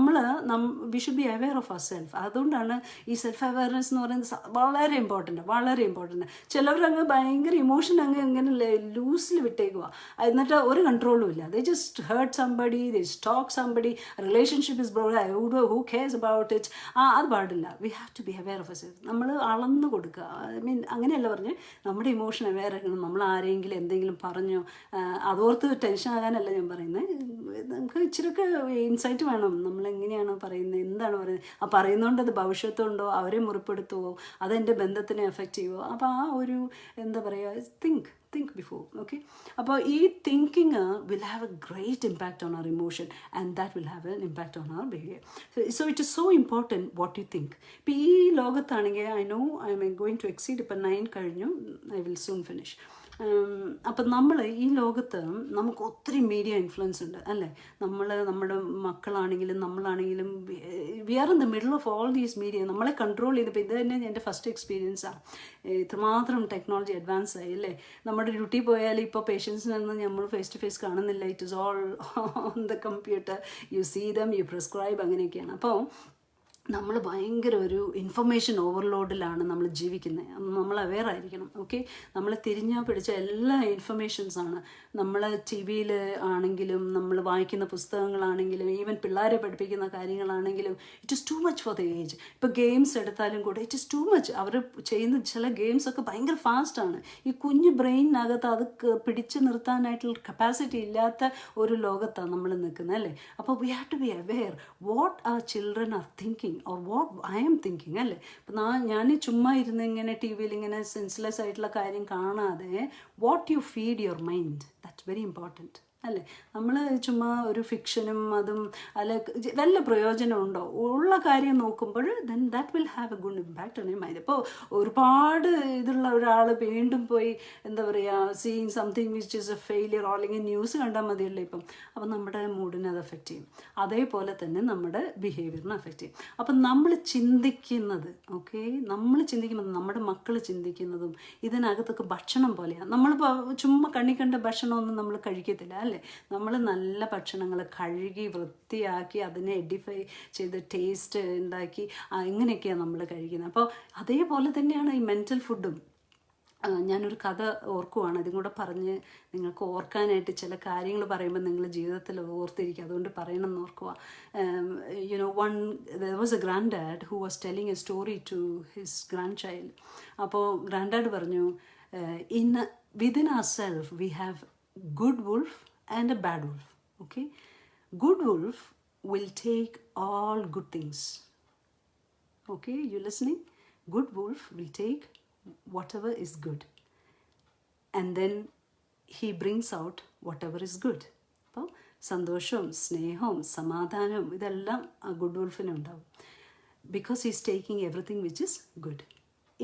we should be aware of our self. അതുകൊണ്ടാണ് ഈ സെൽഫ് അവെയർനെസ് എന്ന് പറയുന്നത് വളരെ ഇമ്പോർട്ടൻ്റ്. ചിലവരങ്ങ് ഭയങ്കര ഇമോഷൻ ഇങ്ങനെ ലൂസിൽ വിട്ടേക്കുക, എന്നിട്ട് ഒരു കൺട്രോളും ഇല്ല. They just hurt somebody, they stalk somebody, relationship is broken, who cares about it. അത് പാടില്ല. We have to be aware of our self. നമ്മൾ അളന്ന് കൊടുക്കുക. അങ്ങനെയല്ല പറഞ്ഞ് നമ്മുടെ ഇമോഷൻ അവെയർ. നമ്മൾ ആരെങ്കിലും എന്തെങ്കിലും പറഞ്ഞോ, അതോർത്ത് ടെൻഷൻ ആകാനല്ല ഞാൻ പറയുന്നത്. നമുക്ക് ഇച്ചിരിയൊക്കെ ഇൻസൈറ്റ് വേണം. നമ്മളെങ്ങനെയാണ് പറയുന്നത്, എന്താണ് പറയുന്നത്, ആ പറയുന്നതുകൊണ്ട് അത് ഭവിഷ്യത്തുണ്ടോ, അവരെ മുറിപ്പെടുത്തുമോ, അതെൻ്റെ ബന്ധത്തിനെ എഫക്റ്റ് ചെയ്യുമോ. അപ്പോൾ ആ ഒരു എന്താ പറയുക, think before. Okay, അപ്പോൾ ഈ thinking will have a great impact on our emotion, and that will have an impact on our behavior. So it is so important what you think. ഇപ്പോൾ ഈ ലോകത്താണെങ്കിൽ I know I am going to exceed, ഇപ്പം 9 കഴിഞ്ഞു, I will soon finish. അപ്പം നമ്മൾ ഈ ലോകത്ത് നമുക്ക് ഒത്തിരി മീഡിയ ഇൻഫ്ലുവൻസ് ഉണ്ട് അല്ലേ. നമ്മുടെ മക്കളാണെങ്കിലും നമ്മളാണെങ്കിലും we are in the middle of all these media. നമ്മളെ കൺട്രോൾ ചെയ്തപ്പോൾ ഇത് തന്നെ എൻ്റെ ഫസ്റ്റ് എക്സ്പീരിയൻസാണ്. ഇത്രമാത്രം ടെക്നോളജി അഡ്വാൻസ് ആയി അല്ലേ. നമ്മുടെ ഡ്യൂട്ടി പോയാൽ ഇപ്പോൾ പേഷ്യൻസിനൊന്നും നമ്മൾ ഫേസ് ടു ഫേസ് കാണുന്നില്ല. It is all on the computer. You see them, you prescribe, അങ്ങനെയൊക്കെയാണ്. അപ്പോൾ നമ്മൾ ഭയങ്കര ഒരു ഇൻഫർമേഷൻ ഓവർലോഡിലാണ് നമ്മൾ ജീവിക്കുന്നത്. നമ്മൾ അവെയർ ആയിരിക്കണം. ഓക്കെ, നമ്മൾ തിരിഞ്ഞാൽ പിടിച്ച എല്ലാ ഇൻഫർമേഷൻസാണ്. നമ്മൾ TV ആണെങ്കിലും നമ്മൾ വായിക്കുന്ന പുസ്തകങ്ങളാണെങ്കിലും ഈവൻ പിള്ളേരെ പഠിപ്പിക്കുന്ന കാര്യങ്ങളാണെങ്കിലും it is too much for the age. ഇപ്പോൾ ഗെയിംസ് എടുത്താലും കൂടെ ഇറ്റ് ഇസ് ടു മച്ച്. അവർ ചെയ്യുന്ന ചില ഗെയിംസൊക്കെ ഭയങ്കര ഫാസ്റ്റാണ്. ഈ കുഞ്ഞു ബ്രെയിനകത്ത് അത് പിടിച്ചു നിർത്താനായിട്ടുള്ള കപ്പാസിറ്റി ഇല്ലാത്ത ഒരു ലോകത്താണ് നമ്മൾ നിൽക്കുന്നത് അല്ലേ. അപ്പോൾ we have to be aware what our children are thinking or what I am thinking അല്ലേ. അപ്പം ഞാൻ ചുമ്മാ ഇരുന്ന് ഇങ്ങനെ TV ഇങ്ങനെ സെൻസ്ലെസ് ആയിട്ടുള്ള കാര്യം കാണാതെ what you feed your mind, that's very important അല്ലേ. നമ്മൾ ചുമ്മാ ഒരു ഫിക്ഷനും അതും അല്ല വല്ല പ്രയോജനമുണ്ടോ ഉള്ള കാര്യം നോക്കുമ്പോൾ then that will have a good impact on your mind. ഇപ്പോൾ ഒരുപാട് ഇതുള്ള ഒരാൾ വീണ്ടും പോയി എന്താ പറയുക, seeing something which is A failure അല്ലെങ്കിൽ ന്യൂസ് കണ്ടാൽ മതിയല്ലോ ഇപ്പം. അപ്പം നമ്മുടെ മൂഡിനെ അത് എഫക്റ്റ് ചെയ്യും. അതേപോലെ തന്നെ നമ്മുടെ ബിഹേവിയറിനെ എഫക്റ്റ് ചെയ്യും. അപ്പം നമ്മൾ ചിന്തിക്കുന്നത്, ഓക്കെ, നമ്മൾ ചിന്തിക്കുന്നത് നമ്മുടെ മക്കൾ ചിന്തിക്കുന്നതും ഇതിനകത്തൊക്കെ ഭക്ഷണം പോലെയാണ്. നമ്മളിപ്പോൾ ചുമ്മാ കണ്ണി കണ്ട ഭക്ഷണമൊന്നും നമ്മൾ കഴിക്കത്തില്ല അല്ലേ. അല്ലേ? നമ്മൾ നല്ല ഭക്ഷണങ്ങൾ കഴുകി വൃത്തിയാക്കി അതിനെ എഡിഫൈ ചെയ്ത് ടേസ്റ്റ് ഉണ്ടാക്കി ഇങ്ങനെയൊക്കെയാണ് നമ്മൾ കഴിക്കുന്നത്. അപ്പോൾ അതേപോലെ തന്നെയാണ് ഈ മെൻ്റൽ ഫുഡും. ഞാനൊരു കഥ ഓർക്കുവാണ്, ഇതും കൂടെ പറഞ്ഞ് നിങ്ങൾക്ക് ഓർക്കാനായിട്ട് ചില കാര്യങ്ങൾ പറയുമ്പോൾ നിങ്ങൾ ജീവിതത്തിൽ ഓർത്തിരിക്കുക, അതുകൊണ്ട് പറയണമെന്ന് ഓർക്കുക. there was a granddad who was telling a story to his grandchild. അപ്പോൾ granddad പറഞ്ഞു, within ourselves we have good wolf and a bad wolf. Okay, good wolf will take all good things. Okay, you listening? Good wolf will take whatever is good, and then he brings out whatever is good. അപ്പോൾ സന്തോഷവും സ്നേഹവും സമാധാനവും ഇതെല്ലാം ആ good വുൾഫിനുണ്ടാവും, because he's taking everything which is good.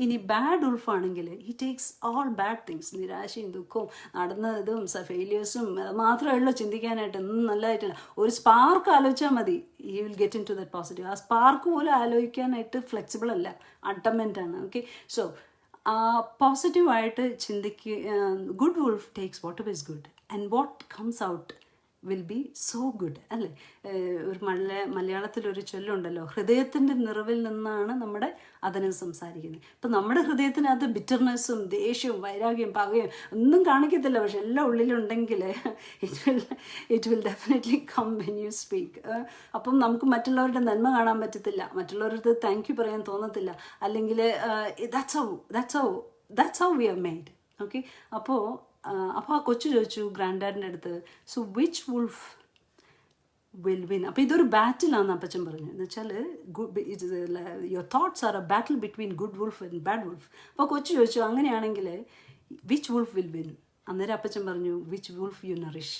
ഇനി bad വുൾഫാണെങ്കിൽ he takes all bad things, നിരാശയും ദുഃഖവും നടന്നതും ഫെയിലിയേഴ്സും മാത്രമേ ഉള്ളൂ ചിന്തിക്കാനായിട്ട്, ഒന്നും നല്ലതായിട്ടില്ല. ഒരു സ്പാർക്ക് ആലോചിച്ചാൽ മതി, he will get into that positive. ആ സ്പാർക്ക് പോലും ആലോചിക്കാനായിട്ട് ഫ്ലെക്സിബിൾ അല്ല, അട്ടമെൻ്റ് ആണ്. ഓക്കെ, സോ പോസിറ്റീവായിട്ട് ചിന്തിക്കുക. Good wolf takes whatever is good and what comes out will be so good, അല്ലേ? ഒരു മലയാളത്തിലൊരു ചൊല്ലുണ്ടല്ലോ, ഹൃദയത്തിൻ്റെ നിറവിൽ നിന്നാണ് നമ്മുടെ അതിനെ സംസാരിക്കുന്നത്. ഇപ്പം നമ്മുടെ ഹൃദയത്തിനകത്ത് ബിറ്റർനെസ്സും ദേഷ്യവും വൈരാഗ്യം പകയും ഒന്നും കാണിക്കത്തില്ല, പക്ഷെ എല്ലാം ഉള്ളിലുണ്ടെങ്കിൽ it will definitely come when you speak. അപ്പം നമുക്ക് മറ്റുള്ളവരുടെ നന്മ കാണാൻ പറ്റത്തില്ല, മറ്റുള്ളവരുടെ താങ്ക് യു പറയാൻ തോന്നത്തില്ല, അല്ലെങ്കിൽ that's how we are made. Okay, അപ്പോൾ ആ കൊച്ചു ചോദിച്ചു ഗ്രാൻഡ് അടുത്ത്, so which wolf will win? അപ്പോൾ ഇതൊരു ബാറ്റിലാണെന്ന് അപ്പച്ചൻ പറഞ്ഞു. എന്ന് വെച്ചാൽ your thoughts are a battle between good wolf and bad wolf. അപ്പോൾ കൊച്ചു ചോദിച്ചു, അങ്ങനെയാണെങ്കിൽ വിച്ച് വുൾഫ് വിൽ വിൻ? അന്നേരം അപ്പച്ചൻ പറഞ്ഞു, വിച്ച് വുൾഫ് യു നറിഷ്.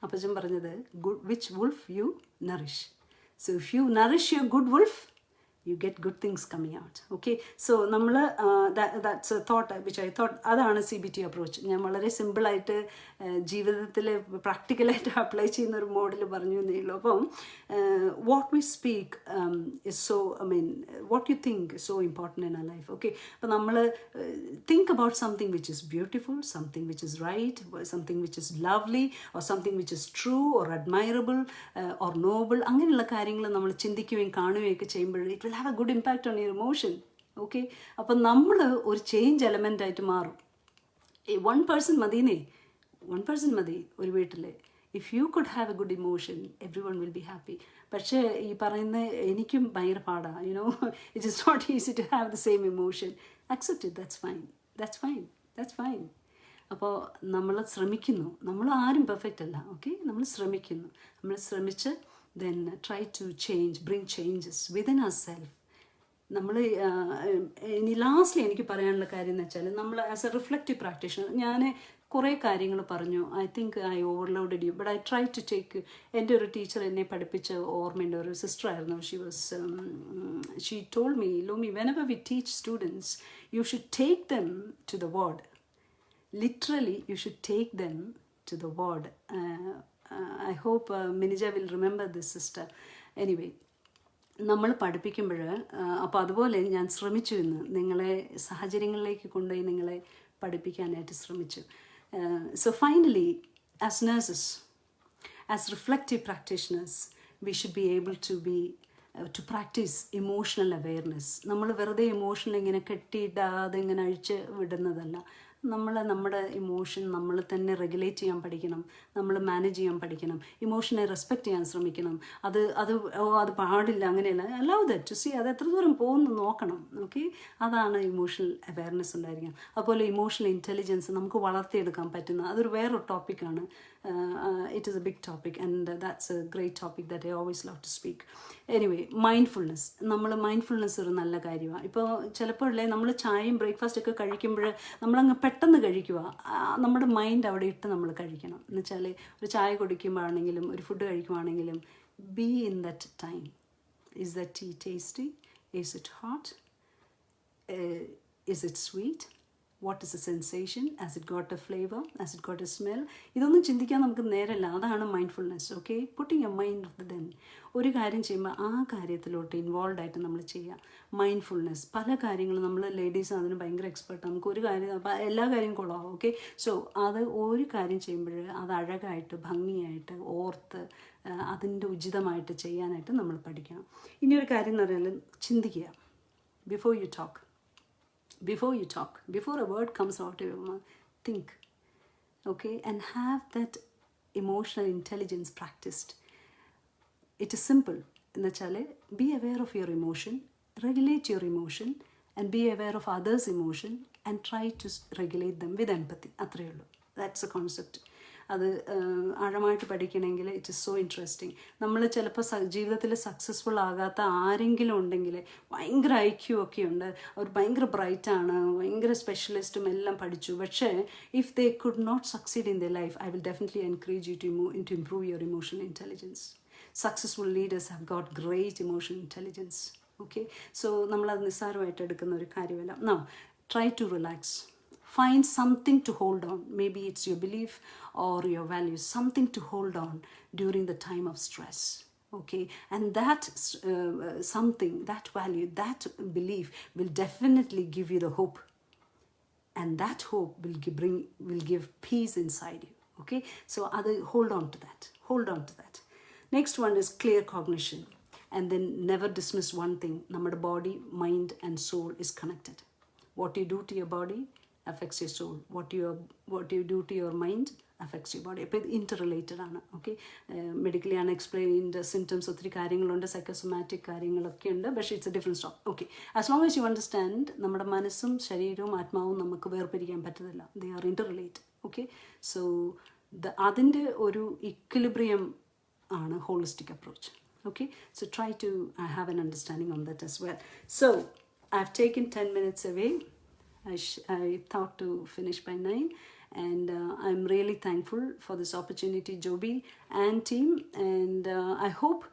അപ്പച്ചൻ പറഞ്ഞത്, which wolf you nourish. So if you nourish your good wolf, you get good things coming out. Okay, so നമ്മൾ that's a thought which I thought, അതാണ് CBT approach. ഞാൻ വളരെ സിമ്പിളായിട്ട് ജീവിതത്തിൽ പ്രാക്ടിക്കലായിട്ട് apply ചെയ്യുന്ന ഒരു മോഡൽ പറഞ്ഞു എന്നേ ഉള്ളൂ. അപ്പം what we speak is so, what you think is so important in our life. Okay, അപ്പം നമ്മൾ think about something which is beautiful, something which is right, something which is lovely, or something which is true or admirable or noble. അങ്ങനെയുള്ള കാര്യങ്ങൾ നമ്മൾ ചിന്തിക്കുകയും കാണുകയൊക്കെ ചെയ്യുമ്പോൾ it will have a good impact on your emotion. Okay, അപ്പം നമ്മൾ ഒരു change element ആയിട്ട് മാറും. വൺ പേഴ്സൺ മതി ഒരു വീട്ടിൽ. If you could have a good emotion, everyone will be happy. പക്ഷേ ഈ പറയുന്ന എനിക്കും ഭയങ്കര പാടാണ്, it is not easy to have the same emotion. Accept it, that's fine. അപ്പോൾ നമ്മൾ ശ്രമിക്കുന്നു, നമ്മൾ ആരും പെർഫെക്റ്റ് അല്ല. ഓക്കെ, നമ്മൾ ശ്രമിച്ച് then try to bring changes within ourselves. നമ്മൾ ഇനി ലാസ്റ്റ്ലി എനിക്ക് പറയാനുള്ള കാര്യം എന്ന് വെച്ചാൽ, നമ്മൾ ആസ് എ റിഫ്ലക്റ്റീവ് പ്രാക്ടീഷണർ, ഞാൻ കുറേ കാര്യങ്ങൾ പറഞ്ഞു. I think I overloaded you, but I try to take. എൻ്റെ ഒരു ടീച്ചർ എന്നെ പഠിപ്പിച്ച ഓർമ്മയുണ്ട്, ഒരു സിസ്റ്ററായിരുന്നു. ഷീ ടോൾഡ് മീ, ലോമി, whenever we teach students, you should take them to the word. Literally, you should take them to the word. I hope Minija will remember this, sister. Anyway, നമ്മൾ പഠിപ്പിക്കുമ്പോൾ, അപ്പോൾ അതുപോലെ ഞാൻ ശ്രമിച്ചു ഇന്ന് നിങ്ങളെ സാഹചര്യങ്ങളിലേക്ക് കൊണ്ടുപോയി നിങ്ങളെ പഠിപ്പിക്കാനായിട്ട് ശ്രമിച്ചു. So finally, as nurses, as reflective practitioners, we should be able to practice emotional awareness. നമ്മൾ വെറുതെ ഇമോഷണൽ ഇങ്ങനെ കെട്ടിയിടാതെ ഇങ്ങനെ അഴിച്ച് വിടുന്നതല്ല. നമ്മുടെ ഇമോഷൻ നമ്മൾ തന്നെ റെഗുലേറ്റ് ചെയ്യാൻ പഠിക്കണം, നമ്മൾ മാനേജ് ചെയ്യാൻ പഠിക്കണം, ഇമോഷനെ റെസ്പെക്റ്റ് ചെയ്യാൻ ശ്രമിക്കണം. അത് പാടില്ല, അങ്ങനെയല്ല, അലൗ ദാറ്റ് ടു സീ, അത് എത്ര ദൂരം പോകുന്നു നോക്കണം. ഓക്കെ, അതാണ് ഇമോഷണൽ അവെയർനെസ് ഉണ്ടായിരിക്കണം. അതുപോലെ ഇമോഷണൽ ഇൻ്റലിജൻസ് നമുക്ക് വളർത്തിയെടുക്കാൻ പറ്റുന്ന, അതൊരു വേറൊരു ടോപ്പിക്കാണ്. It is a big topic and that's a great topic that I always love to speak. Anyway, mindfulness, mindfulness ഒരു നല്ല കാര്യമാണ്. ഇപ്പോൾ ചിലപ്പോഴല്ലേ നമ്മൾ ചായയും ബ്രേക്ക്ഫാസ്റ്റ് ഒക്കെ കഴിക്കുമ്പോൾ നമ്മളങ്ങ് പെട്ടെന്ന് കഴിക്കുക, നമ്മുടെ മൈൻഡ് അവിടെ ഇട്ട് നമ്മൾ കഴിക്കണം. എന്ന് വെച്ചാൽ ഒരു ചായ കുടിക്കുമ്പോഴാണെങ്കിലും ഒരു ഫുഡ് കഴിക്കുവാണെങ്കിലും, be in that time. Is the tea tasty? Is it hot? Is it sweet? What is the sensation? Has it got a flavor? Has it got a smell? ഇതൊന്നും ചിന്തിക്കാൻ നമുക്ക് നേരമില്ല. അതാണ് mindfulness. Okay, putting a mind of then. ഒരു കാര്യം ചെയ്യുമ്പോൾ ആ കാര്യത്തിലോട്ട് involve ആയിട്ട് നമ്മൾ ചെയ്യുക. മൈൻഡ്ഫുൾനെസ്. പല കാര്യങ്ങളും നമ്മൾ ലേഡീസ് അതിന് ഭയങ്കര എക്സ്പെർട്ട്. നമുക്ക് ഒരു കാര്യം എല്ലാ കാര്യവും കൊള്ളാവും. ഓക്കെ, സോ അത് ഒരു കാര്യം ചെയ്യുമ്പോൾ അത് അഴകായിട്ട് ഭംഗിയായിട്ട് ഓർത്ത് അതിൻ്റെ ഉചിതമായിട്ട് ചെയ്യാനായിട്ട് നമ്മൾ പഠിക്കണം. ഇനിയൊരു കാര്യം എന്ന് പറഞ്ഞാൽ ചിന്തിക്കുക. Before you talk, before a word comes out of your mouth, think, okay, and have that emotional intelligence practiced. It is simple. Be aware of your emotion, regulate your emotion, and be aware of others' emotion, and try to regulate them with empathy. That's the concept. അത് ആഴമായിട്ട് പഠിക്കണമെങ്കിൽ it is so interesting. നമ്മൾ ചിലപ്പോൾ ജീവിതത്തിൽ successful ആകാത്ത ആരെങ്കിലും ഉണ്ടെങ്കിൽ ഭയങ്കര IQ ഒക്കെ ഉണ്ട്, അവർ ഭയങ്കര ബ്രൈറ്റാണ്, ഭയങ്കര സ്പെഷ്യലിസ്റ്റും എല്ലാം പഠിച്ചു, പക്ഷേ if they could not succeed in the life, I will definitely encourage you to improve your emotional intelligence. Successful leaders have got great emotional intelligence. Okay, so നമ്മളത് നിസ്സാരമായിട്ട് എടുക്കുന്ന ഒരു കാര്യമല്ല. Now try to relax. Find something to hold on. Maybe it's your belief or your values. Something to hold on during the time of stress. Okay, and that something, that value, that belief will definitely give you the hope, and that hope will give peace inside you. Okay, so hold on to that. Next one is clear cognition, and then never dismiss one thing. Our body, mind, and soul is connected. What you do to your body affects your soul. What you do to your mind affects your body. അപ്പോൾ ഇത് ഇൻ്റർറിലേറ്റഡ് ആണ്. Okay, medically unexplained symptoms ഒത്തിരി കാര്യങ്ങളുണ്ട്, psychosomatic കാര്യങ്ങളൊക്കെ ഉണ്ട്, പക്ഷേ it's a different stop. Okay, as long as you understand നമ്മുടെ മനസ്സും ശരീരവും ആത്മാവും നമുക്ക് വേർപിരിക്കാൻ പറ്റത്തില്ല. They are interrelated. Okay, so അതിൻ്റെ ഒരു ഇക്വിലിബ്രിയം ആണ് holistic approach. Okay, so try to have an understanding on that as well. So I've taken 10 minutes away. I thought to finish by 9, and I'm really thankful for this opportunity, Joby and team, and I hope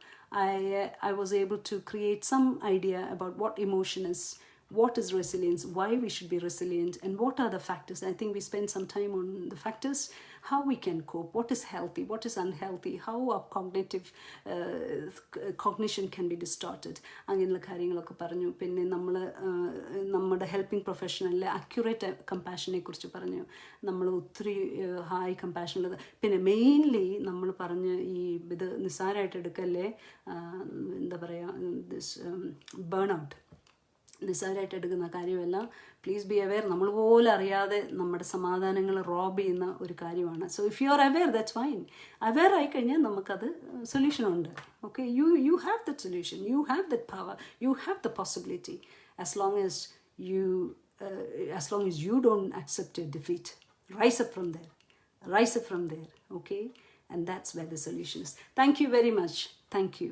I was able to create some idea about what emotion is, what is resilience, why we should be resilient, and what are the factors. I think we spent some time on the factors, how we can cope, what is healthy, what is unhealthy, how our cognition can be distorted. അങ്ങനെയുള്ള കാര്യങ്ങളൊക്കെ പറഞ്ഞു. പിന്നെ നമ്മുടെ helping പ്രൊഫഷണലിലെ accurate കമ്പാഷനെ കുറിച്ച് പറഞ്ഞു. നമ്മൾ ഒത്തിരി high കമ്പാഷനുള്ളത്. പിന്നെ മെയിൻലി നമ്മൾ പറഞ്ഞ് ഇത് നിസ്സാരമായിട്ട് എടുക്കല്ലേ, എന്താ പറയുക, ദിസ് ബേൺ ഔട്ട് നിസ്സാരമായിട്ട് എടുക്കുന്ന കാര്യമല്ല. Please be aware. നമ്മൾ പോലും അറിയാതെ നമ്മുടെ സമാധാനങ്ങൾ റോബ് ചെയ്യുന്ന ഒരു കാര്യമാണ്. So if you are aware, that's fine. Aware ആയിക്കഴിഞ്ഞാൽ നമുക്കത് സൊല്യൂഷനുണ്ട്. Okay, you have that solution, you have that power, you have the possibility, as long as you don't accept your defeat. Rise up from there. Okay, and that's where the solution is. Thank you very much. Thank you.